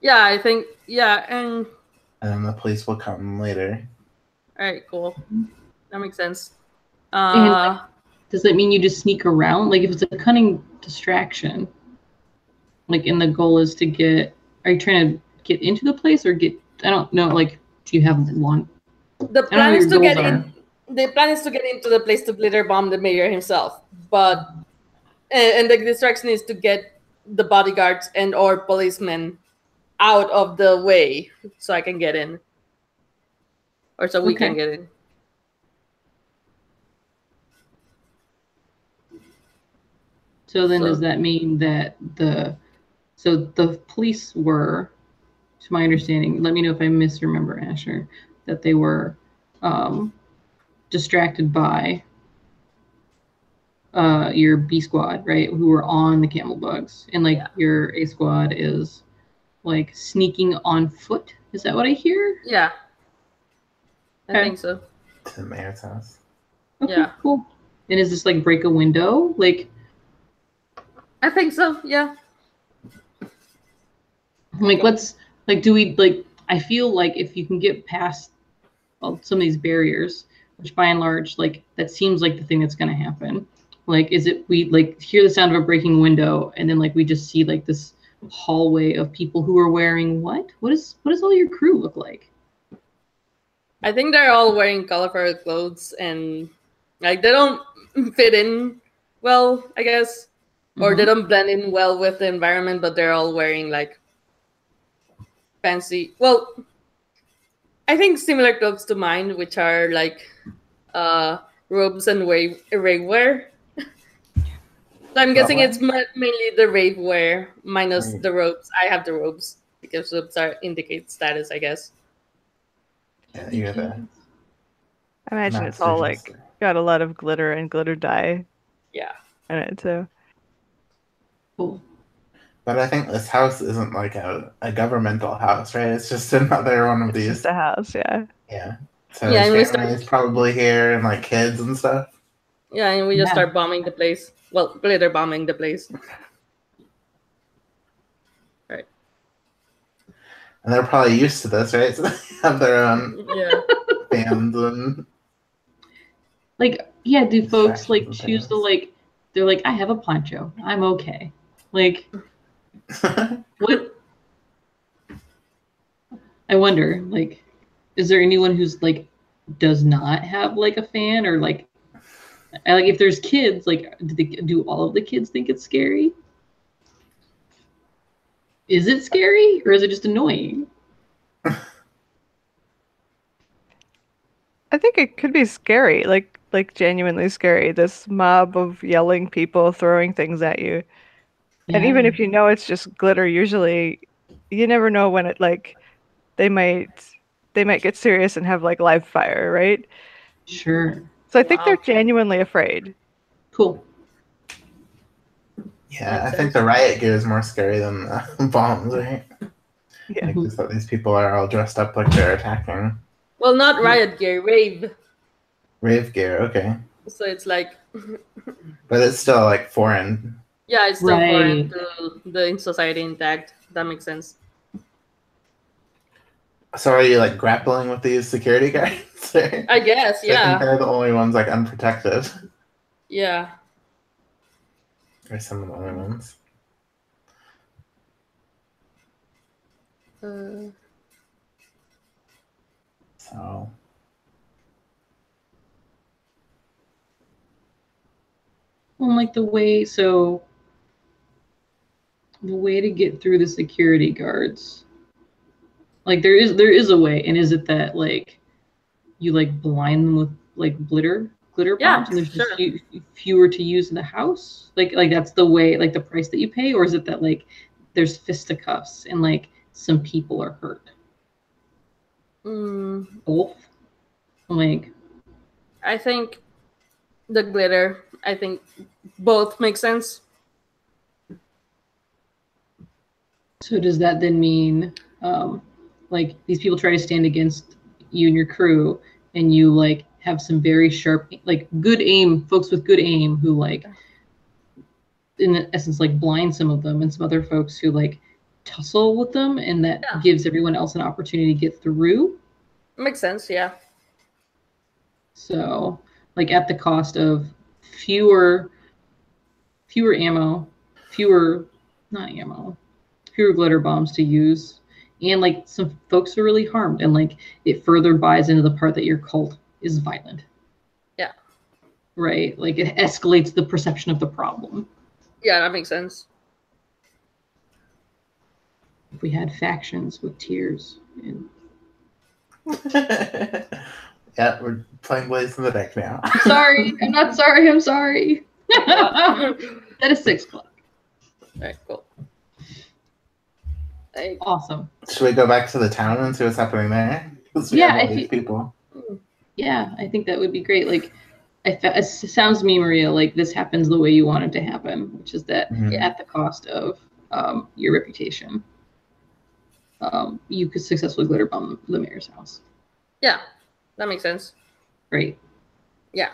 Yeah, I think. Yeah, and and then the police will come later. all right, cool. That makes sense. And like, does that mean you just sneak around? Like, if it's a cunning distraction, like, and the goal is to get, are you trying to get into the place or get? I don't know. Like, do you have one? The I don't know plan what is your to get goals are. in. The plan is to get into the place to glitter bomb the mayor himself, but and the distraction is to get the bodyguards and or policemen out of the way so I can get in, or so we can Okay. get in. So then, So- does that mean that the police were, to my understanding, let me know if I misremember, Asher, that they were distracted by your B squad, right? Who were on the camel bugs, and like Yeah. your A squad is like sneaking on foot. Is that what I hear? Yeah, I Okay. think so. To the mayor's house. Okay, Yeah. cool. And is this like break a window? Like I think so. Yeah. let's like do we like? I feel like if you can get past some of these barriers, which by and large, like that seems like the thing that's going to happen. Like, is it we like hear the sound of a breaking window, and then like we just see like this hallway of people who are wearing what? What does all your crew look like? I think they're all wearing colorful clothes and like they don't fit in well, I guess, or they don't blend in well with the environment, but they're all wearing like fancy. Well, I think similar clothes to mine, which are like robes and rave wear. So I'm guessing it's mainly the rave wear minus the robes. I have the robes because robes indicate status, I guess. Yeah, you got that. I imagine it's all like got a lot of glitter and glitter dye Yeah. in it too. Cool. But I think this house isn't like a governmental house, right? It's just another one of It's these. just a house, yeah. Yeah. So Yeah, and we his family's probably here and like kids and stuff. Yeah, and we just Yeah. start bombing the place. Well, glitter bombing the place. Right. And they're probably used to this, right? So they have their own Yeah. fans and Like, yeah, do folks Distractions like and choose to things. like? They're like, I have a poncho. I'm okay. Like, what? I wonder. Like, is there anyone who's like does not have like a fan or like if there's kids, like, do all of the kids think it's scary? Is it scary or is it just annoying? I think it could be scary, like genuinely scary. This mob of yelling people throwing things at you. And even if you know it's just glitter, usually you never know when it like they might get serious and have like live fire, right? Sure. So I think they're Wow. genuinely afraid. Cool. yeah, I Makes think sense. the riot gear is more scary than the bombs, right? Yeah. Like just that these people are all dressed up like they're attacking. Well, not riot gear, rave. Rave gear, okay. So it's like, But it's still like foreign. yeah, it's still Right. foreign to the society intact. That makes sense. So are you like grappling with these security guards? I guess, I yeah. think they're the only ones like unprotected. Yeah. Or some of the only ones. So Well, like the way to get through the security guards. Like there is a way, and is it that like you like blind them with like glitter Yeah, bombs, and there's just sure. fewer to use in the house? Like that's the way, like the price that you pay, or is it that like there's fisticuffs and like some people are hurt? Both. Like I think the glitter. I think both make sense. so does that then mean like these people try to stand against you and your crew, and you like have some very sharp, like good aim, folks with good aim who like in essence like blind some of them, and some other folks who like tussle with them, and that gives everyone else an opportunity to get through? Makes sense, yeah. So like at the cost of fewer ammo, fewer glitter bombs to use, and like some folks are really harmed, and like it further buys into the part that your cult is violent. Yeah. Right? Like it escalates the perception of the problem. Yeah, that makes sense. If we had factions with tiers and yeah, we're playing Blaze in the Deck now. sorry, I'm not sorry, I'm sorry. That is 6 o'clock. Alright, cool. Awesome. Should we go back to the town and see what's happening there? Yeah, I think people. Yeah, I think that would be great. Like, it sounds to me, Maria, like this happens the way you want it to happen, which is that at the cost of your reputation, you could successfully glitter bomb the mayor's house. Yeah, that makes sense. Great. Yeah.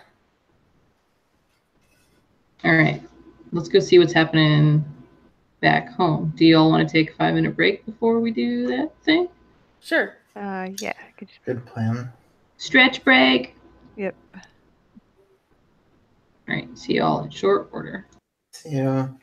All right, let's go see what's happening back home. Do you all want to take a 5-minute break before we do that thing? Sure. Yeah. Good plan. Stretch break. Yep. All right, see y'all in short order. See you.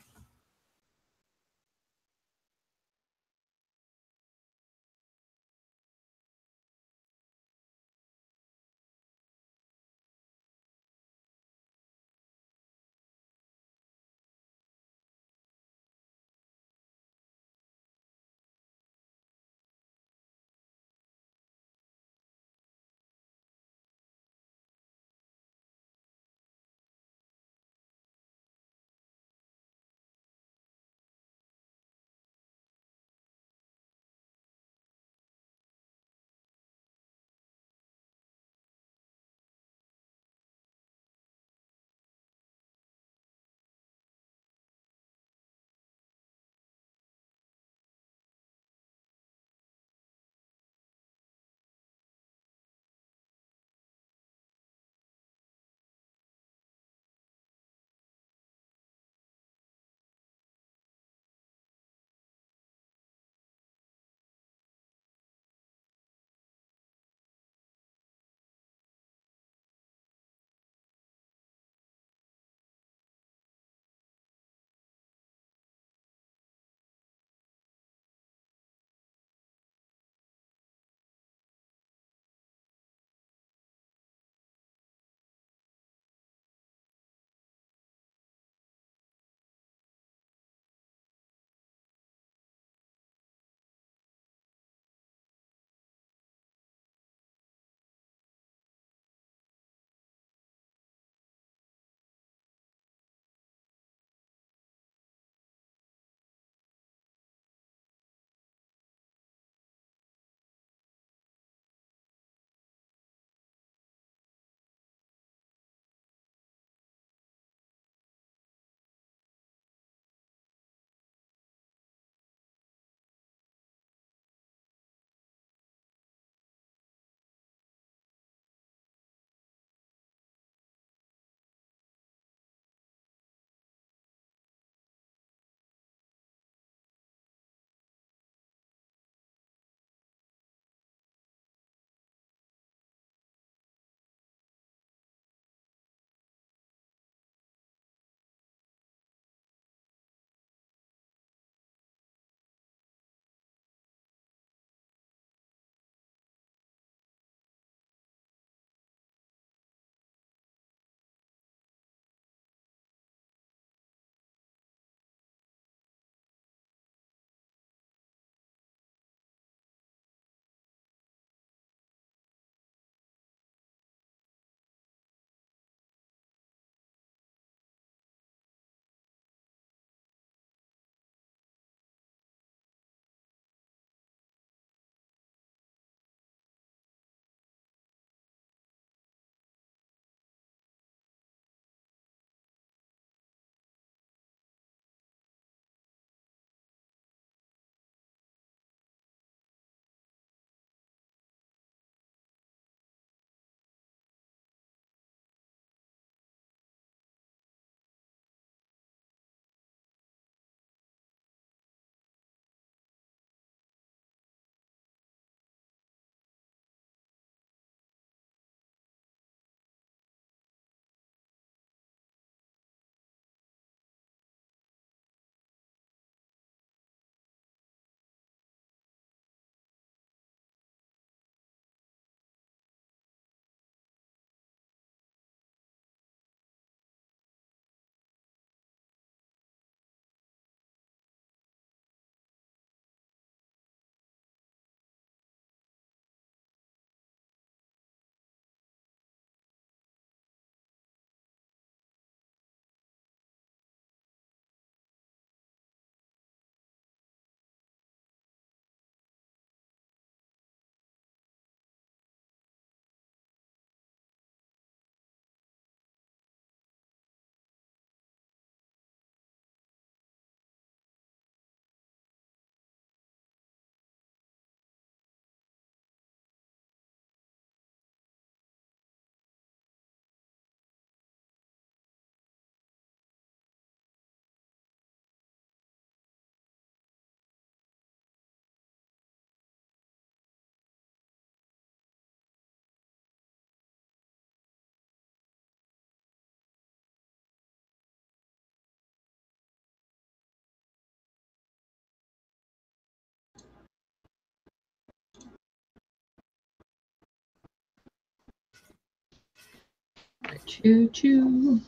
Choo choo.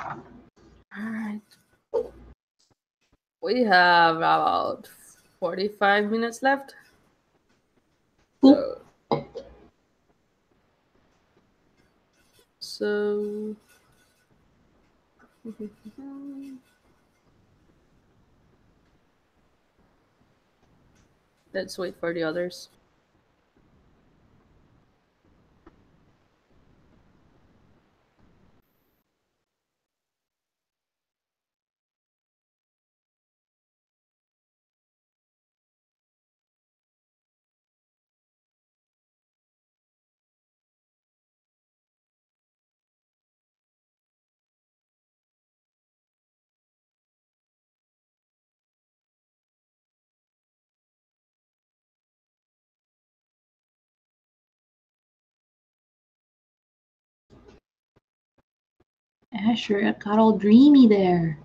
All right. We have about 45 minutes left. Cool. So let's wait for the others. Asher, it got all dreamy there.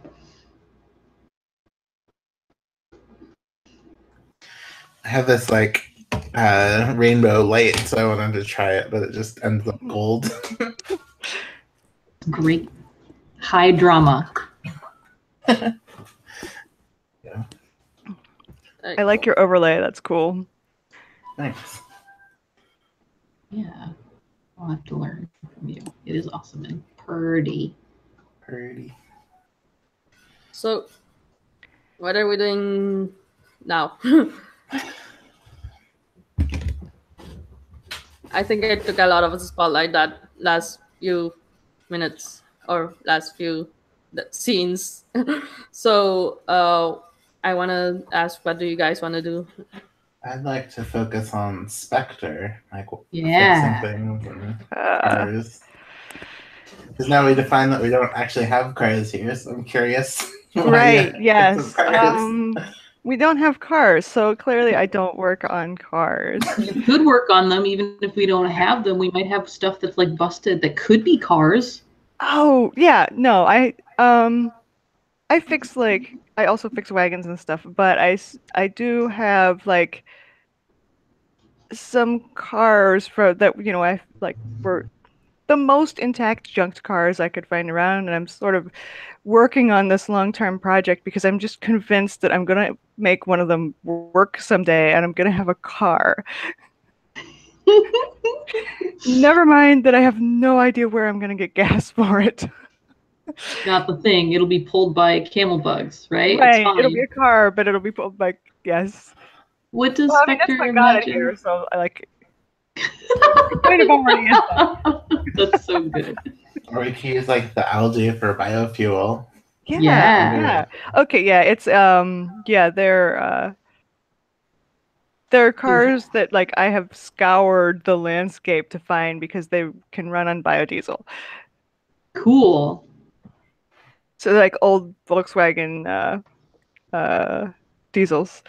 I have this like rainbow light, so I wanted to try it, but it just ends up gold. Great. High drama. Yeah. I like your overlay. That's cool. Thanks. Yeah. I'll have to learn from you. It is awesome and pretty. Pretty. So, what are we doing now? I think I took a lot of the spotlight that last few minutes or last few scenes. So, I want to ask, what do you guys want to do? I'd like to focus on Spectre, like Yeah. fixing things and cars. Because now we define that we don't actually have cars here, so I'm curious. Right, yes. Cars. We don't have cars, so clearly I don't work on cars. You could work on them even if we don't have them. We might have stuff that's like busted that could be cars. Oh, yeah, no, I fix like I also fix wagons and stuff, but I do have like some cars for that, you know, I like were the most intact junked cars I could find around, and I'm sort of working on this long-term project because I'm just convinced that I'm gonna make one of them work someday and I'm gonna have a car. Never mind that I have no idea where I'm gonna get gas for it. Not the thing. It'll be pulled by camel bugs, right? Right, It's fine. it'll be a car, but it'll be pulled by yes. What does Well, I mean, that's Spectre what got it imagine? here, so I like. Kind of already is that. That's so good. Or we can use like the algae for biofuel. Yeah. Okay, yeah, it's yeah, they're cars that like I have scoured the landscape to find because they can run on biodiesel. Cool. So like old Volkswagen diesels,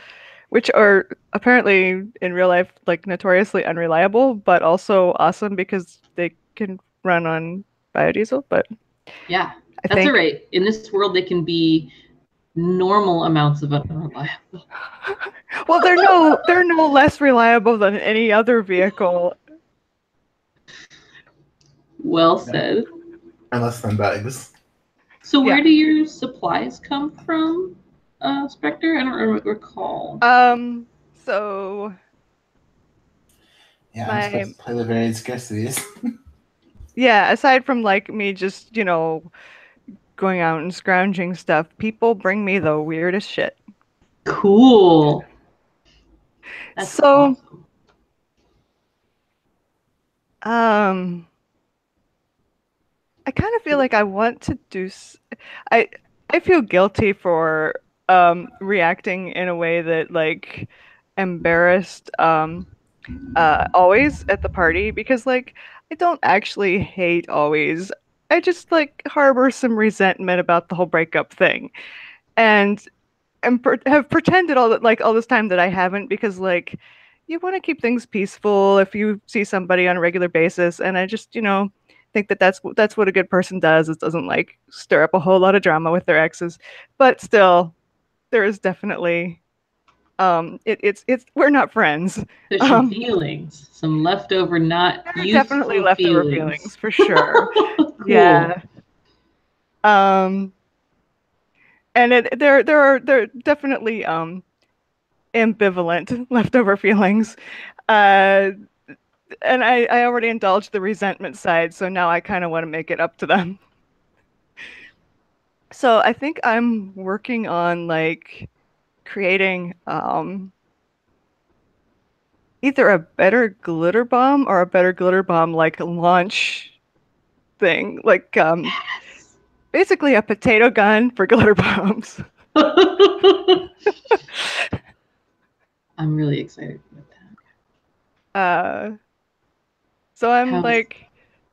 which are apparently in real life like notoriously unreliable, but also awesome because they can run on biodiesel. But Yeah, I that's think all right. In this world, they can be normal amounts of unreliable. well, they're no less reliable than any other vehicle. Well said. Or less than bugs. So where Yeah. do your supplies come from, Spectre? I don't recall. So Yeah, I'm supposed to play the varied scarcities. yeah, aside from like me just, you know, going out and scrounging stuff, people bring me the weirdest shit. Cool. That's So, awesome. I kind of feel like I want to do. I feel guilty for reacting in a way that like embarrassed always at the party because like I don't actually hate always. I just like harbor some resentment about the whole breakup thing, and have pretended all this time that I haven't because like you want to keep things peaceful if you see somebody on a regular basis, and I just think that that's what a good person does. It doesn't like stir up a whole lot of drama with their exes, but still there is definitely It's we're not friends. There's some feelings, some leftover, not Definitely useful leftover feelings for sure. Cool. Yeah. And they're definitely ambivalent leftover feelings. And I already indulged the resentment side, so now I kind of want to make it up to them. So I think I'm working on like creating either a better glitter bomb or a better glitter bomb like launch thing, like basically a potato gun for glitter bombs. I'm really excited about that. So I'm like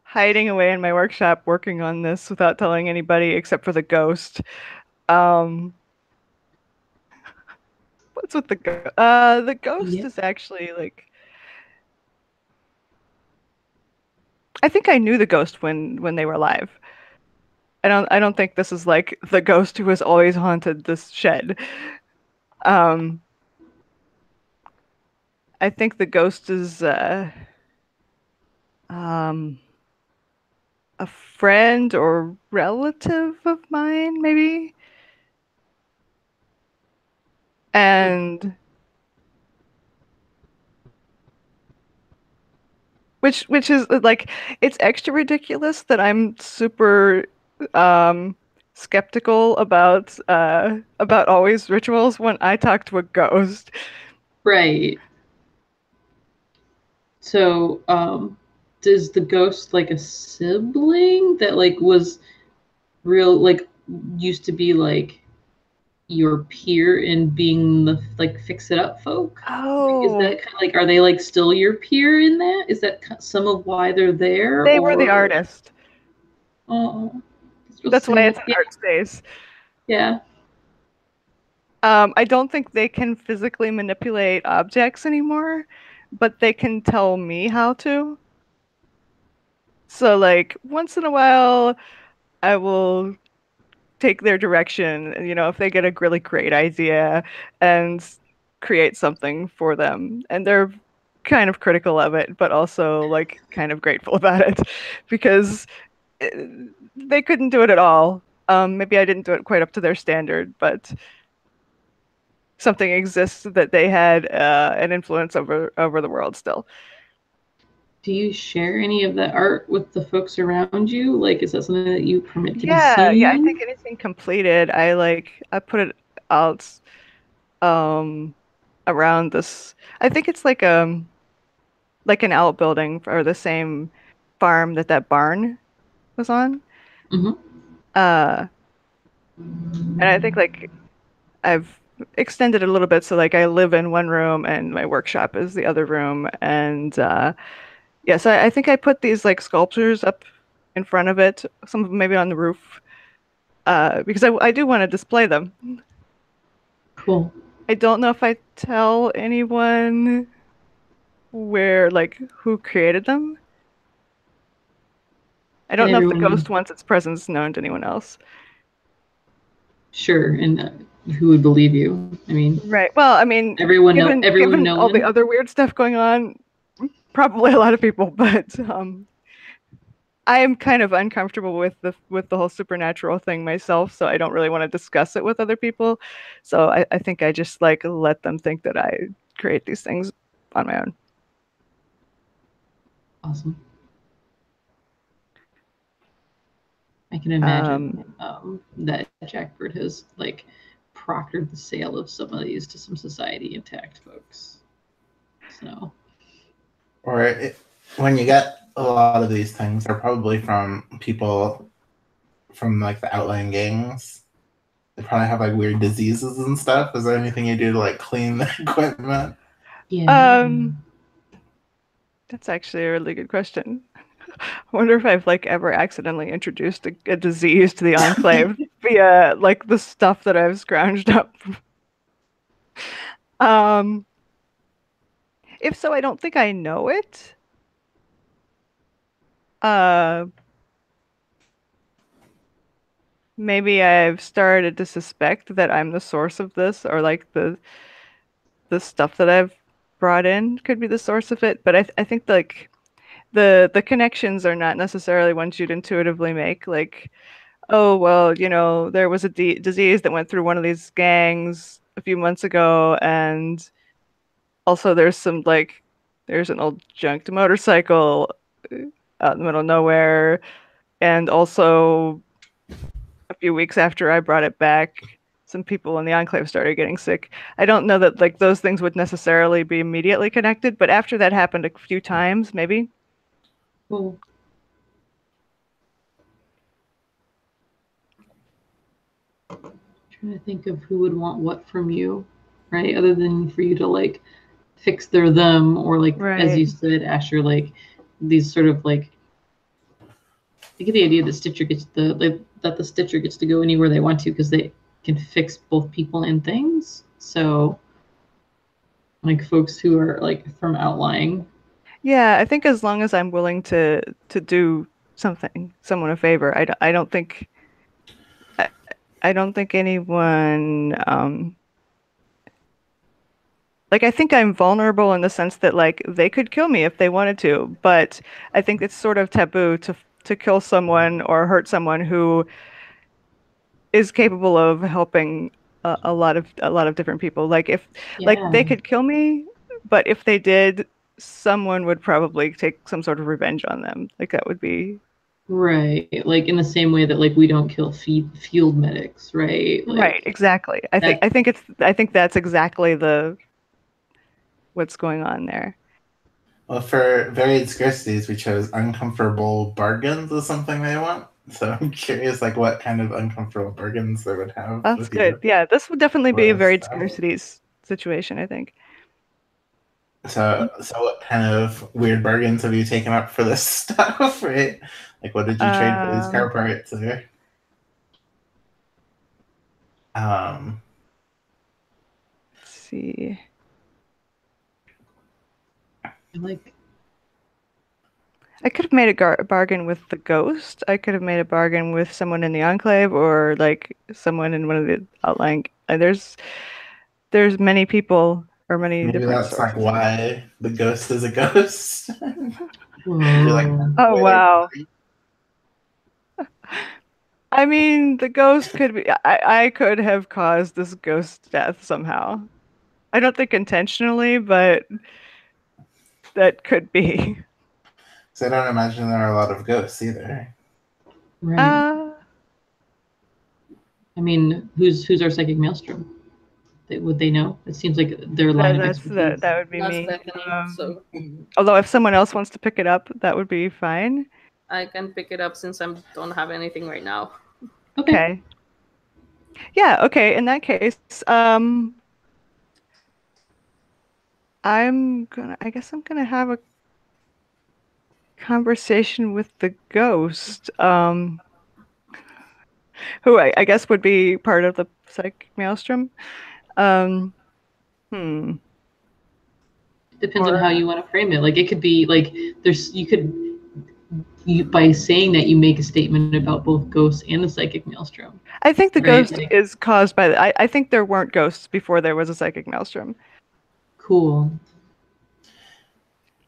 hiding away in my workshop working on this without telling anybody except for the ghost. What's with the ghost? The ghost is actually like, I think I knew the ghost when they were alive. I don't think this is like the ghost who has always haunted this shed. I think the ghost is a friend or relative of mine, maybe. And which is like, it's extra ridiculous that I'm super skeptical about always rituals when I talk to a ghost. Right. So, does the ghost like a sibling that like was real, like used to be like your peer in being the like fix it up folk? Oh, is that kind of like, are they like still your peer in that? Is that some of why they're there? They were the artist. Oh, that's why it's an art space. Yeah. I don't think they can physically manipulate objects anymore, but they can tell me how to. So like once in a while, I will take their direction, you know, if they get a really great idea and create something for them. And they're kind of critical of it, but also like kind of grateful about it because they couldn't do it at all. Maybe I didn't do it quite up to their standard, but something exists that they had an influence over the world still. Do you share any of that art with the folks around you? Like, is that something that you permit to be seen? Yeah, I think anything completed, I put it out around this. I think it's like an outbuilding or the same farm that barn was on. Mm-hmm. And I think like I've extended it a little bit, so like I live in one room and my workshop is the other room, and yeah, so I think I put these like sculptures up in front of it, some of them maybe on the roof, because I do want to display them. Cool. I don't know if I tell anyone who created them. I don't know if the ghost wants its presence known to anyone else. Sure, and who would believe you? I mean, right. Well, I mean, everyone given all the other weird stuff going on, probably a lot of people. But I am kind of uncomfortable with the whole supernatural thing myself, so I don't really want to discuss it with other people. So I think I just like let them think that I create these things on my own. Awesome. I can imagine that Jackbird has like proctored the sale of some of these to some Society Intact folks. So, when you get a lot of these things, they're probably from people from like the outlying gangs. They probably have like weird diseases and stuff. Is there anything you do to like clean the equipment? Yeah. That's actually a really good question. I wonder if I've like ever accidentally introduced a disease to the Enclave via like the stuff that I've scrounged up. If so, I don't think I know it. Maybe I've started to suspect that I'm the source of this, or like the stuff that I've brought in could be the source of it, but I think like the connections are not necessarily ones you'd intuitively make. Like, oh well, there was a disease that went through one of these gangs a few months ago, and also there's an old junked motorcycle out in the middle of nowhere, and also a few weeks after I brought it back, some people in the Enclave started getting sick. I don't know that like those things would necessarily be immediately connected, but after that happened a few times, maybe. Cool. Trying to think of who would want what from you, right? Other than for you to like fix their them, or like as you said, Asher, like these sort of like I get the idea that Stitcher gets the Stitcher gets to go anywhere they want to because they can fix both people and things. So like folks who are like from outlying. Yeah, I think as long as I'm willing to do someone a favor, I don't think I don't think anyone like I think I'm vulnerable in the sense that like they could kill me if they wanted to, but I think it's sort of taboo to kill someone or hurt someone who is capable of helping a lot of different people. Like if like they could kill me, but if they did, someone would probably take some sort of revenge on them. Like that would be right. Like in the same way that like we don't kill field medics, right? Like, right, exactly. I think that's exactly what's going on there. Well, for varied scarcities, we chose uncomfortable bargains as something they want. So I'm curious, like, what kind of uncomfortable bargains they would have. That's good. Yeah, this would definitely be a varied stuff. scarcities situation, I think. So what kind of weird bargains have you taken up for this stuff, right? Like, what did you trade for these car parts? Or, let's see. I could have made a bargain with the ghost. I could have made a bargain with someone in the Enclave, or like someone in one of the outlying. There's many people or many maybe different that's sources. like why the ghost is a ghost. like, oh wow. I mean, the ghost could be. I could have caused this ghost death somehow. I don't think intentionally, but that could be. So I don't imagine there are a lot of ghosts either. Right. I mean, who's our psychic maelstrom? Would they know? It seems like their line of expertise. That would be Not me. so Although if someone else wants to pick it up, that would be fine. I can pick it up since I don't have anything right now. Okay. Yeah, okay. In that case, I guess I'm gonna have a conversation with the ghost, who I guess would be part of the psychic maelstrom. Depends on how you want to frame it. Like it could be like by saying that you make a statement about both ghosts and the psychic maelstrom. I think the ghost is caused by I think there weren't ghosts before there was a psychic maelstrom. Cool.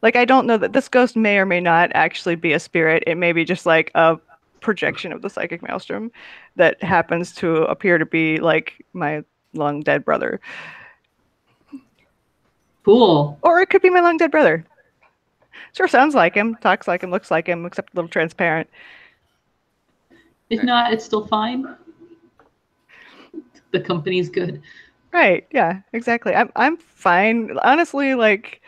Like I don't know that this ghost may or may not actually be a spirit. It may be just like a projection of the psychic maelstrom that happens to appear to be like my long dead brother. Cool. Or it could be my long dead brother. Sure sounds like him, talks like him, looks like him, except a little transparent. If not, it's still fine. The company's good. Right, yeah, exactly. I'm fine. Honestly, like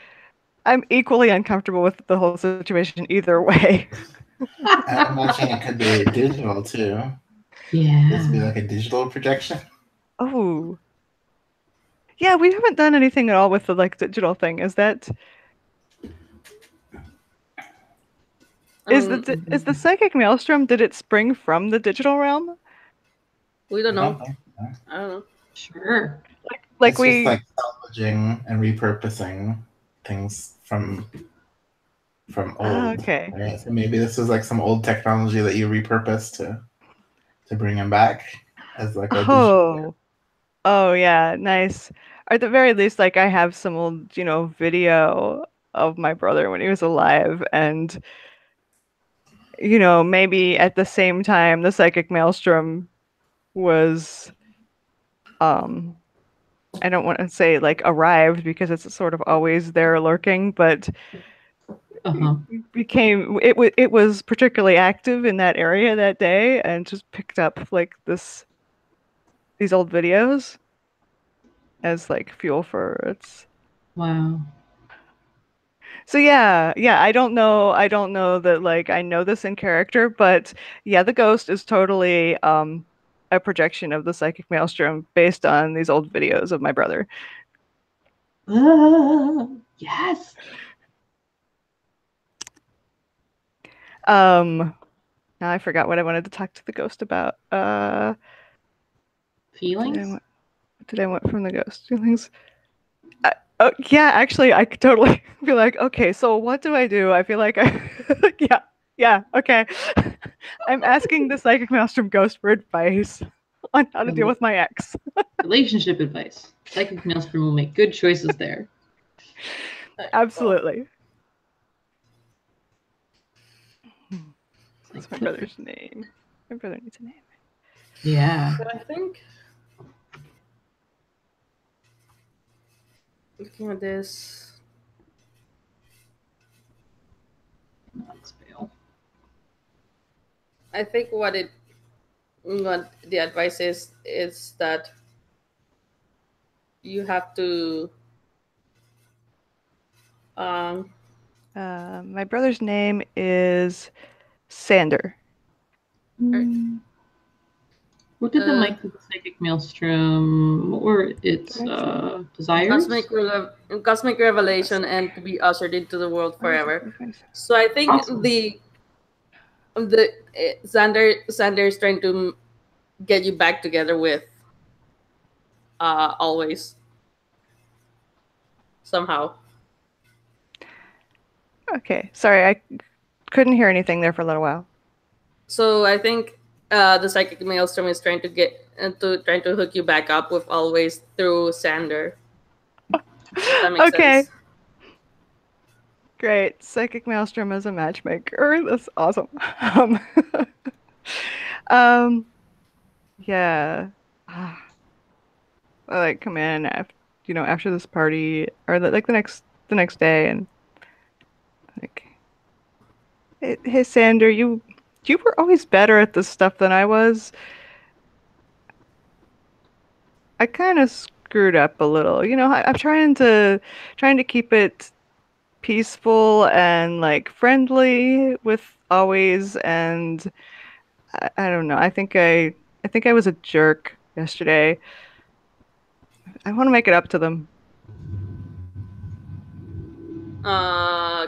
I'm equally uncomfortable with the whole situation either way. I imagine it could be digital too. Yeah. This would be like a digital projection. Oh. Yeah, we haven't done anything at all with the like digital thing. Is that is the psychic maelstrom, did it spring from the digital realm? We don't know. I don't know. Sure. Like it's just like salvaging and repurposing things from old. Okay. Right? So maybe this is like some old technology that you repurposed to bring him back as like a digital. Oh yeah, nice. Or at the very least, like I have some old, video of my brother when he was alive, and maybe at the same time the psychic maelstrom was um I don't want to say like arrived because it's sort of always there lurking, but Uh-huh. it was particularly active in that area that day and just picked up like these old videos as like fuel for its. Wow. So yeah, I don't know that like I know this in character, but yeah, the ghost is totally a projection of the psychic maelstrom based on these old videos of my brother. Yes. Now I forgot what I wanted to talk to the ghost about. Feelings? Did I want from the ghost? Feelings? Oh yeah, actually, I could totally be like, okay, so what do I do? I feel like yeah, okay. I'm asking the psychic maelstrom ghost for advice on how to deal with my ex. Relationship advice. Psychic maelstrom will make good choices there. Absolutely. Like, What's my brother's name? My brother needs a name. yeah. But I think looking at this, Let's fail. I think what the advice is that you have to My brother's name is Sander. What did the mic of the psychic maelstrom or its desires? Cosmic revelation and to be ushered into the world forever. So I think Awesome. the Xander is trying to get you back together with always somehow. Okay, sorry, I couldn't hear anything there for a little while. So I think the psychic maelstrom is trying to hook you back up with always through Xander. That makes Okay. sense. Great. Psychic Maelstrom is a matchmaker. That's awesome. Yeah. I like come in after this party or like the next day and like, hey Sander, you were always better at this stuff than I was. I kind of screwed up a little. I'm trying to keep it peaceful and like friendly with always, and I don't know. I think I was a jerk yesterday. I want to make it up to them.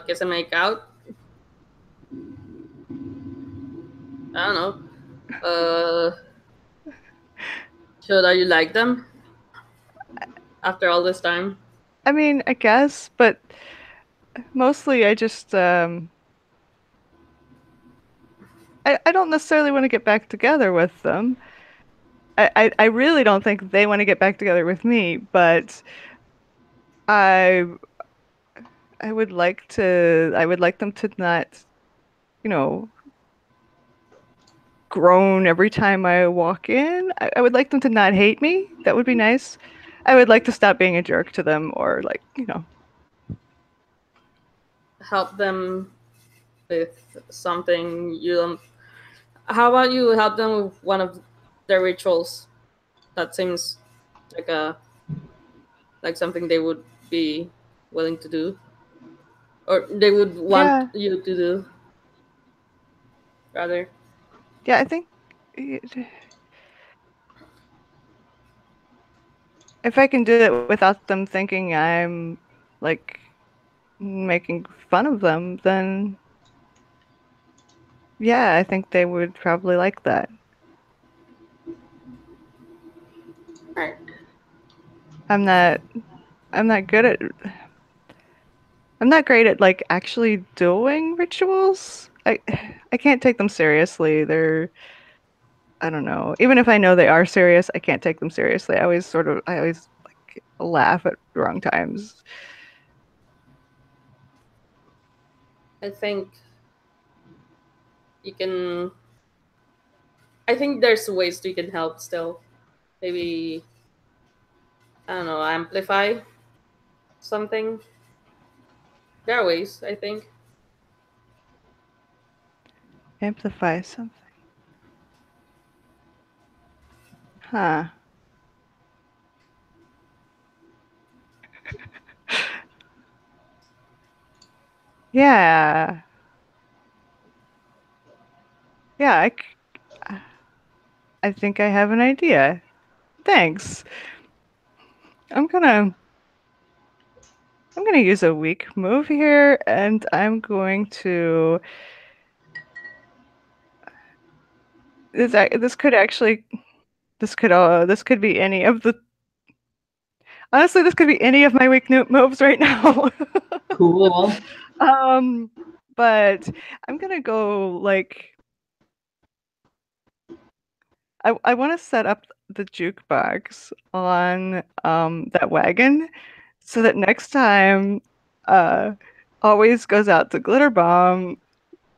Kiss and make out. I don't know. So that you like them after all this time? I mean, I guess, but mostly I just I don't necessarily want to get back together with them. I really don't think they want to get back together with me, but I I would like them to not, you know, groan every time I walk in. I would like them to not hate me. That would be nice. I would like to stop being a jerk to them or like, Help them with something you don't. How about you help them with one of their rituals? That seems like something they would be willing to do, or they would want you to do. Rather. Yeah, I think if I can do it without them thinking I'm like making fun of them, then yeah, I think they would probably like that. Right. I'm not good at I'm not great at like actually doing rituals. I can't take them seriously. I don't know. Even if I know they are serious, I can't take them seriously. I always like laugh at wrong times. I think you can. I think there's ways you can help still. Maybe, I don't know, amplify something. There are ways, I think. Amplify something. Huh. Yeah. Yeah, I think I have an idea. Thanks. I'm gonna use a weak move here, and I'm going to. This could actually. This could be any of the. Honestly, this could be any of my weak moves right now. Cool. But I'm gonna go like. I want to set up the jukebox on that wagon, so that next time, always goes out to Glitter Bomb,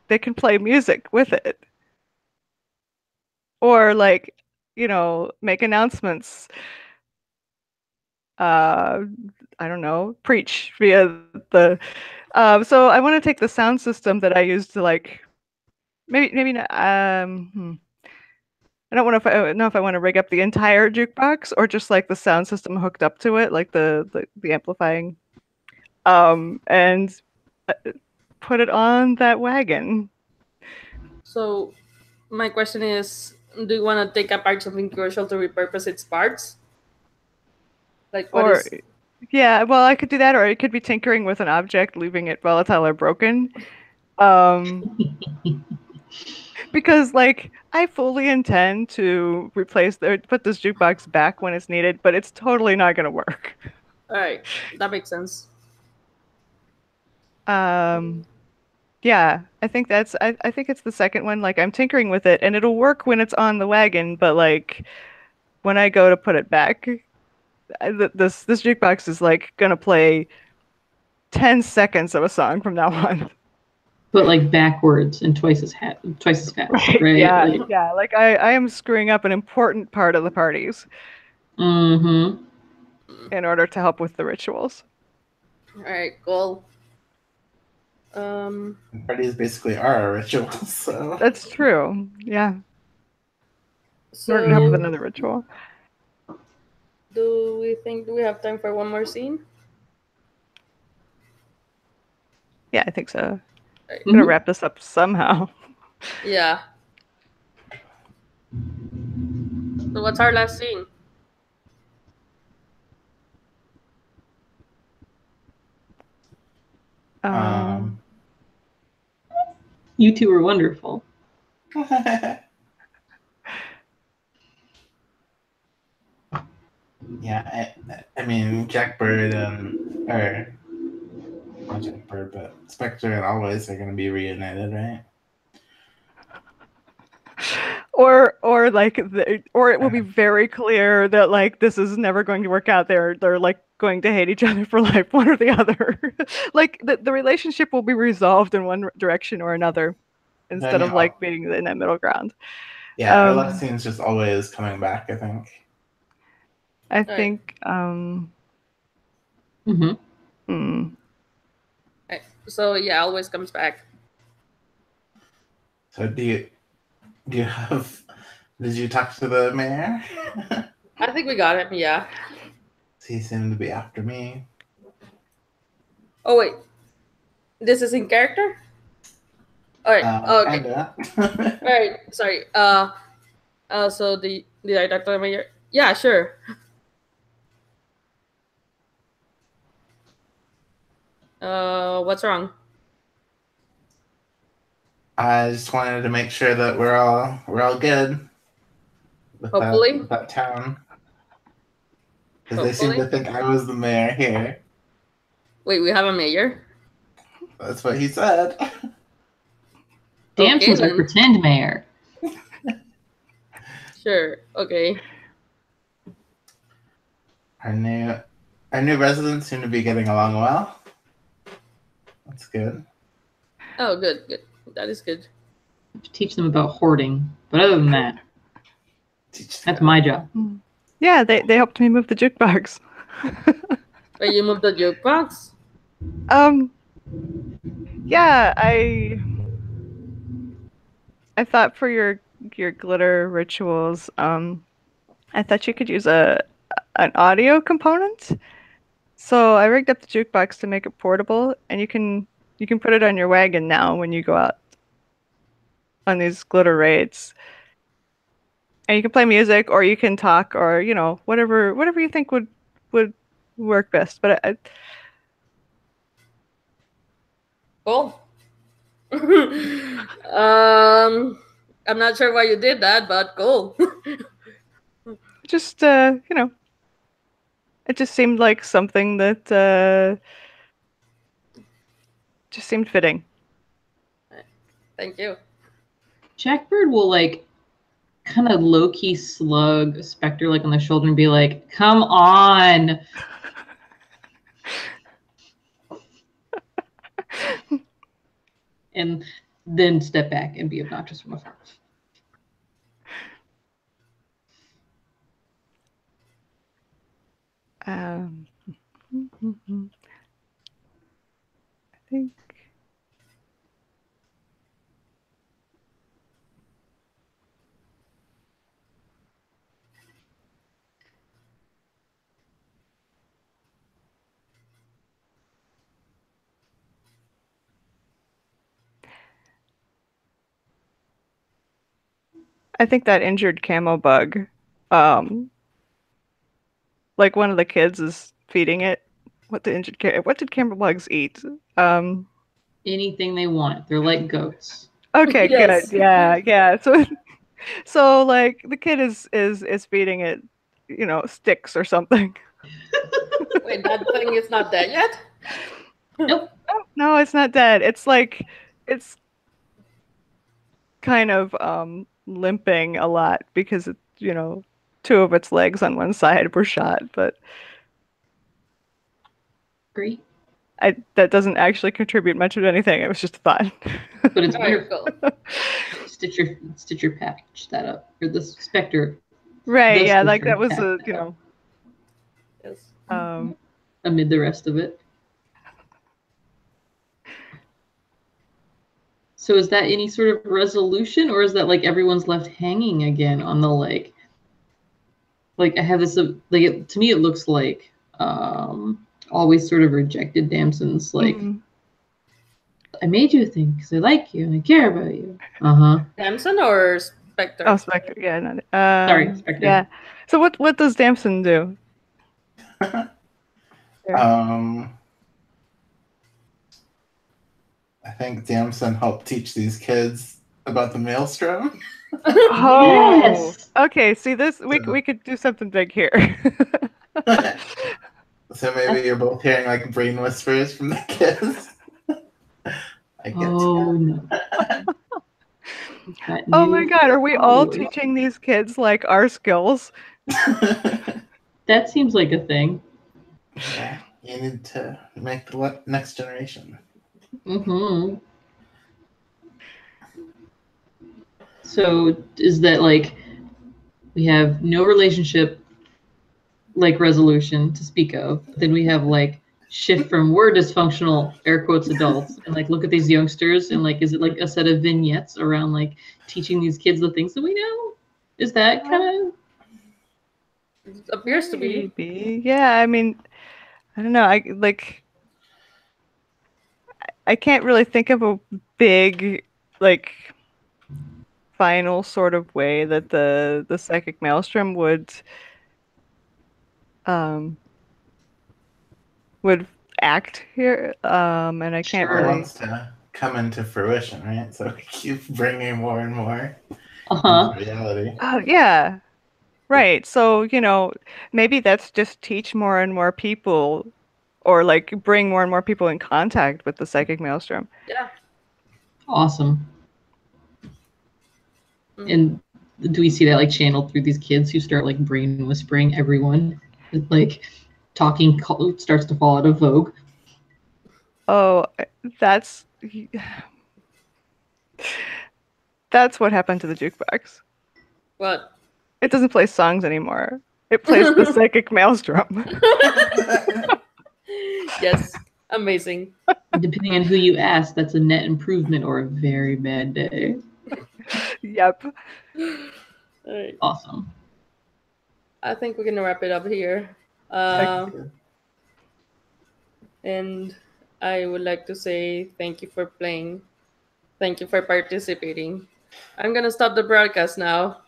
they can play music with it, or like, make announcements. I don't know, preach via the. So I want to take the sound system that I use to like, maybe not. I don't know if I want to rig up the entire jukebox or just like the sound system hooked up to it, like the amplifying, and put it on that wagon. So, my question is, do you want to take apart something crucial to repurpose its parts? Like, what Or is... yeah, well, I could do that, or it could be tinkering with an object, leaving it volatile or broken. Because like I fully intend to put this jukebox back when it's needed, but it's totally not gonna work. All right, that makes sense. Yeah, I think I think it's the second one. Like I'm tinkering with it, and it'll work when it's on the wagon, but like when I go to put it back, this jukebox is like gonna play 10 seconds of a song from now on. But like backwards and twice as fast, right? Yeah, Like, yeah. Like I am screwing up an important part of the parties mm-hmm. in order to help with the rituals. All right, cool. Parties basically are a ritual, so That's true. Yeah. So, In order to help with another ritual. do we have time for one more scene? Yeah, I think so. Right. I'm gonna wrap this up somehow. Yeah. So what's our last scene? You two are wonderful. Yeah, I mean, Jackbird or not Jackbird, but Spectre and Always are going to be reunited, right? Or it will be very clear that like this is never going to work out. They're like going to hate each other for life, one or the other. Like the relationship will be resolved in one direction or another, instead of like being in that middle ground. Yeah, our last scene's just Always coming back, I think. I think Right. So yeah, Always comes back. So do you have? Did you talk to the mayor? I think we got him. Yeah. He seemed to be after me. Oh wait, this is in character. All right. Okay. Kinda. All right. Sorry. So did I talk to the mayor? Yeah, sure. What's wrong? I just wanted to make sure that we're all good with Hopefully. that town. Because they seem to think I was the mayor here. Wait, we have a mayor? That's what he said. Damsels are pretend mayor. Sure. Okay. Our new residents seem to be getting along well. That's good. Oh, good. Good. That is good. Teach them about hoarding, but other than that, that's my job. Yeah, they helped me move the jukebox. When you move the jukebox. Yeah, I thought for your glitter rituals, I thought you could use an audio component. So I rigged up the jukebox to make it portable, and you can put it on your wagon now when you go out on these glitter raids. And you can play music, or you can talk, or whatever you think would work best. But Cool. I'm not sure why you did that, but cool. just it just seemed like something that just seemed fitting. Thank you. Jackbird will like kind of low-key slug Spectre like on the shoulder and be like, "Come on." And then step back and be obnoxious from afar. I think that injured camo bug, like one of the kids is feeding it. What did camo bugs eat? Anything they want. They're like goats. Okay, Yes. good. Yeah. So like the kid is feeding it, sticks or something. Wait, that thing is not dead yet? Nope. No, it's not dead. It's like it's kind of limping a lot because it, two of its legs on one side were shot, but Great. that doesn't actually contribute much of anything. It was just a thought. But it's Alright, wonderful. cool. Stitcher patch that up. Or the Spectre. Right, The yeah, like Stitcher that was patch a, Yes. amid the rest of it. So is that any sort of resolution, or is that like everyone's left hanging again on the like I have this like to me it looks like always sort of rejected damsons like I made you a thing because I like you and I care about you. Damson or Spectre? Oh, Spectre, yeah, not Sorry, Spectre. Yeah. So what does Damson do? I think Damson helped teach these kids about the maelstrom. Oh, Yes. Okay. See, this we could do something big here. So maybe you're both hearing like brain whispers from the kids. I get No. Oh my God, are we all teaching these kids like our skills? That seems like a thing. Yeah, you need to make the next generation. So is that like we have no relationship like resolution to speak of, then we have like shift from we're dysfunctional air quotes adults and like look at these youngsters and like is it like a set of vignettes around like teaching these kids the things that we know? Is that kind of It appears to be. Maybe. Yeah, I mean, I don't know. I can't really think of a big like final sort of way that the psychic maelstrom would act here. And I can't Sure. It really. wants to come into fruition, right? So we keep bringing more and more into reality. Oh yeah. Right. So, maybe that's just teach more and more people or like bring more and more people in contact with the psychic maelstrom. Yeah. awesome? And do we see that like channeled through these kids who start like brain whispering everyone? Like talking starts to fall out of vogue. Oh, that's what happened to the jukebox. What? It doesn't play songs anymore. It plays the psychic maelstrom. Yes, amazing. Depending on who you ask, that's a net improvement or a very bad day. Yep. All right. Awesome. I think we're gonna wrap it up here. And I would like to say thank you for playing. Thank you for participating. I'm gonna stop the broadcast now.